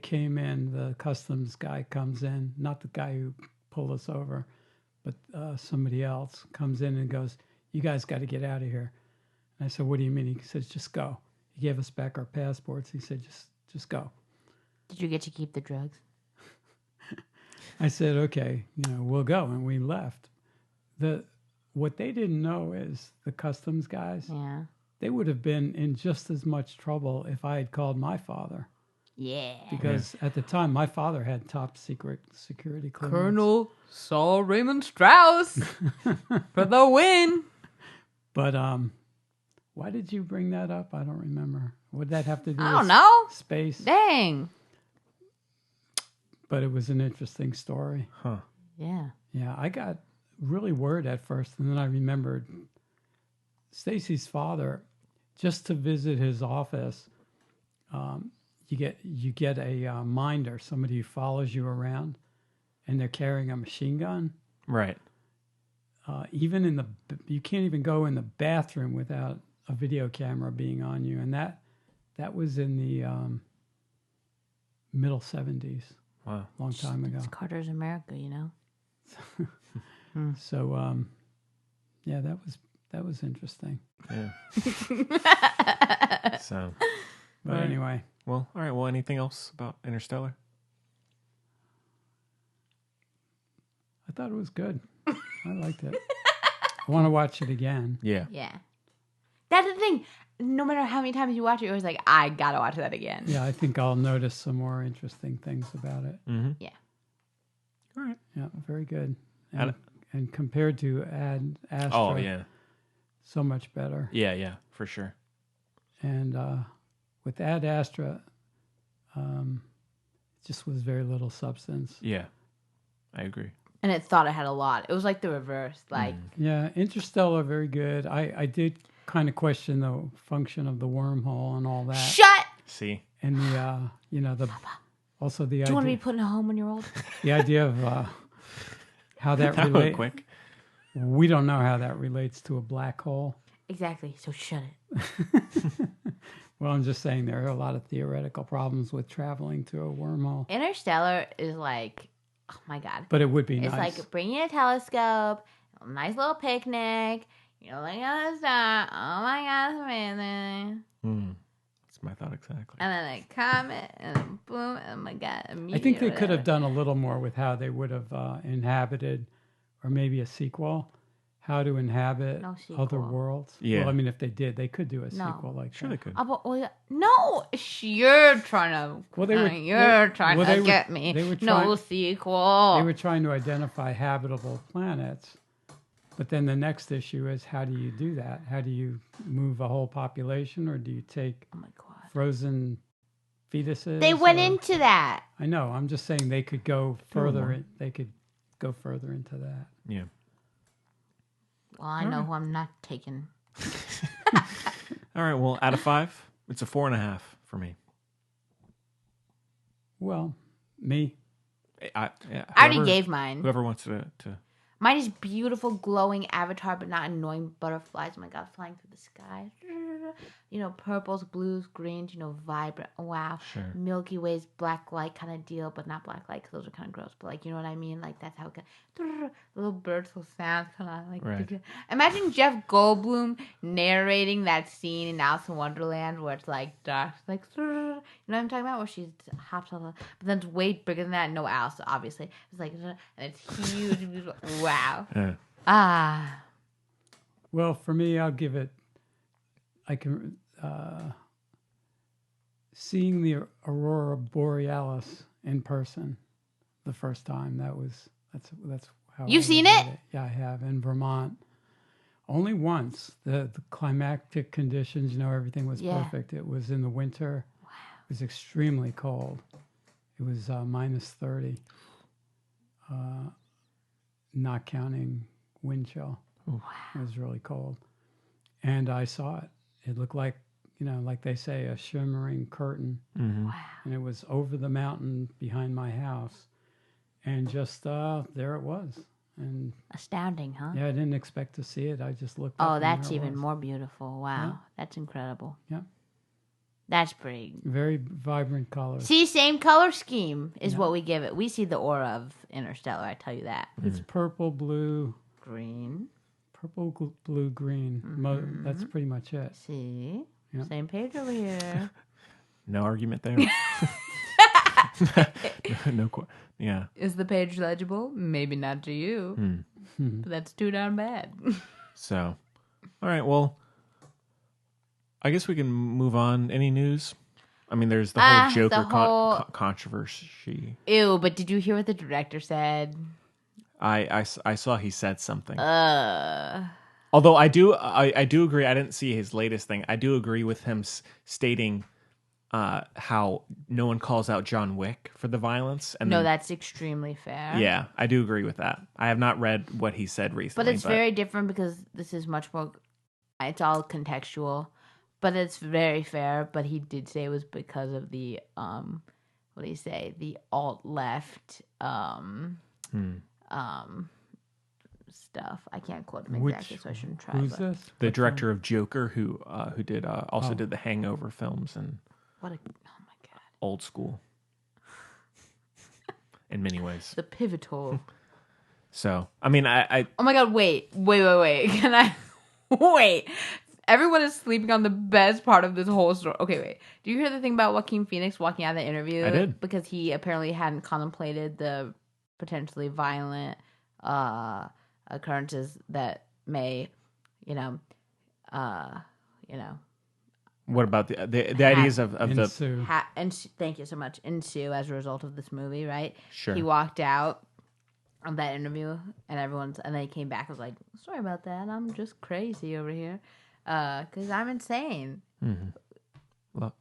came in. The customs guy comes in, not the guy who pulled us over, but somebody else comes in and goes, "You guys got to get out of here." And I said, "What do you mean?" He says, "Just go." He gave us back our passports. He said, just go. Did you get to keep the drugs? I said, "Okay, we'll go," and we left. What they didn't know is the customs guys. Yeah. They would have been in just as much trouble if I had called my father. Yeah. Because at the time, my father had top secret security clearance. Colonel Saul Raymond Strauss for the win. But why did you bring that up? I don't remember. What did that have to do with I don't know. Space? Dang. But it was an interesting story. Huh. Yeah. Yeah, I got really worried at first, and then I remembered Stacy's father, just to visit his office, you get a minder, somebody who follows you around, and they're carrying a machine gun. Right. Even you can't even go in the bathroom without a video camera being on you, and that was in the middle 70s. Wow, long time ago. It's Carter's America, So, yeah, that was interesting. Yeah. So, but anyway. Well, all right. Well, anything else about Interstellar? I thought it was good. I liked it. I want to watch it again. Yeah. Yeah. That's the thing. No matter how many times you watch it, you're always like, I gotta watch that again. Yeah, I think I'll notice some more interesting things about it. Mm-hmm. Yeah. All right. Yeah, very good. And compared to Astra, oh yeah, so much better. Yeah, for sure. And with Ad Astra, it just was very little substance. Yeah, I agree. And it thought it had a lot. It was like the reverse. Like, Yeah, Interstellar, very good. I did kind of question the function of the wormhole and all that. shut! See, And the also the Do you want to be idea, put in a home when you're old? the idea of how that that went relates. quick. We don't know how that relates to a black hole. Exactly. So shut it. Well, I'm just saying there are a lot of theoretical problems with traveling through a wormhole. Interstellar is like, oh my God. But it would be It's nice. like bringing a telescope, a nice little picnic. You know, looking at the star. Oh my God, it's amazing. That's my thought exactly. And then a comet, and then boom, oh my God. A I think they meteor, could have whatever. done a little more with how they would have inhabited, or maybe a sequel, how to inhabit No other sequel. worlds. Yeah. Well, I mean, if they did, they could do a No. sequel like Sure, that. they could. Oh, but, no, you're trying to. Well, they were- You're trying well, to they were- get me. they were No trying- sequel. They were trying to identify habitable planets. But then the next issue is, how do you do that? How do you move a whole population, or do you take Oh my God. frozen fetuses? They went or- into that. I know. I'm just saying they could go further. They could go further into that. Yeah. Well, I know who I'm not taking. All right. Well, out of 5, it's a 4.5 for me. Well, me. I already Whoever- gave mine. Whoever wants to. Mine is beautiful, glowing avatar, but not annoying butterflies. Oh my God, flying through the sky. You know, purples, blues, greens, you know, vibrant. Wow. Sure. Milky Way's black light kind of deal, but not black light because those are kind of gross. But, like, you know what I mean? Like, that's how it goes. Little birds will sound kind of like. Right. Imagine Jeff Goldblum narrating that scene in Alice in Wonderland where it's like dark, like, you know what I'm talking about? Where she hops on the. But then it's way bigger than that. No Alice, obviously. It's like, and it's huge. And beautiful. Wow. Yeah. Ah. Well, for me, I'll give it. I can seeing the aurora borealis in person the first time. That's how You've I seen look at it? Yeah, I have in Vermont. Only once. The climactic conditions, you know, everything was Yeah. perfect. It was in the winter. Wow. It was extremely cold. It was minus 30. Not counting wind chill. Wow. It was really cold. And I saw it. It looked like, you know, like they say, a shimmering curtain. Mm-hmm. Wow. And it was over the mountain behind my house. And just there it was. And Astounding, huh? yeah, I didn't expect to see it. I just looked up. Oh, and that's there it even was. more beautiful. Wow. Yeah. That's incredible. Yeah. That's pretty. Very vibrant colors. See, same color scheme is Yeah. what we give it. We see the aura of Interstellar, I tell you that. It's purple, blue, Green. purple, blue, green. That's pretty much it. See? Yeah. Same page over here. No argument there. Yeah. Is the page legible? Maybe not to you. But that's too darn bad. So, all right. Well, I guess we can move on. Any news? I mean, there's the whole Joker the whole- controversy. Ew, but did you hear what the director said? I saw he said something. Uh, Although I do agree. I didn't see his latest thing. I do agree with him stating how no one calls out John Wick for the violence. And no, then- that's extremely fair. yeah, I do agree with that. I have not read what he said recently, But it's very different because this is much more. It's all contextual, but it's very fair. But he did say it was because of the what do you say? The alt left stuff. I can't quote him exactly, so I shouldn't try. Who's but this? the director of Joker, who did also did the Hangover films and what a oh my god, Old School, in many ways. the pivotal. So I mean, I Oh my god! Wait! Can I wait? Everyone is sleeping on the best part of this whole story. Okay, wait. Do you hear the thing about Joaquin Phoenix walking out of the interview? I did. Because he apparently hadn't contemplated the potentially violent occurrences that may, what about the ideas of the Ensue. thank you so much, ensue as a result of this movie, right? Sure. He walked out of that interview, and then he came back and was like, sorry about that, I'm just crazy over here, because I'm insane. Mm-hmm.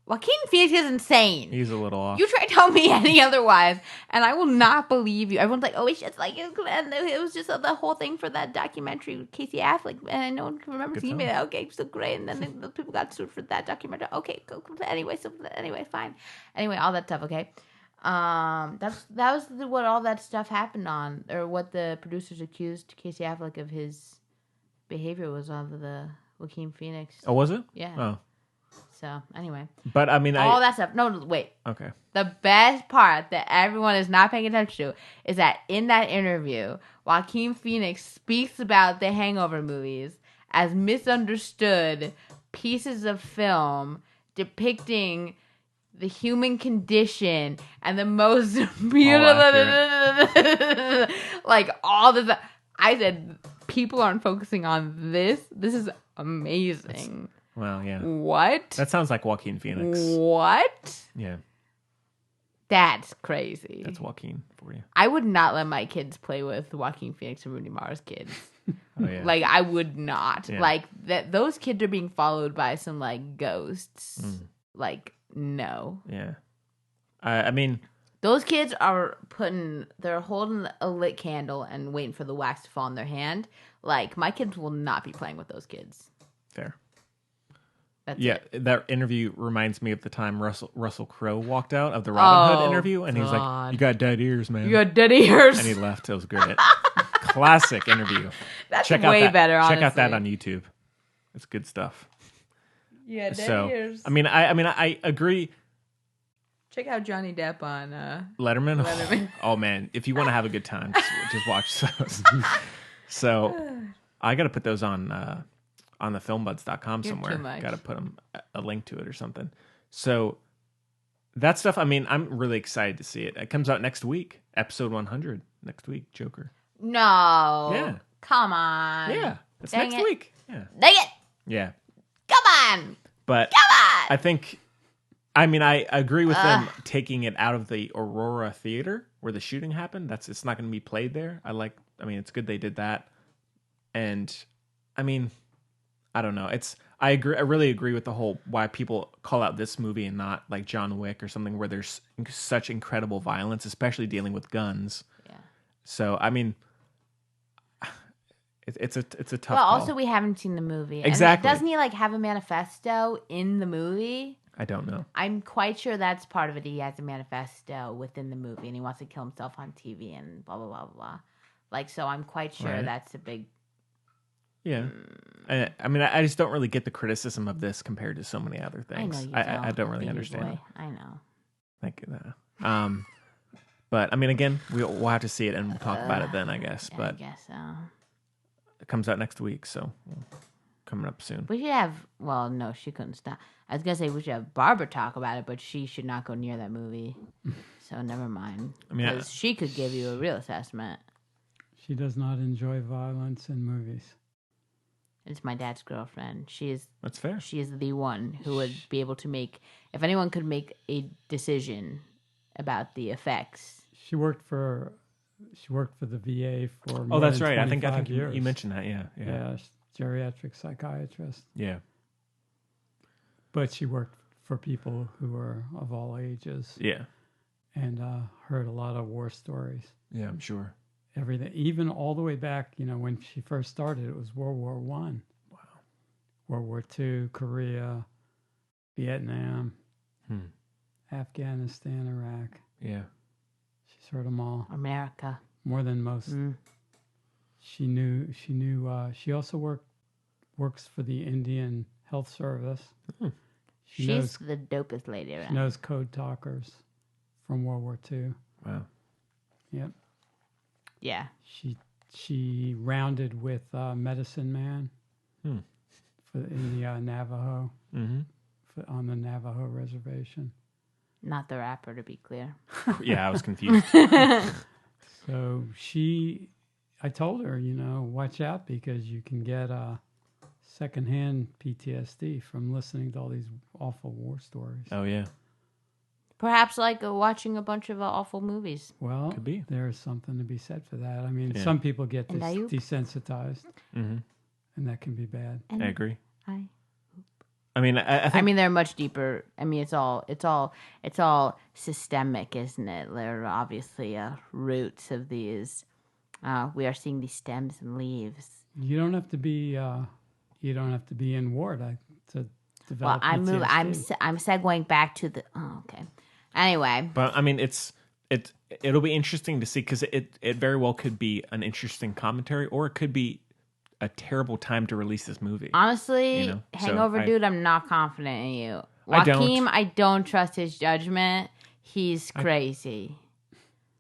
Joaquin Phoenix is insane. He's a little off. You try to tell me any otherwise, and I will not believe you. Everyone's like, "Oh, it's just like and it was just the whole thing for that documentary with Casey Affleck." And no one can remember seeing it. Okay, so great. And then the people got sued for that documentary. Okay, go. Anyway, fine. Anyway, all that stuff. Okay, that was what all that stuff happened on, or what the producers accused Casey Affleck of his behavior was on the Joaquin Phoenix. Oh, was it? Yeah. Oh. So anyway, but I mean, all that stuff. No, wait. Okay. The best part that everyone is not paying attention to is that in that interview, Joaquin Phoenix speaks about the Hangover movies as misunderstood pieces of film depicting the human condition and the most beautiful, like all this. I said, people aren't focusing on this. This is amazing. Well, yeah. What? That sounds like Joaquin Phoenix. What? Yeah. That's crazy. That's Joaquin for you. I would not let my kids play with Joaquin Phoenix and Rooney Mara's kids. Oh, yeah. Like, I would not. Yeah. Like, those kids are being followed by some, like, ghosts. Like, no. Yeah. I mean... Those kids are they're holding a lit candle and waiting for the wax to fall in their hand. Like, my kids will not be playing with those kids. Fair. That's it. That interview reminds me of the time Russell Crowe walked out of the Robin Hood interview, and he was like, "You got dead ears, man. You got dead ears," and he left. It was great. Classic interview. That's way better. Honestly. Check out that on YouTube. It's good stuff. Yeah, dead ears. I mean, I agree. Check out Johnny Depp on Letterman. Oh man, if you want to have a good time, just watch those. So I got to put those on the filmbuds.com somewhere. Got to put a link to it or something. So that stuff, I mean, I'm really excited to see it. It comes out next week, episode 100 next week, Joker. No. Yeah. Come on. Yeah. It's next week. Yeah. Dang it. Yeah. Come on. But come on. I think, I mean, I agree with them taking it out of the Aurora Theater where the shooting happened. It's not going to be played there. I mean, it's good they did that. And I mean, I don't know. I agree. I really agree with the whole why people call out this movie and not like John Wick or something where there's such incredible violence, especially dealing with guns. Yeah. So I mean, it's a tough. Well, call. also we haven't seen the movie. Exactly. And doesn't he like have a manifesto in the movie? I don't know. I'm quite sure that's part of it. He has a manifesto within the movie, and he wants to kill himself on TV and blah blah blah blah. Like, so I'm quite sure that's a big. Yeah, I mean, I just don't really get the criticism of this compared to so many other things. I know you don't. I don't really understand it. I know. Thank you. But I mean, again, we'll have to see it and we'll talk about it then, I guess. But I guess so. It comes out next week, so coming up soon. We should have. Well, no, she couldn't stop. I was gonna say we should have Barbara talk about it, but she should not go near that movie. So never mind. I mean, because she could give you a real assessment. She does not enjoy violence in movies. It's my dad's girlfriend. That's fair. She is the one who would be able to make, if anyone could make a decision about the effects. She worked for the VA for more that's than right. I think years. you mentioned that. Yeah. Geriatric psychiatrist. Yeah. But she worked for people who were of all ages. Yeah. And heard a lot of war stories. Yeah, I'm sure. Everything, even all the way back, when she first started, it was World War I. Wow. World War II, Korea, Vietnam, Afghanistan, Iraq. Yeah. She's heard them all. America. More than most. She knew. She also works for the Indian Health Service. She's the dopest lady around. She knows code talkers from World War II. Wow. Yep. Yeah. She rounded with Medicine Man in the Navajo, on the Navajo reservation. Not the rapper, to be clear. Yeah, I was confused. So I told her, watch out because you can get secondhand PTSD from listening to all these awful war stories. Oh, yeah. Perhaps like watching a bunch of awful movies. Well, could be. There's something to be said for that. I mean, some people get desensitized, and that can be bad. I agree. I mean, I think they're much deeper. I mean, it's all systemic, isn't it? There are obviously roots of these. We are seeing these stems and leaves. You don't have to be in war to develop PTSD. I'm segueing back to the. Oh, okay. Anyway, but I mean, it'll be interesting to see because it very well could be an interesting commentary, or it could be a terrible time to release this movie. Honestly, Hangover dude, I'm not confident in you. I don't trust his judgment. He's crazy.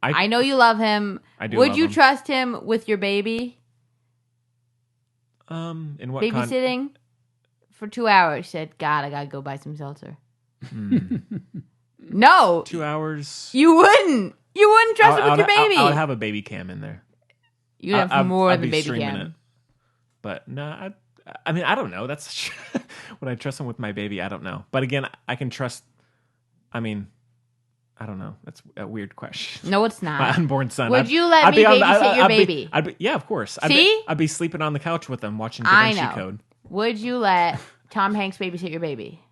I know you love him. I do. Would you trust him with your baby? In what babysitting for 2 hours? Said, God, I gotta go buy some seltzer. No, 2 hours. You wouldn't. You wouldn't trust him with your baby. I would have a baby cam in there. You'd have more I'd than be baby cam. it. But no, I mean, I don't know. That's would I trust him with my baby? I don't know. But again, I can trust. I mean, I don't know. That's a weird question. No, it's not. My unborn son. Would you let me babysit your baby? Yeah, of course. See? I'd be sleeping on the couch with him watching Da Vinci Code. Would you let Tom Hanks babysit your baby?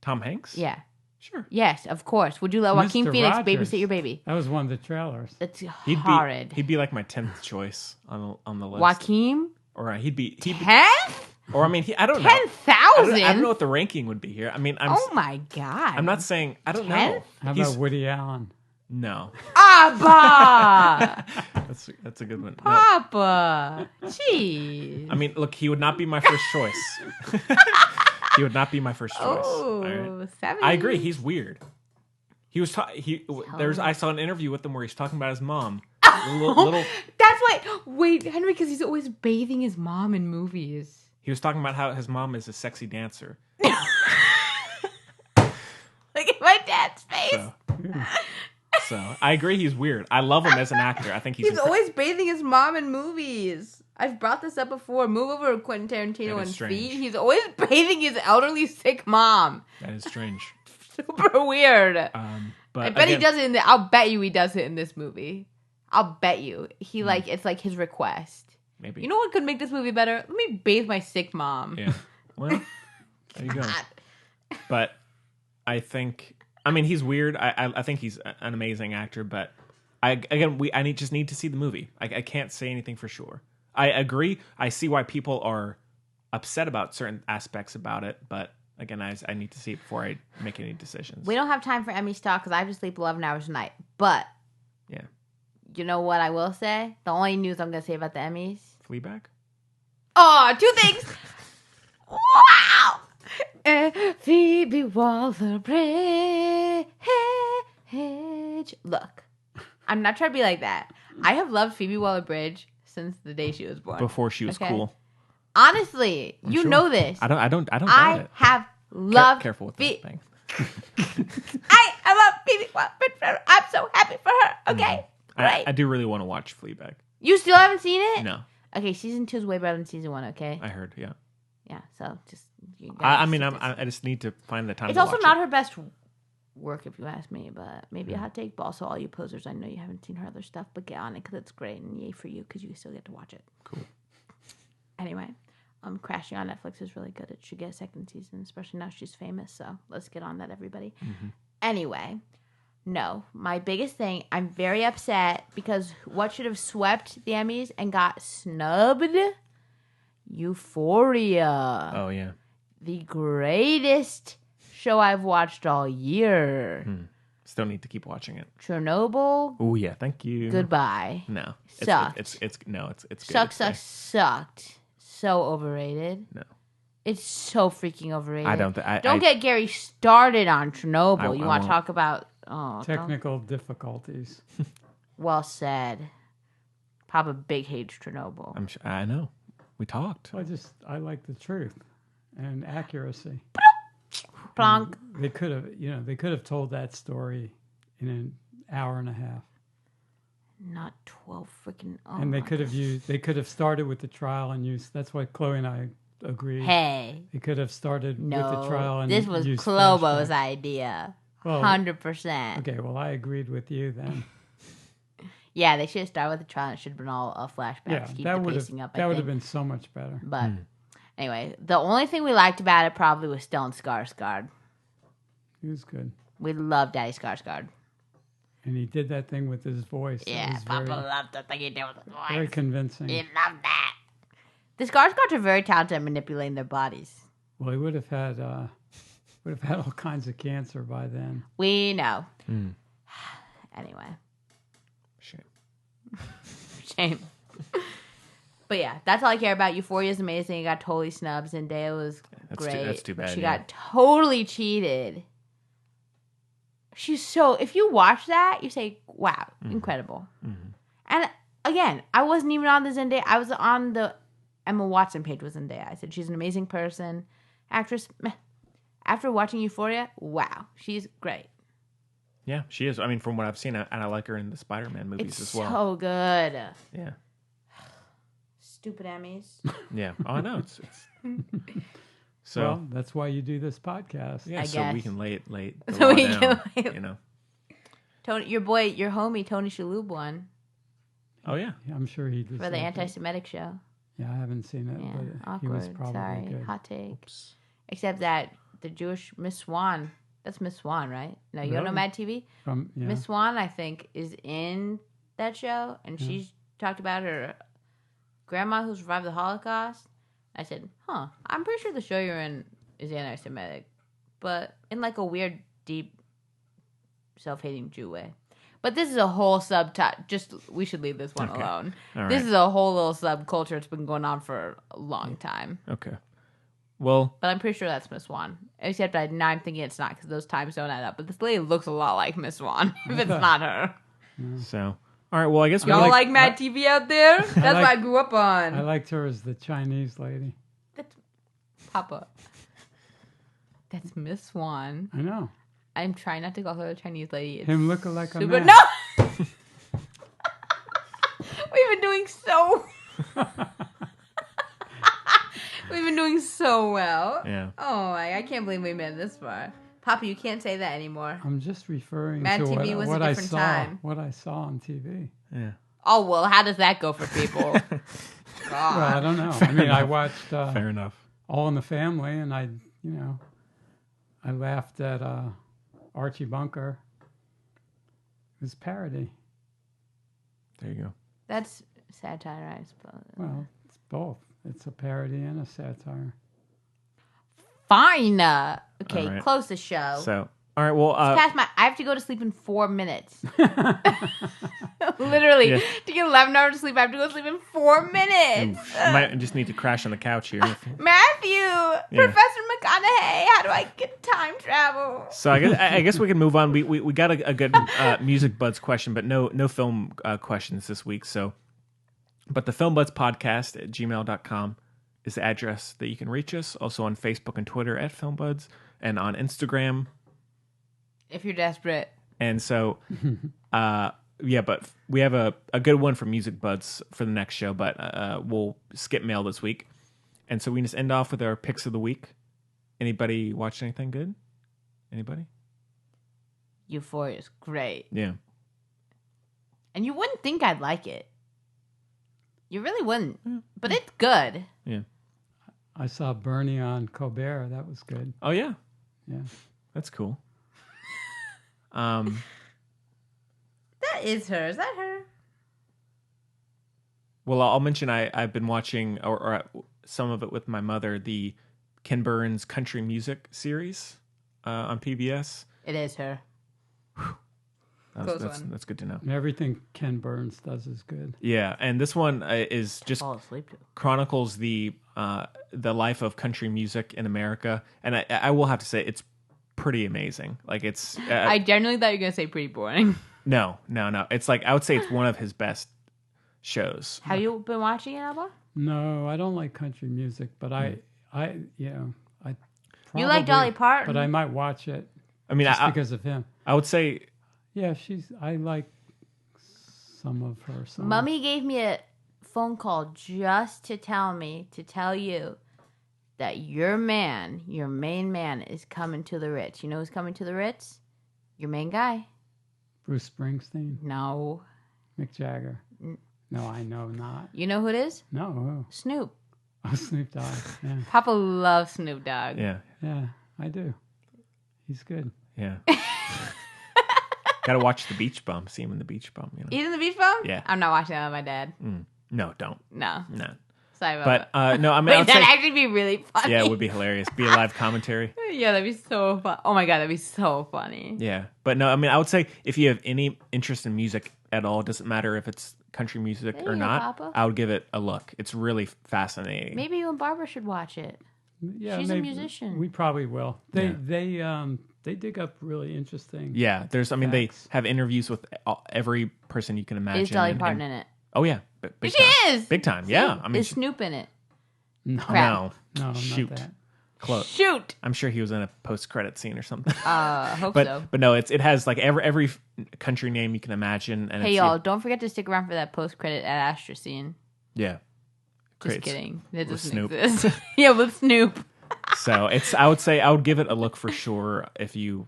Tom Hanks? Yeah. Sure. Yes, of course. Would you let Joaquin Phoenix babysit your baby? That was one of the trailers. That's horrid. He'd be like my 10th choice on the list. Joaquin? Or he'd be 10th? Or I mean, I don't know. 10,000? I don't know what the ranking would be here. I mean, oh my God. I'm not saying I don't know. How about Woody Allen? No. Abba! That's a good one. Papa. No. Jeez. I mean, look, he would not be my first choice. He would not be my first choice. Oh, right? I agree. He's weird. He was I saw an interview with him where he's talking about his mom. Little. That's why. Wait, Henry, because he's always bathing his mom in movies. He was talking about how his mom is a sexy dancer. Look at my dad's face. So I agree. He's weird. I love him as an actor. I think he's always bathing his mom in movies. I've brought this up before. Move over to Quentin Tarantino and see. He's always bathing his elderly sick mom. That is strange. Super weird. But I bet he does it I'll bet you he does it in this movie. I'll bet you. It's like his request. Maybe. You know what could make this movie better? Let me bathe my sick mom. Yeah. Well, there you go. But I think, I mean, he's weird. I think he's an amazing actor, but I just need to see the movie. I can't say anything for sure. I agree. I see why people are upset about certain aspects about it, but again, I need to see it before I make any decisions. We don't have time for Emmy talk because I have to sleep 11 hours a night. But yeah, you know what I will say? The only news I'm going to say about the Emmys. Fleabag? Oh, 2 things. Wow. Phoebe Waller-Bridge. Look, I'm not trying to be like that. I have loved Phoebe Waller-Bridge since the day she was born. Before she was cool. Honestly, you know this. I don't doubt it. I have loved. Careful with that thing. I love Phoebe Waller-Bridge. I'm so happy for her. Okay, great. I do really want to watch Fleabag. You still haven't seen it? No. Okay, season 2 is way better than season 1. Okay. I heard. Yeah. Yeah. So just. I just need to find the time. It's also not her best work, if you ask me. But maybe a hot take. But also, all you posers, I know you haven't seen her other stuff, but get on it because it's great, and yay for you because you still get to watch it. Cool. Anyway, Crashing on Netflix is really good. It should get a second season, especially now she's famous. So let's get on that, everybody. Mm-hmm. Anyway, no, my biggest thing, I'm very upset because what should have swept the Emmys and got snubbed? Euphoria. Oh, yeah. The greatest show I've watched all year. Still need to keep watching it. Chernobyl. Oh, yeah. Thank you. Goodbye. No. Sucked. It's good. Sucked. So overrated. No. It's so freaking overrated. I don't. Don't get Gary started on Chernobyl. You want to talk about technical difficulties? Well said. Papa Big hates Chernobyl. I know. We talked. I like the truth and accuracy. Plonk. They could have told that story in an hour and a half. Not 12 freaking. And they could have started with the trial and used. That's why Chloe and I agreed. Hey. They could have started with the trial and this was Clobo's idea. Well, 100%. Okay, well, I agreed with you then. Yeah, they should have started with the trial. It should have been all flashbacks. Yeah, to keep the pacing up. That would have been so much better. But Anyway, the only thing we liked about it probably was Stellan Skarsgård. He was good. We love Daddy Skarsgård. And he did that thing with his voice. Yeah, Papa loved the thing he did with his voice. Very convincing. He loved that. The Skarsgårds are very talented at manipulating their bodies. Well, he would have had all kinds of cancer by then. We know. Mm. Anyway. Shame. Shame. But yeah, that's all I care about. Euphoria is amazing. It got totally snubbed. Zendaya was great. That's too bad. She got totally cheated. She's so... If you watch that, you say, wow, incredible. Mm-hmm. And again, I wasn't even on the Zendaya. I was on the Emma Watson page with Zendaya. I said, she's an amazing person. Actress, meh. After watching Euphoria, wow, she's great. Yeah, she is. I mean, from what I've seen, and I like her in the Spider-Man movies as well. It's so good. Yeah. Stupid Emmys. Yeah. Oh, I know. It's so well, that's why you do this podcast. Yeah, so we can lay the so law we down, can lay you know. Tony, your homie Tony Shalhoub won. Oh yeah, I'm sure he did for the anti-Semitic show. Yeah, I haven't seen it, but awkward. He was probably good. Hot take. Oops. Except that the Jewish Miss Swan, that's Miss Swan, right? No, you don't know Mad TV? Miss Swan, I think, is in that show, and she's talked about her grandma who survived the Holocaust. I said, I'm pretty sure the show you're in is anti-Semitic, but in like a weird, deep, self-hating Jew way. But this is a whole we should leave this one alone. All right. This is a whole little subculture that's been going on for a long time. Okay. Well, but I'm pretty sure that's Miss Swan. Except now I'm thinking it's not because those times don't add up. But this lady looks a lot like Miss Swan if it's not her. So, all right. Well, I guess y'all like Mad TV out there. That's what I grew up on. I liked her as the Chinese lady. That's Papa. That's Miss Swan. I know. I'm trying not to call her a Chinese lady. It's him looking like a man. No. We've been doing so. We've been doing so well. Yeah. Oh, I can't believe we made it this far. Papa, you can't say that anymore. I'm just referring Mad to TV was what a I different saw. time. What I saw on TV. Yeah. Oh, well, how does that go for people? Well, I don't know. I mean, I watched Fair enough. All in the Family, and I laughed at Archie Bunker. It was parody. There you go. That's satire, I suppose. Well, it's both. It's a parody and a satire. Fine. Okay, right. Close the show. So, all right. Well, I have to go to sleep in 4 minutes. Literally, to get 11 hours of sleep, I have to go to sleep in 4 minutes. I might just need to crash on the couch here. Matthew, Professor McConaughey, how do I get time travel? So I guess we can move on. We got a good music buds question, but no film questions this week. So, but the Film Buds Podcast at gmail.com is the address that you can reach us. Also on Facebook and Twitter at Film Buds, and on Instagram. If you're desperate. And so, but we have a good one for Music Buds for the next show, but we'll skip mail this week. And so we can just end off with our picks of the week. Anybody watch anything good? Anybody? Euphoria is great. Yeah. And you wouldn't think I'd like it. You really wouldn't. But it's good. Yeah. I saw Bernie on Colbert. That was good. Oh, yeah. Yeah. That's cool. That is her. Is that her? Well, I'll mention I've been watching or some of it with my mother, the Ken Burns country music series on PBS. It is her. That's good to know. Everything Ken Burns does is good. Yeah, and this one is just chronicles the life of country music in America, and I will have to say it's pretty amazing. Like it's. I genuinely thought you were gonna say pretty boring. No. It's like I would say it's one of his best shows. Have you been watching it, Alba? No, I don't like country music, but I you like Dolly Parton, but I might watch it. I mean, just because of him. I would say. Yeah, I like some of her songs. Mummy gave me a phone call just to tell you that your main man is coming to the Ritz. You know who's coming to the Ritz? Your main guy. Bruce Springsteen? No. Mick Jagger? No, I know not. You know who it is? No. Snoop. Oh, Snoop Dogg. Yeah, Papa loves Snoop Dogg. Yeah. yeah, I do. He's good. Yeah. Got to watch the Beach Bum. See him in the Beach Bum. You know? He's in the Beach Bum? Yeah. I'm not watching that with my dad. No, don't. No. No. Sorry about But no, I mean, Wait, I'd that'd say, actually be really funny. yeah, it would be hilarious. Be a live commentary. Yeah, that'd be so fun. Oh my god, that'd be so funny. Yeah, but no, I mean, I would say if you have any interest in music at all, it doesn't matter if it's country music There or you go, not. Papa. I would give it a look. It's really fascinating. Maybe you and Barbara should watch it. Yeah, She's a maybe- musician. We probably will. Yeah. They dig up really interesting. Yeah, there's. I mean, they Facts. have interviews with every person you can imagine. Is Dolly and- Parton and- in it? Oh yeah, big She time. is! Big time. Yeah, I mean, Is Snoop in it? No, Crap. no, no, shoot, not that. close. Shoot! I'm sure he was in a post-credit scene or something. Hope but so. but no, it has like every country name you can imagine. And Hey it's, y'all, don't forget to stick around for that post-credit at Astra scene. yeah, Just Great. kidding. It With doesn't Snoop. exist. Yeah, with Snoop. So it's. I would say I would give it a look for sure. If you,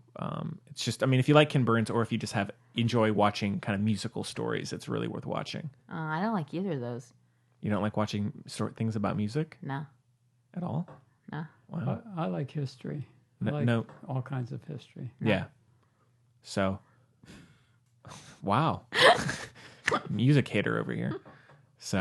it's just. I mean, if you like Ken Burns, or if you just enjoy watching kind of musical stories, it's really worth watching. I don't like either of those. You don't like watching things about music No. at all? No. Wow. I like history. I No- like no. all kinds of history. Yeah. So, wow. Music hater over here. So,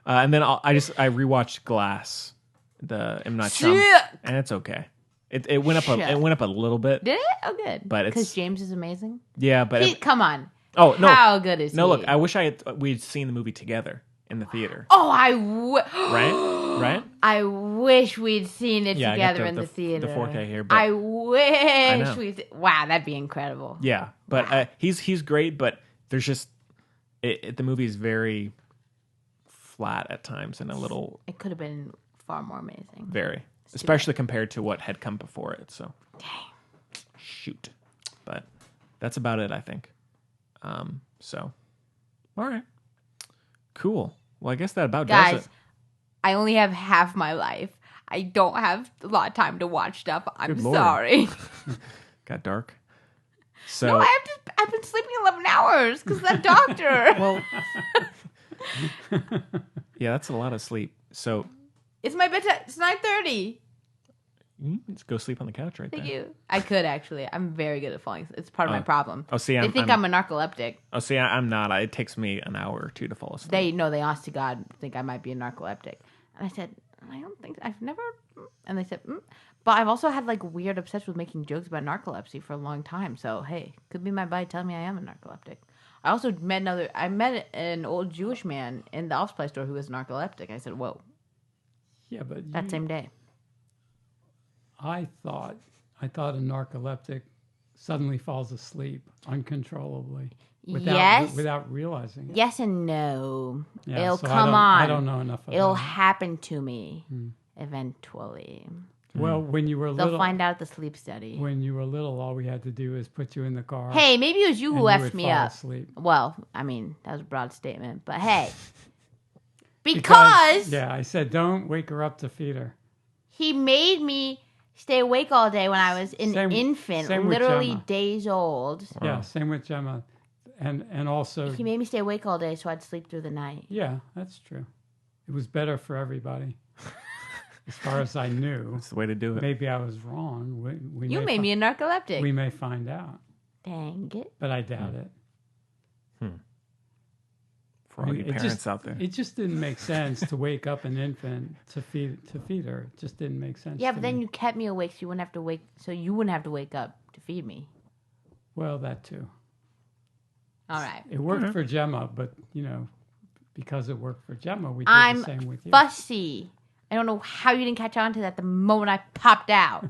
and then I rewatched Glass, the M Night Shyamalan, Sick! and it's okay. It went up Shit. it went up a little bit. Did it? Oh, good. But it's- because James is amazing. Yeah, but Come on. oh no, How good is no. he? Look, I wish we'd seen the movie together in the theater. Oh, Right? I wish we'd seen it Yeah, I got together in the theater. the 4K here, but I wish know. we'd. Wow, that'd be incredible. yeah, but he's great, but there's just the movie is very flat at times and a little It could have been far more amazing. very, especially compared to what had come before it. So, shoot, but that's about it, I think. So, all right, cool. Well, I guess that about does Guys, it. I only have half my life. I don't have a lot of time to watch stuff. I'm Good Lord. sorry. Got dark. So, No, I've been sleeping 11 hours because that doctor. well, yeah, that's a lot of sleep. So, It's my bedtime. It's 9:30. you can just go sleep on the couch right Thank there. you. I could actually. I'm very good at falling. It's part of my problem. Oh, see, They think I'm a narcoleptic. Oh, see, I'm not. It takes me an hour or two to fall asleep. They honest to God, think I might be a narcoleptic. And I said, I don't think I've never. And they said, but I've also had like weird obsessed with making jokes about narcolepsy for a long time. So hey, could be my body telling me I am a narcoleptic. I also met an old Jewish man in the off-supply store who was narcoleptic. I said, whoa, Yeah, but that same day. I thought a narcoleptic suddenly falls asleep uncontrollably Yes. without realizing it. Yes and no. Yeah, It'll so come on. I don't know enough about It'll it. happen to me eventually. Well, when you were They'll little, find out at the sleep study. when you were little, all we had to do is put you in the car. Hey, maybe it was you and who you effed would me fall up. asleep. Well, I mean, that was a broad statement, but hey. Because yeah, I said don't wake her up to feed her. he made me stay awake all day when I was an infant, same with literally Gemma. days old. Yeah, same with Gemma, and also He made me stay awake all day so I'd sleep through the night. yeah, that's true. It was better for everybody, as far as I knew. That's the way to do it. Maybe I was wrong. We You made me a narcoleptic. We may find out, Dang it. but I doubt it. For all you It parents just- out there. It just didn't make sense to wake up an infant to feed her. It just didn't make sense. Yeah, to but then me. you kept me awake so you wouldn't have to wake up to feed me. Well, that too. All right. It worked for Gemma, but because it worked for Gemma, we did I'm the same with you. fussy. I don't know how you didn't catch on to that the moment I popped out.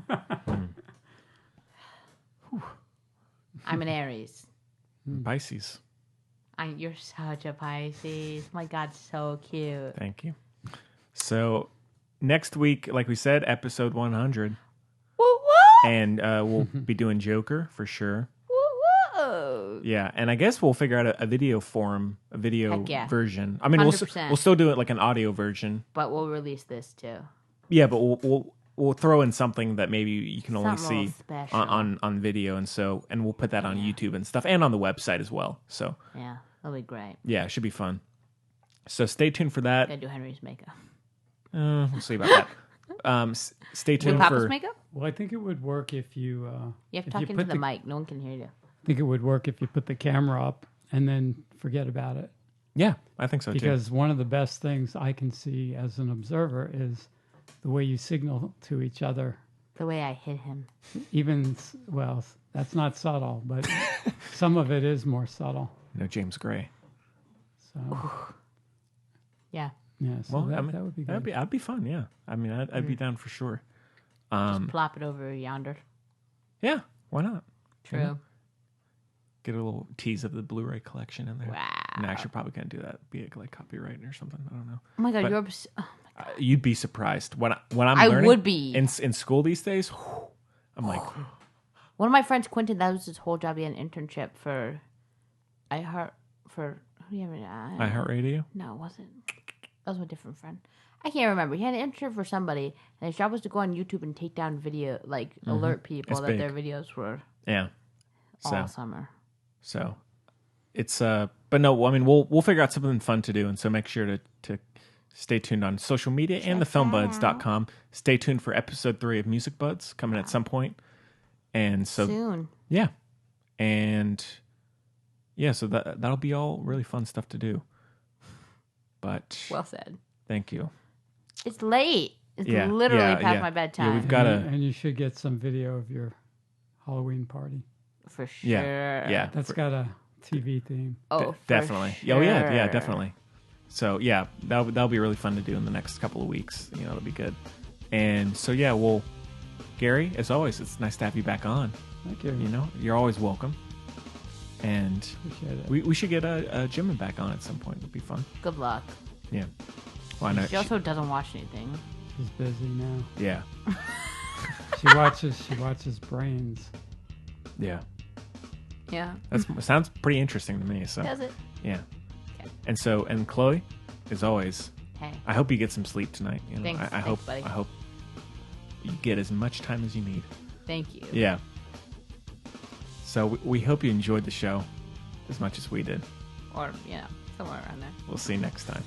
I'm an Aries. Pisces. You're such a Pisces. My God, so cute. Thank you. So next week, like we said, episode 100. Woo woo! And we'll be doing Joker for sure. Woo woo! Yeah, and I guess we'll figure out a video form, a video Heck yeah. version. I mean, 100%. we'll still do it like an audio version. But we'll release this too. Yeah, but we'll throw in something that maybe you can only Something a see little special. on video, and we'll put that on YouTube and stuff, and on the website as well. So Yeah, that'll be great. yeah, it should be fun. So stay tuned for that. Gotta do Henry's makeup. We'll see about that. Stay With tuned Papa's for. makeup? Well, I think it would work if you. You have to if talk into put the mic. No one can hear you. I think it would work if you put the camera up and then forget about it. Yeah, I think so too. Because one of the best things I can see as an observer is the way you signal to each other. The way I hit him. Well, that's not subtle, but some of it is more subtle. No James Gray. So, Yeah. yeah, so Well, that, I mean, that would be good. that'd be fun. Yeah, I mean, I'd be down for sure. Just plop it over yonder. Yeah, why not? True. Get a little tease of the Blu-ray collection in there. Wow. No, actually, probably can't do that. Be like copyright or something. I don't know. Oh my God, But- you're oh my You'd be surprised when I'm I learning would be. in school these days. I'm like, One of my friends, Quentin, that was his whole job. He had an internship for who do you have? iHeartRadio. No, it wasn't. That was a different friend. I can't remember. He had an internship for somebody, and his job was to go on YouTube and take down video, like alert people It's that big. their videos were Yeah. all summer. So it's but no, I mean we'll figure out something fun to do, and so make sure to stay tuned on social media and thefilmbuds.com. Stay tuned for episode 3 of Music Buds coming at some point. And so Soon. yeah. And yeah, so that'll be all really fun stuff to do. But Well said. thank you. It's late. It's Yeah, literally yeah, past yeah. my bedtime. Yeah, we've got And you should get some video of your Halloween party. for sure. Yeah. That's got a TV theme. Oh, for definitely. Oh yeah, sure. definitely. So yeah, that'll be really fun to do in the next couple of weeks. You know, it'll be good. And so yeah, well, Gary, as always, it's nice to have you back on. Thank you. You know, you're always welcome. And Appreciate it. we should get a Jimin back on at some point. It'd be fun. Good luck. Yeah. Well, I know. She also doesn't watch anything. She's busy now. Yeah. She watches Brains. Yeah. Yeah. That sounds pretty interesting to me. So Does it? yeah. Okay. And Chloe, as always, Hey. I hope you get some sleep tonight. You know, Thanks. I Thanks, hope buddy. I hope you get as much time as you need. Thank you. Yeah. So we hope you enjoyed the show as much as we did. Or, somewhere around there. We'll see you next time.